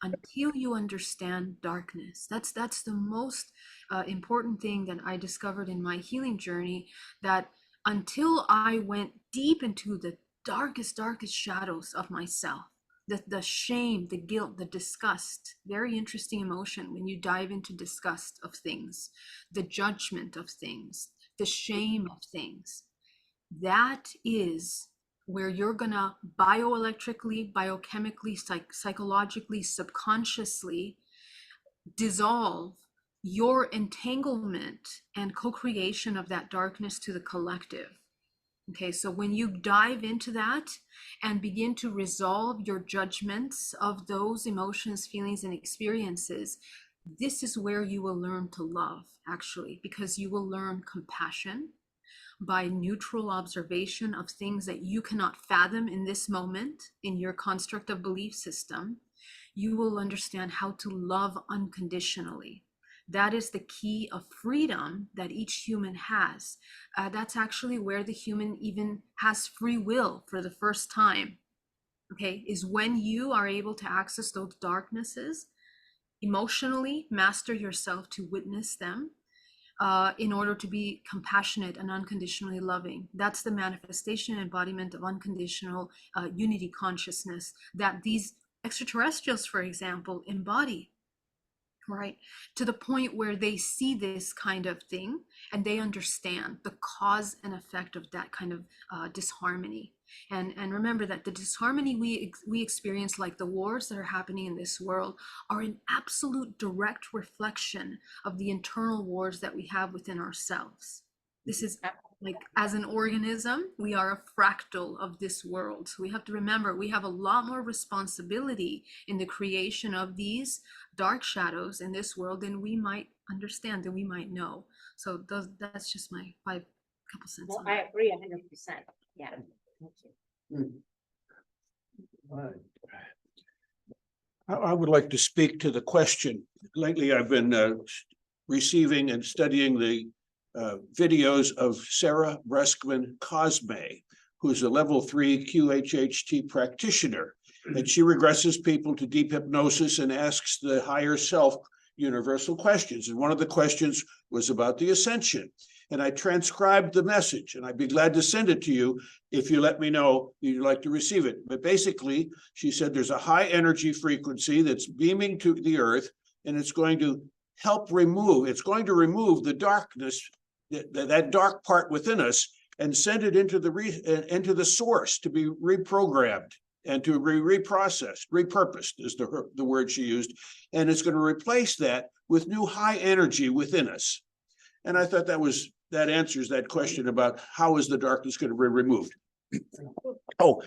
until you understand darkness. That's the most important thing that I discovered in my healing journey, that until I went deep into the darkest shadows of myself, the shame, the guilt, the disgust, very interesting emotion when you dive into disgust of things, the judgment of things, the shame of things, that is where you're gonna bioelectrically, biochemically, psychologically, subconsciously dissolve your entanglement and co-creation of that darkness to the collective. Okay, so when you dive into that and begin to resolve your judgments of those emotions, feelings, and experiences, this is where you will learn to love, actually, because you will learn compassion by neutral observation of things that you cannot fathom in this moment in your construct of belief system. You will understand how to love unconditionally. That is the key of freedom that each human has. That's actually where the human even has free will for the first time. Okay, is when you are able to access those darknesses, emotionally master yourself to witness them, in order to be compassionate and unconditionally loving. That's the manifestation and embodiment of unconditional unity consciousness that these extraterrestrials, for example, embody, right? To the point where they see this kind of thing and they understand the cause and effect of that kind of disharmony. And remember that the disharmony we experience, like the wars that are happening in this world, are an absolute direct reflection of the internal wars that we have within ourselves. This is like, as an organism, we are a fractal of this world. So we have to remember, we have a lot more responsibility in the creation of these dark shadows in this world than we might understand, than we might know. So that's just my couple cents. Well, on I that. agree 100%. Yeah. I would like to speak to the question. Lately, I've been receiving and studying the videos of Sarah Breskman Cosme, who's a level 3 QHHT practitioner. And she regresses people to deep hypnosis and asks the higher self universal questions. And one of the questions was about the ascension. And I transcribed the message, and I'd be glad to send it to you if you let me know you'd like to receive it. But basically, she said there's a high energy frequency that's beaming to the earth, and it's going to help remove, it's going to remove the darkness, that dark part within us, and send it into the source to be reprogrammed and to be reprocessed, repurposed is the word she used. And it's going to replace that with new high energy within us. And I thought that answers that question about how is the darkness going to be removed. Oh,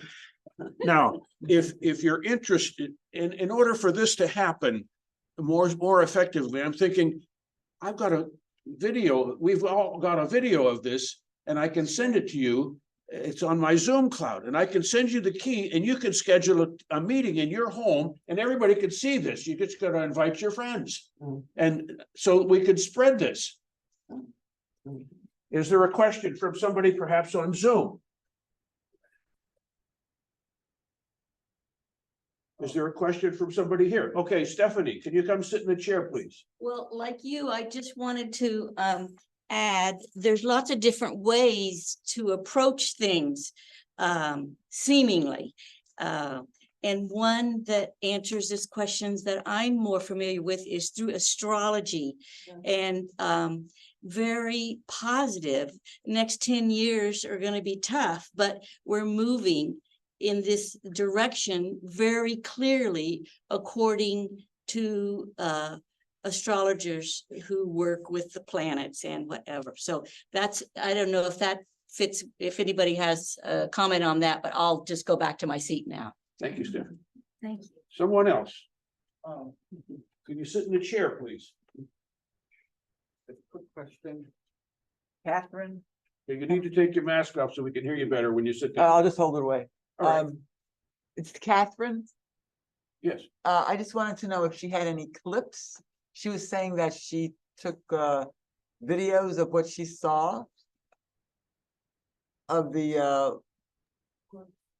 now, if you're interested, in order for this to happen more effectively, I'm thinking, I've got a video, we've all got a video of this, and I can send it to you. It's on my Zoom cloud, and I can send you the key, and you can schedule a meeting in your home, and everybody can see this. You just got to invite your friends, and so we could spread this. Is there a question from somebody perhaps on Zoom? Is there a question from somebody here? Okay, Stephanie, can you come sit in the chair, please? Well, like you, I just wanted to add, there's lots of different ways to approach things, seemingly. And one that answers this questions that I'm more familiar with is through astrology. And very positive. Next 10 years are going to be tough, but we're moving in this direction very clearly according to astrologers who work with the planets and whatever. So that's, I don't know if that fits, if anybody has a comment on that, but I'll just go back to my seat now. Thank you, Stephen. Thank you. Someone else? Can you sit in the chair, please? Quick question. Catherine, You need to take your mask off so we can hear you better when you sit down. I'll just hold it away. All right. It's Catherine. Yes. I just wanted to know if she had any clips. She was saying that she took videos of what she saw of the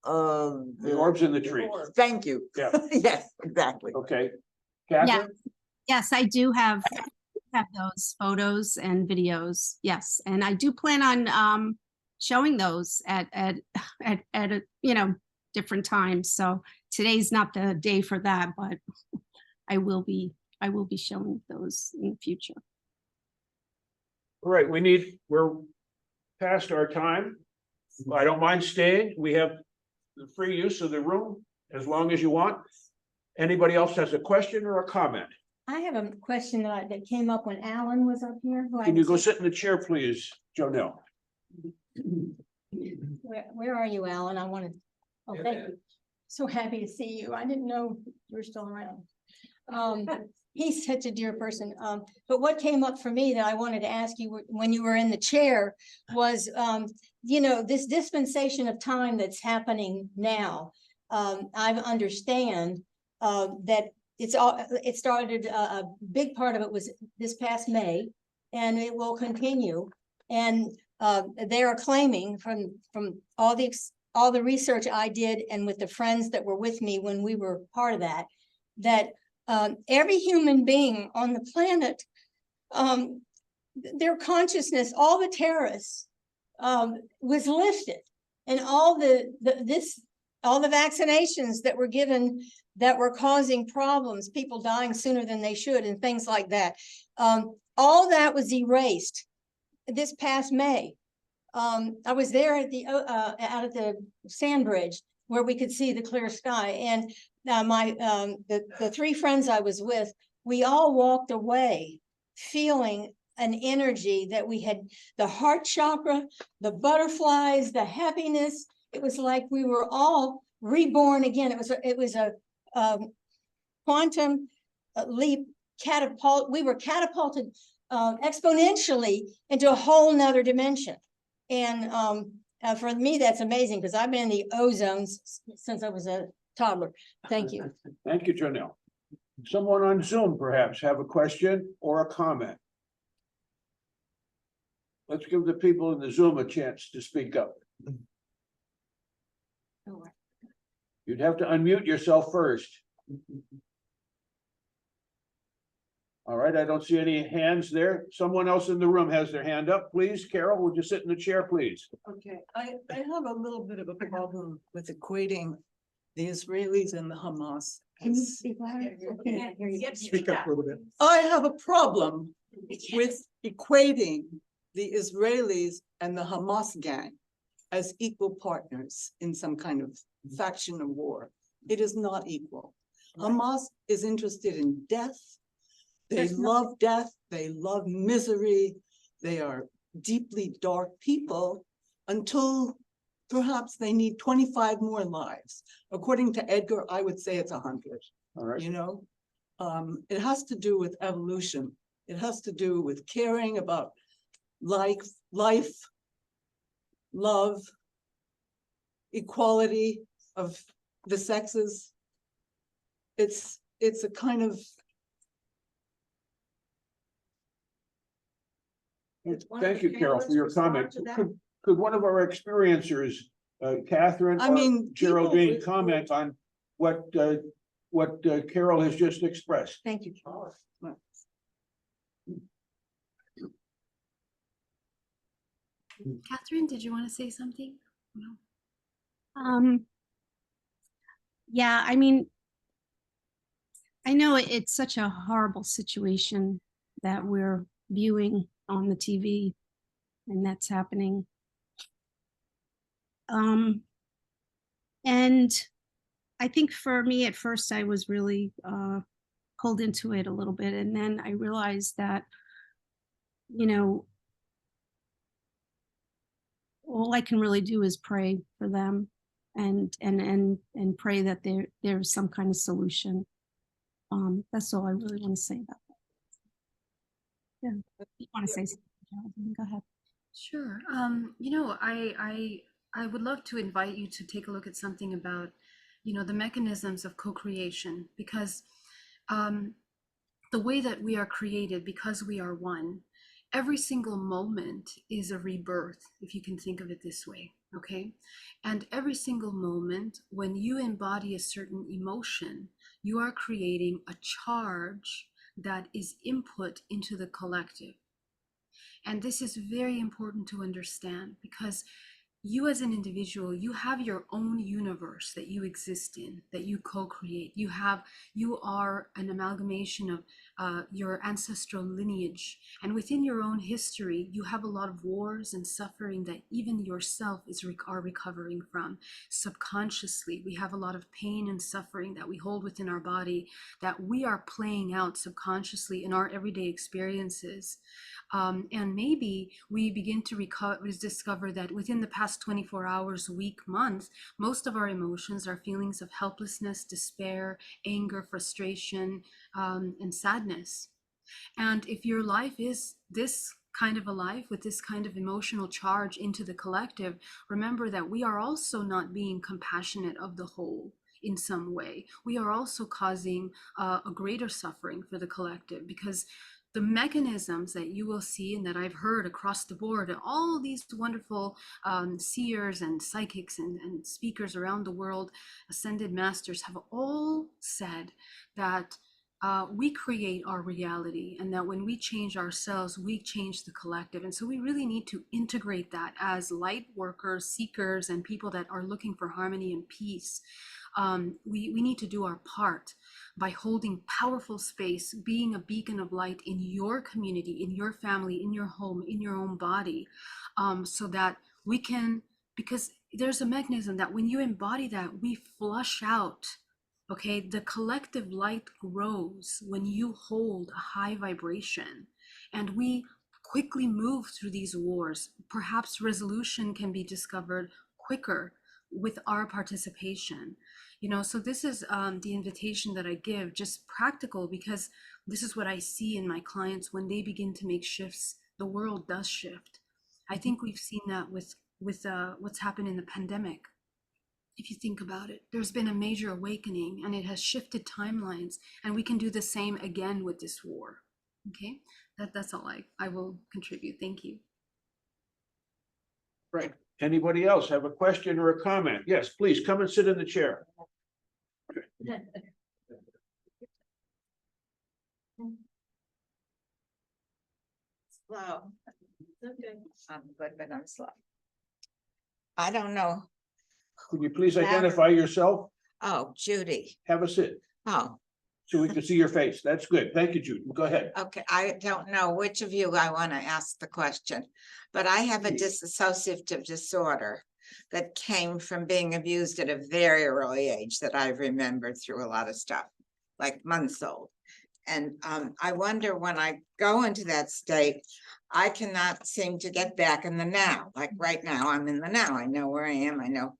orbs in the tree. Thank you. Yeah. Yes, exactly. Okay. Yeah. Catherine? Yes, I do have those photos and videos. Yes, and I do plan on showing those at different times. So today's not the day for that, but I will be showing those in the future. All right, we're past our time. I don't mind staying. We have the free use of the room as long as you want. Anybody else has a question or a comment? I have a question that came up when Alan was up here. who I Can you go was- sit in the chair, please, Jonelle? Where are you, Alan? I want to, oh, thank you. So happy to see you. I didn't know you were still around. He's such a dear person. But what came up for me that I wanted to ask you when you were in the chair was, this dispensation of time that's happening now. I understand that it started, a big part of it was this past May, and it will continue. And they are claiming from all the research I did and with the friends that were with me when we were part of that, that every human being on the planet, their consciousness, all the terrorists, was lifted, and all the vaccinations that were given that were causing problems, people dying sooner than they should, and things like that. All that was erased this past May. I was there at out at the sand bridge where we could see the clear sky, and the three friends I was with, we all walked away feeling an energy that we had, the heart chakra, the butterflies, the happiness. It was like we were all reborn again. It was a quantum leap catapult. We were catapulted exponentially into a whole nother dimension. And for me, that's amazing because I've been in the ozone since I was a toddler. Thank you. Thank you, Jonelle. Someone on Zoom perhaps have a question or a comment. Let's give the people in the Zoom a chance to speak up. You'd have to unmute yourself first. All right, I don't see any hands there. Someone else in the room has their hand up, please. Carol, would you sit in the chair, please? Okay, I have a little bit of a problem with equating the Israelis and the Hamas. Can you speak louder? I can't hear you. Speak up a little bit. I have a problem with equating the Israelis and the Hamas gang as equal partners in some kind of faction of war. It is not equal. Hamas is interested in death. They love death. They love misery. They are deeply dark people until perhaps they need 25 more lives. According to Edgar, I would say it's 100. All right. You know, it has to do with evolution. It has to do with caring about life, love, equality of the sexes. It's a kind of. Thank you, Carol, for your comment. Could one of our experiencers, Catherine or Geraldine, comment on what Carol has just expressed? Thank you. Catherine, did you want to say something? No. Yeah, I mean, I know it's such a horrible situation that we're viewing on the TV, and that's happening. And I think for me at first I was really pulled into it a little bit, and then I realized that, you know, all I can really do is pray for them and pray that there's some kind of solution. That's all I really want to say about that. Yeah, you want to say something, Jonathan? Go ahead. Sure. You know, I would love to invite you to take a look at something about, you know, the mechanisms of co-creation, because the way that we are created, because we are one, every single moment is a rebirth, if you can think of it this way, okay? And every single moment, when you embody a certain emotion, you are creating a charge that is input into the collective. And this is very important to understand, because you as an individual, you have your own universe that you exist in, that you co-create. You are an amalgamation of your ancestral lineage. And within your own history, you have a lot of wars and suffering that even yourself are recovering from. Subconsciously, we have a lot of pain and suffering that we hold within our body that we are playing out subconsciously in our everyday experiences. And maybe we begin to discover that within the past 24 hours, week, month, most of our emotions are feelings of helplessness, despair, anger, frustration, and sadness. And if your life is this kind of a life with this kind of emotional charge into the collective, remember that we are also not being compassionate of the whole in some way. We are also causing a greater suffering for the collective, because the mechanisms that you will see and that I've heard across the board, and all these wonderful seers and psychics and speakers around the world, ascended masters, have all said that we create our reality, and that when we change ourselves, we change the collective. And so we really need to integrate that as light workers, seekers, and people that are looking for harmony and peace. We need to do our part by holding powerful space, being a beacon of light in your community, in your family, in your home, in your own body, so that we can, because there's a mechanism that when you embody that, we flush out. Okay, the collective light grows when you hold a high vibration, and we quickly move through these wars. Perhaps resolution can be discovered quicker with our participation. You know, so this is the invitation that I give, just practical, because this is what I see in my clients when they begin to make shifts. The world does shift. I think we've seen that with what's happened in the pandemic. If you think about it, there's been a major awakening, and it has shifted timelines, and we can do the same again with this war. Okay, that's all I will contribute. Thank you. Right. Anybody else have a question or a comment? Yes, please come and sit in the chair. Slow. Okay. I'm good, but I'm slow. I don't know. Could you please identify yourself? Oh, Judy. Have a sit Oh, so we can see your face. That's good. Thank you, Judy. Go ahead. okay. I don't know which of you I want to ask the question, but I have a dissociative disorder that came from being abused at a very early age that I remembered through a lot of stuff, like months old. And I wonder, when I go into that state, I cannot seem to get back in the now. Like right now, I'm in the now. I know where I am. I know.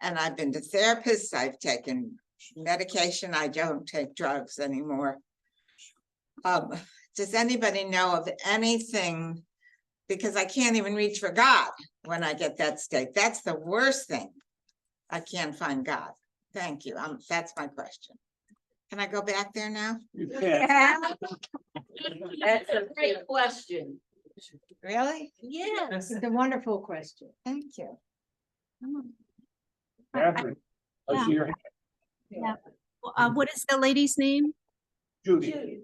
And I've been to therapists. I've taken medication. I don't take drugs anymore. Does anybody know of anything? Because I can't even reach for God when I get that state. That's the worst thing. I can't find God. Thank you. That's my question. Can I go back there now? You can. That's a great question. Really? Yes. It's a wonderful question. Thank you. Catherine, I see your hand. Yeah. What is the lady's name? Judy.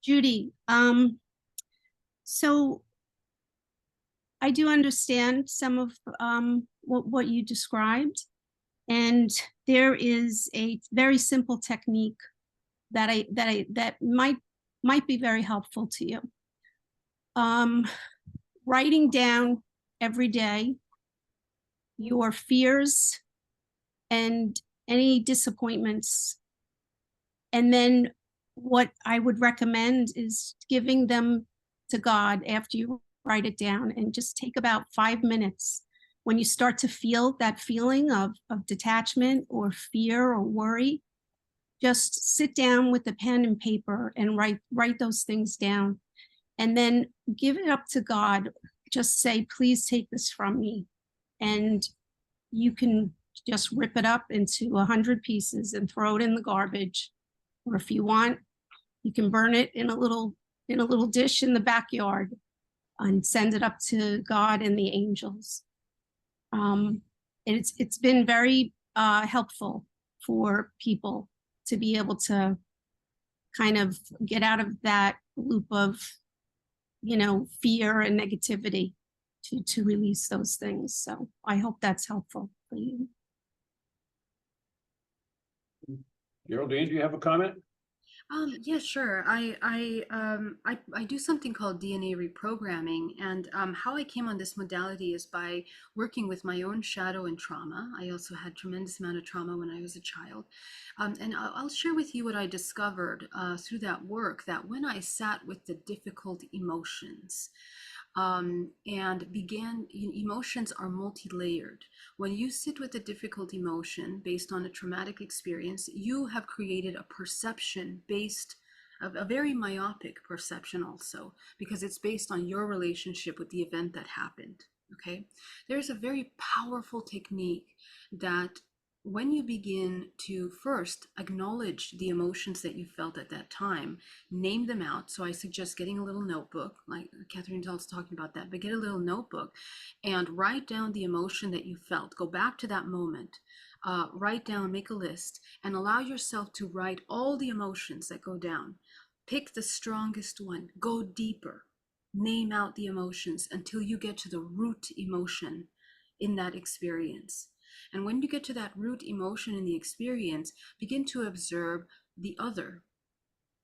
Judy. So I do understand some of what you described, and there is a very simple technique that might be very helpful to you. Writing down every day your fears and any disappointments, and then what I would recommend is giving them to God after you write it down, and just take about 5 minutes when you start to feel that feeling of detachment or fear or worry, just sit down with a pen and paper and write those things down. And then give it up to God. Just say, please take this from me. And you can just rip it up into 100 pieces and throw it in the garbage. Or if you want, you can burn it in a little dish in the backyard and send it up to God and the angels. It's been very helpful for people to be able to kind of get out of that loop of, fear and negativity, to release those things. So I hope that's helpful for you. Geraldine, do you have a comment? Yeah, sure. I do something called DNA reprogramming, and how I came on this modality is by working with my own shadow and trauma. I also had tremendous amount of trauma when I was a child, and I'll share with you what I discovered through that work. That when I sat with the difficult emotions, emotions are multi-layered. When you sit with a difficult emotion based on a traumatic experience, you have created a perception based of a very myopic perception also, because it's based on your relationship with the event that happened. Okay, there's a very powerful technique that when you begin to first acknowledge the emotions that you felt at that time, name them out. So I suggest getting a little notebook, like Catherine Del's talking about that, but get a little notebook and write down the emotion that you felt. Go back to that moment, write down, make a list, and allow yourself to write all the emotions that go down. Pick the strongest one, go deeper, name out the emotions until you get to the root emotion in that experience. And when you get to that root emotion in the experience, begin to observe the other.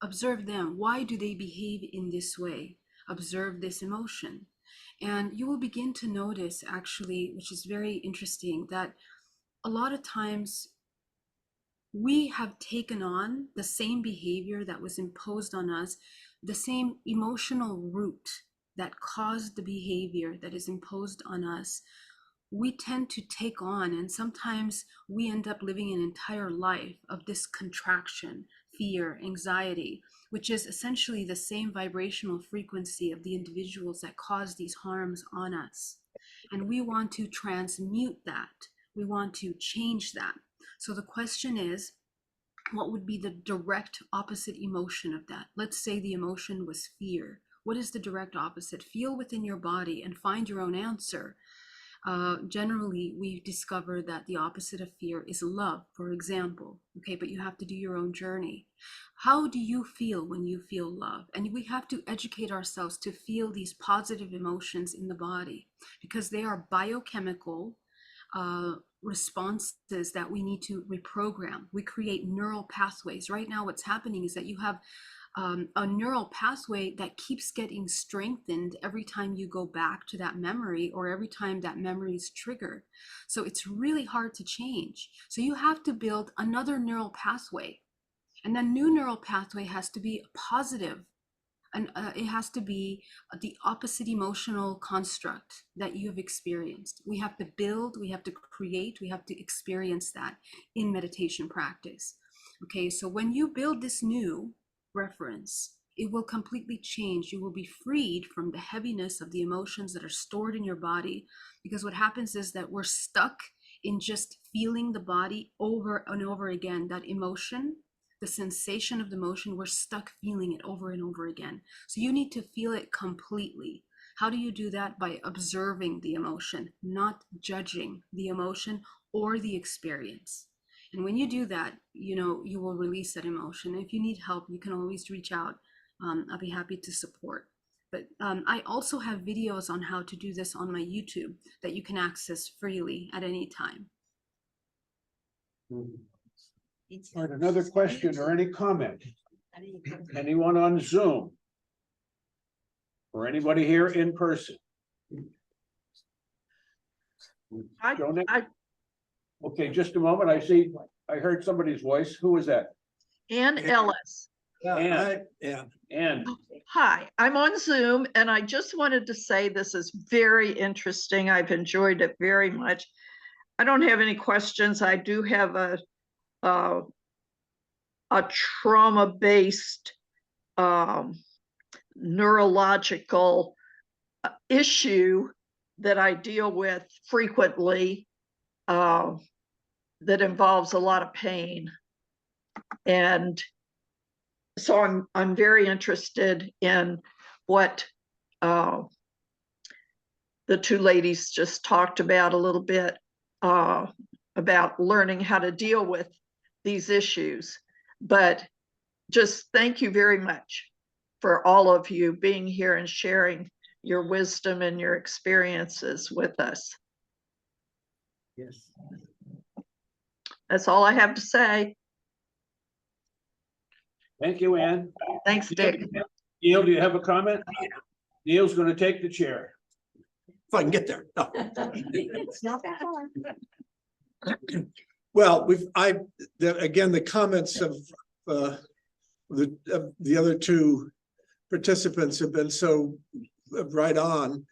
Observe them. Why do they behave in this way? Observe this emotion. And you will begin to notice, actually, which is very interesting, that a lot of times we have taken on the same behavior that was imposed on us, the same emotional root that caused the behavior that is imposed on us. We tend to take on, and sometimes we end up living an entire life of this contraction, fear, anxiety, which is essentially the same vibrational frequency of the individuals that cause these harms on us. And we want to transmute that. We want to change that. So the question is, what would be the direct opposite emotion of that? Let's say the emotion was fear. What is the direct opposite? Feel within your body and find your own answer. Generally, we discover that the opposite of fear is love, for example. Okay, but you have to do your own journey. How do you feel when you feel love? And we have to educate ourselves to feel these positive emotions in the body, because they are biochemical responses that we need to reprogram. We create neural pathways. Right now, what's happening is that you have a neural pathway that keeps getting strengthened every time you go back to that memory or every time that memory is triggered. So it's really hard to change. So you have to build another neural pathway. And that new neural pathway has to be positive. And it has to be the opposite emotional construct that you've experienced. We have to build, we have to create, we have to experience that in meditation practice. Okay, so when you build this new reference, it will completely change. You will be freed from the heaviness of the emotions that are stored in your body, because what happens is that we're stuck in just feeling the body over and over again. That emotion, the sensation of the emotion, we're stuck feeling it over and over again. So you need to feel it completely. How do you do that? By observing the emotion, not judging the emotion or the experience. And when you do that, you will release that emotion. If you need help, you can always reach out. I'll be happy to support. But I also have videos on how to do this on my YouTube that you can access freely at any time. All right, another question or any comment? Anyone on Zoom? Or anybody here in person? Okay, just a moment. I heard somebody's voice. Who was that? Ann Ellis. Yeah. And Hi, I'm on Zoom and I just wanted to say this is very interesting. I've enjoyed it very much. I don't have any questions. I do have a trauma-based neurological issue that I deal with frequently that involves a lot of pain. And so I'm very interested in what the two ladies just talked about a little bit about learning how to deal with these issues. But just thank you very much for all of you being here and sharing your wisdom and your experiences with us. Yes. That's all I have to say. thank you, Ann. Thanks, Dick. Neil, do you have a comment? Neil's going to take the chair. If I can get there. No. It's not that hard. Well, again, the comments of the other two participants have been so right on.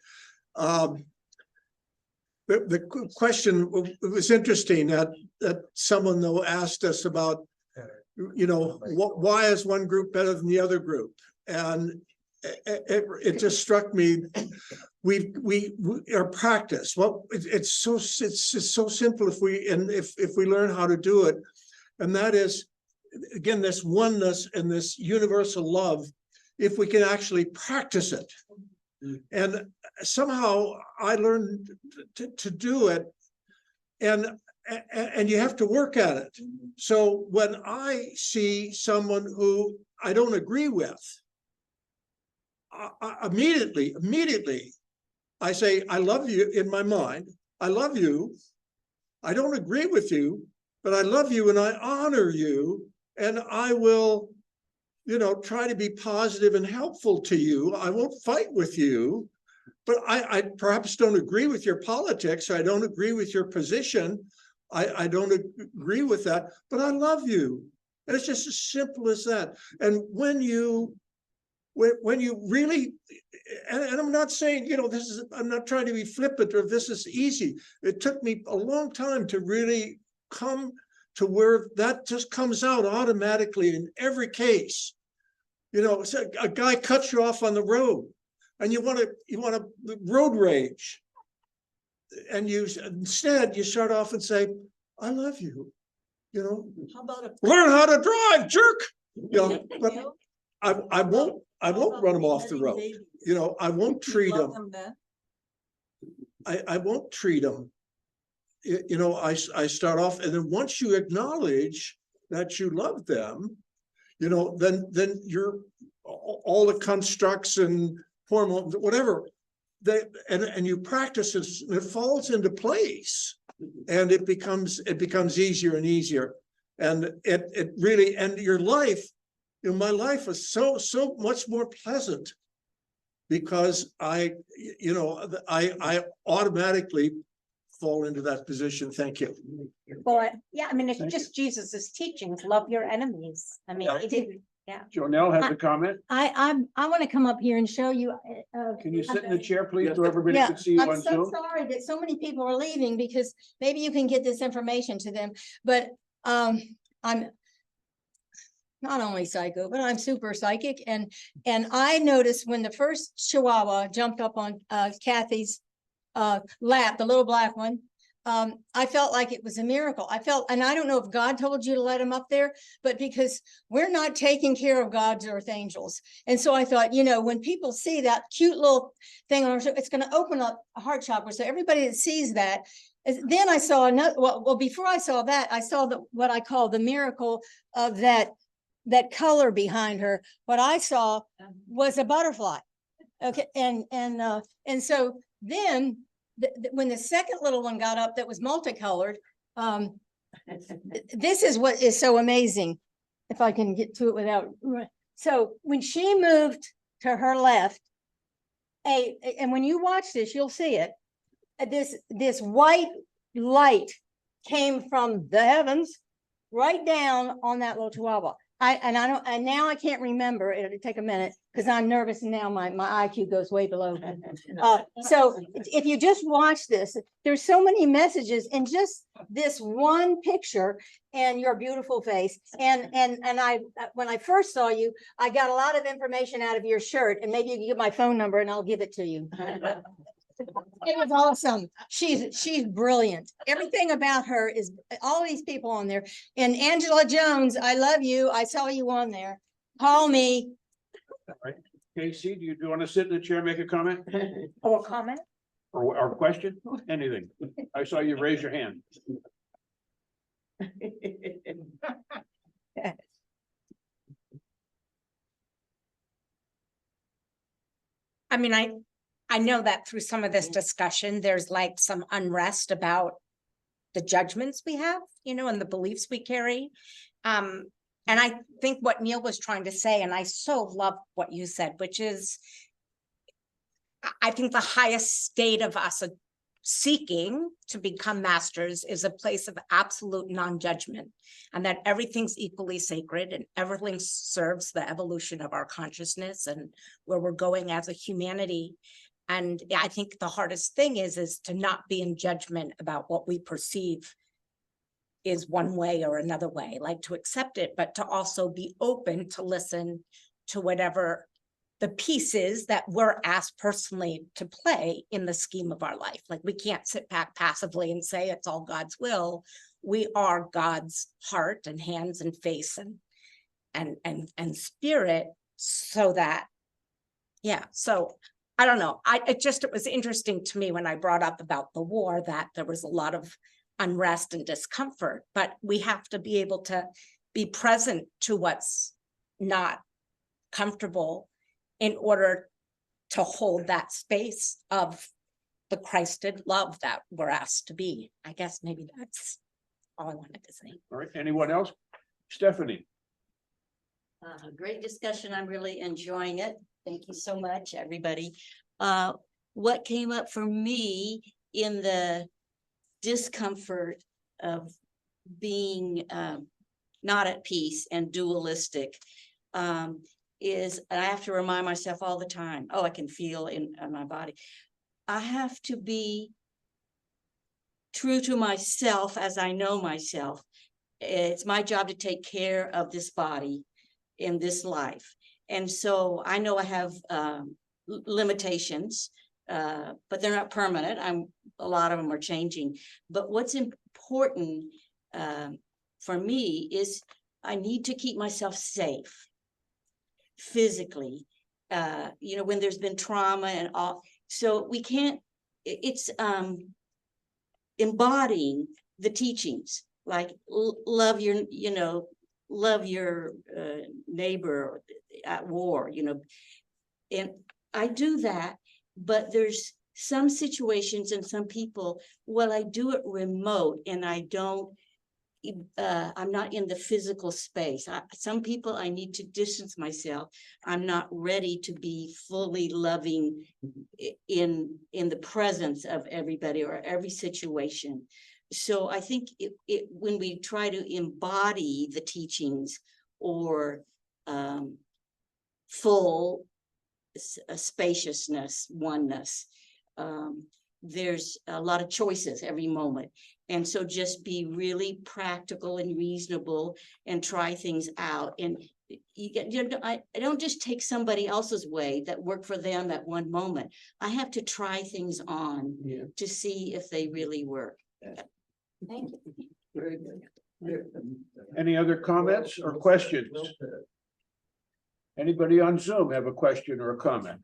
The question, it was interesting that someone though asked us about, why is one group better than the other group? And it just struck me, we our practice. Well, it's so simple if we learn how to do it, and that is, again, this oneness and this universal love. If we can actually practice it, and somehow I learned to do it, and you have to work at it. So when I see someone who I don't agree with, immediately, I say, I love you in my mind. I love you. I don't agree with you, but I love you and I honor you. And I will, try to be positive and helpful to you. I won't fight with you, but I perhaps don't agree with your politics. I don't agree with your position. I don't agree with that, but I love you. And it's just as simple as that. And when you really, and I'm not saying, I'm not trying to be flippant or this is easy. It took me a long time to really come to where that just comes out automatically in every case. A guy cuts you off on the road and you want to road rage. And instead you start off and say, I love you. How about Learn how to drive, jerk. But I won't run them off the road. I won't treat them. I won't treat them. I start off, and then once you acknowledge that you love them, then you're all the constructs and hormones, whatever, and you practice it, and it falls into place, and it becomes easier and easier, and it really, and your life. My life is so much more pleasant because I automatically fall into that position. Thank you. Well, yeah, I mean, it's just Jesus's teachings, love your enemies. I mean, he didn't, yeah. Jonelle has a comment. I want to come up here and show you. Can you sit in the chair, please, so everybody Yeah, can see you I'm on so Zoom? sorry that so many people are leaving because maybe you can get this information to them, but I'm not only psycho, but I'm super psychic. And I noticed when the first Chihuahua jumped up on Kathy's lap, the little black one, I felt like it was a miracle. And I don't know if God told you to let him up there, but because we're not taking care of God's earth angels. And so I thought, when people see that cute little thing on our show, it's going to open up a heart chakra. So everybody that sees that, then I saw another, well, before I saw that, I saw what I call the miracle of that color behind her. What I saw was a butterfly. Okay. And so then when the second little one got up that was multicolored, this is what is so amazing. If I can get to it without. So when she moved to her left, and when you watch this, you'll see it. This white light came from the heavens right down on that little Chihuahua. and now I can't remember, it'll take a minute, because I'm nervous and now my IQ goes way below. So if you just watch this, there's so many messages in just this one picture and your beautiful face. And when I first saw you, I got a lot of information out of your shirt, and maybe you can get my phone number and I'll give it to you. It was awesome. She's brilliant. Everything about her is, all these people on there. And Angela Jones, I love you. I saw you on there. Call me. Casey, do you want to sit in the chair, and make a comment Or comment. or question? Anything? I saw you raise your hand. I mean, I know that through some of this discussion, there's like some unrest about the judgments we have, you know, and the beliefs we carry. And I think what Neil was trying to say, and I so love what you said, which is, I think the highest state of us seeking to become masters is a place of absolute non-judgment, and that everything's equally sacred and everything serves the evolution of our consciousness and where we're going as a humanity. And I think the hardest thing is to not be in judgment about what we perceive is one way or another way, like to accept it, but to also be open to listen to whatever the pieces that we're asked personally to play in the scheme of our life. Like we can't sit back passively and say it's all God's will. We are God's heart and hands and face and spirit, so that, yeah. So I don't know. It was interesting to me when I brought up about the war that there was a lot of unrest and discomfort, but we have to be able to be present to what's not comfortable in order to hold that space of the Christed love that we're asked to be. I guess maybe that's all I wanted to say. All right, anyone else? Stephanie. Great discussion. I'm really enjoying it. Thank you so much, everybody. What came up for me in the discomfort of being not at peace and dualistic is I have to remind myself all the time, oh, I can feel in my body. I have to be true to myself as I know myself. It's my job to take care of this body in this life. And so I know I have limitations, but they're not permanent. A lot of them are changing. But what's important for me is I need to keep myself safe physically, when there's been trauma and all. So we can't, it's embodying the teachings, like love your neighbor at war, and I do that, but there's some situations and some people, well, I do it remote and I don't, I'm not in the physical space. Some people I need to distance myself. I'm not ready to be fully loving in the presence of everybody or every situation. So I think when we try to embody the teachings or full spaciousness, oneness, there's a lot of choices every moment. And so just be really practical and reasonable and try things out. And I don't just take somebody else's way that worked for them at one moment. I have to try things on to see if they really work. Thank you. Very good. Any other comments or questions? Anybody on Zoom have a question or a comment?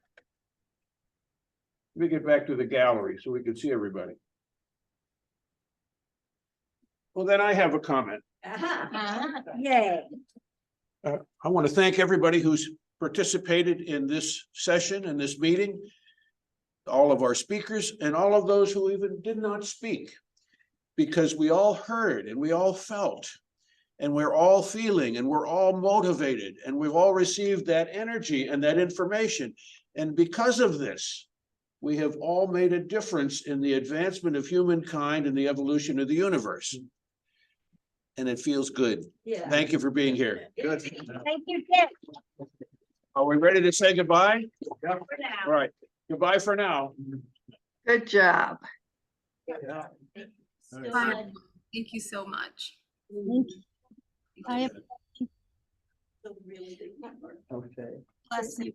Let me get back to the gallery so we can see everybody. Well, then I have a comment. Yay. I want to thank everybody who's participated in this session and this meeting, all of our speakers and all of those who even did not speak, because we all heard and we all felt and we're all feeling and we're all motivated and we've all received that energy and that information. And because of this, we have all made a difference in the advancement of humankind and the evolution of the universe. and it feels good. Yeah. Thank you for being here. Good. Thank you, Dick. Are we ready to say goodbye? For All now. right, goodbye for now. Good job. Bye. Thank you so much. I Okay. bless you.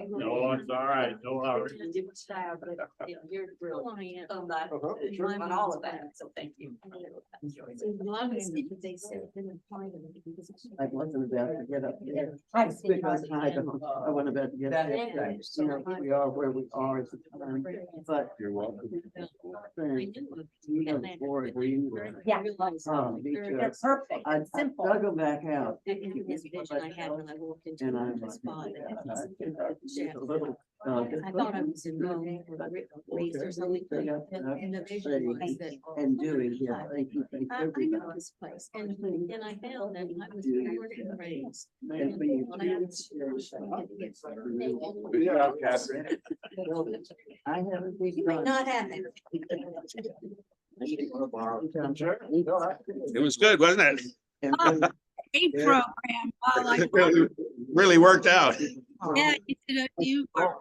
No, it's all right. No worries. You're brilliant on that, Uh-huh. on all of that, so thank you. I wasn't about to get up there. I've seen Because I wasn't about to get up there. You know, we are where we are at the time, but. You're welcome. You know, before we were. Yeah. They're perfect, I simple. I'll go back out. This vision I had when I walked into And I'm the like, spot. it's a little. I thought I was in wrong race or something. And the vision was that. And doing, yeah, thank you, thank I know everybody. this place, and I found that I was born and raised. And for you. Yeah, Catherine. I haven't. You may not have it. It was good, wasn't it? Great program. Well, I Really worked out. yeah, you are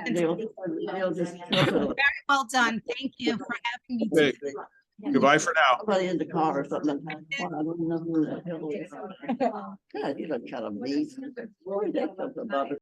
very well done. Thank you for having me. Okay. Goodbye for now. Somebody in the car or something. I don't know who the hell it is. God, you look kind of mean. Boy, that's something about it.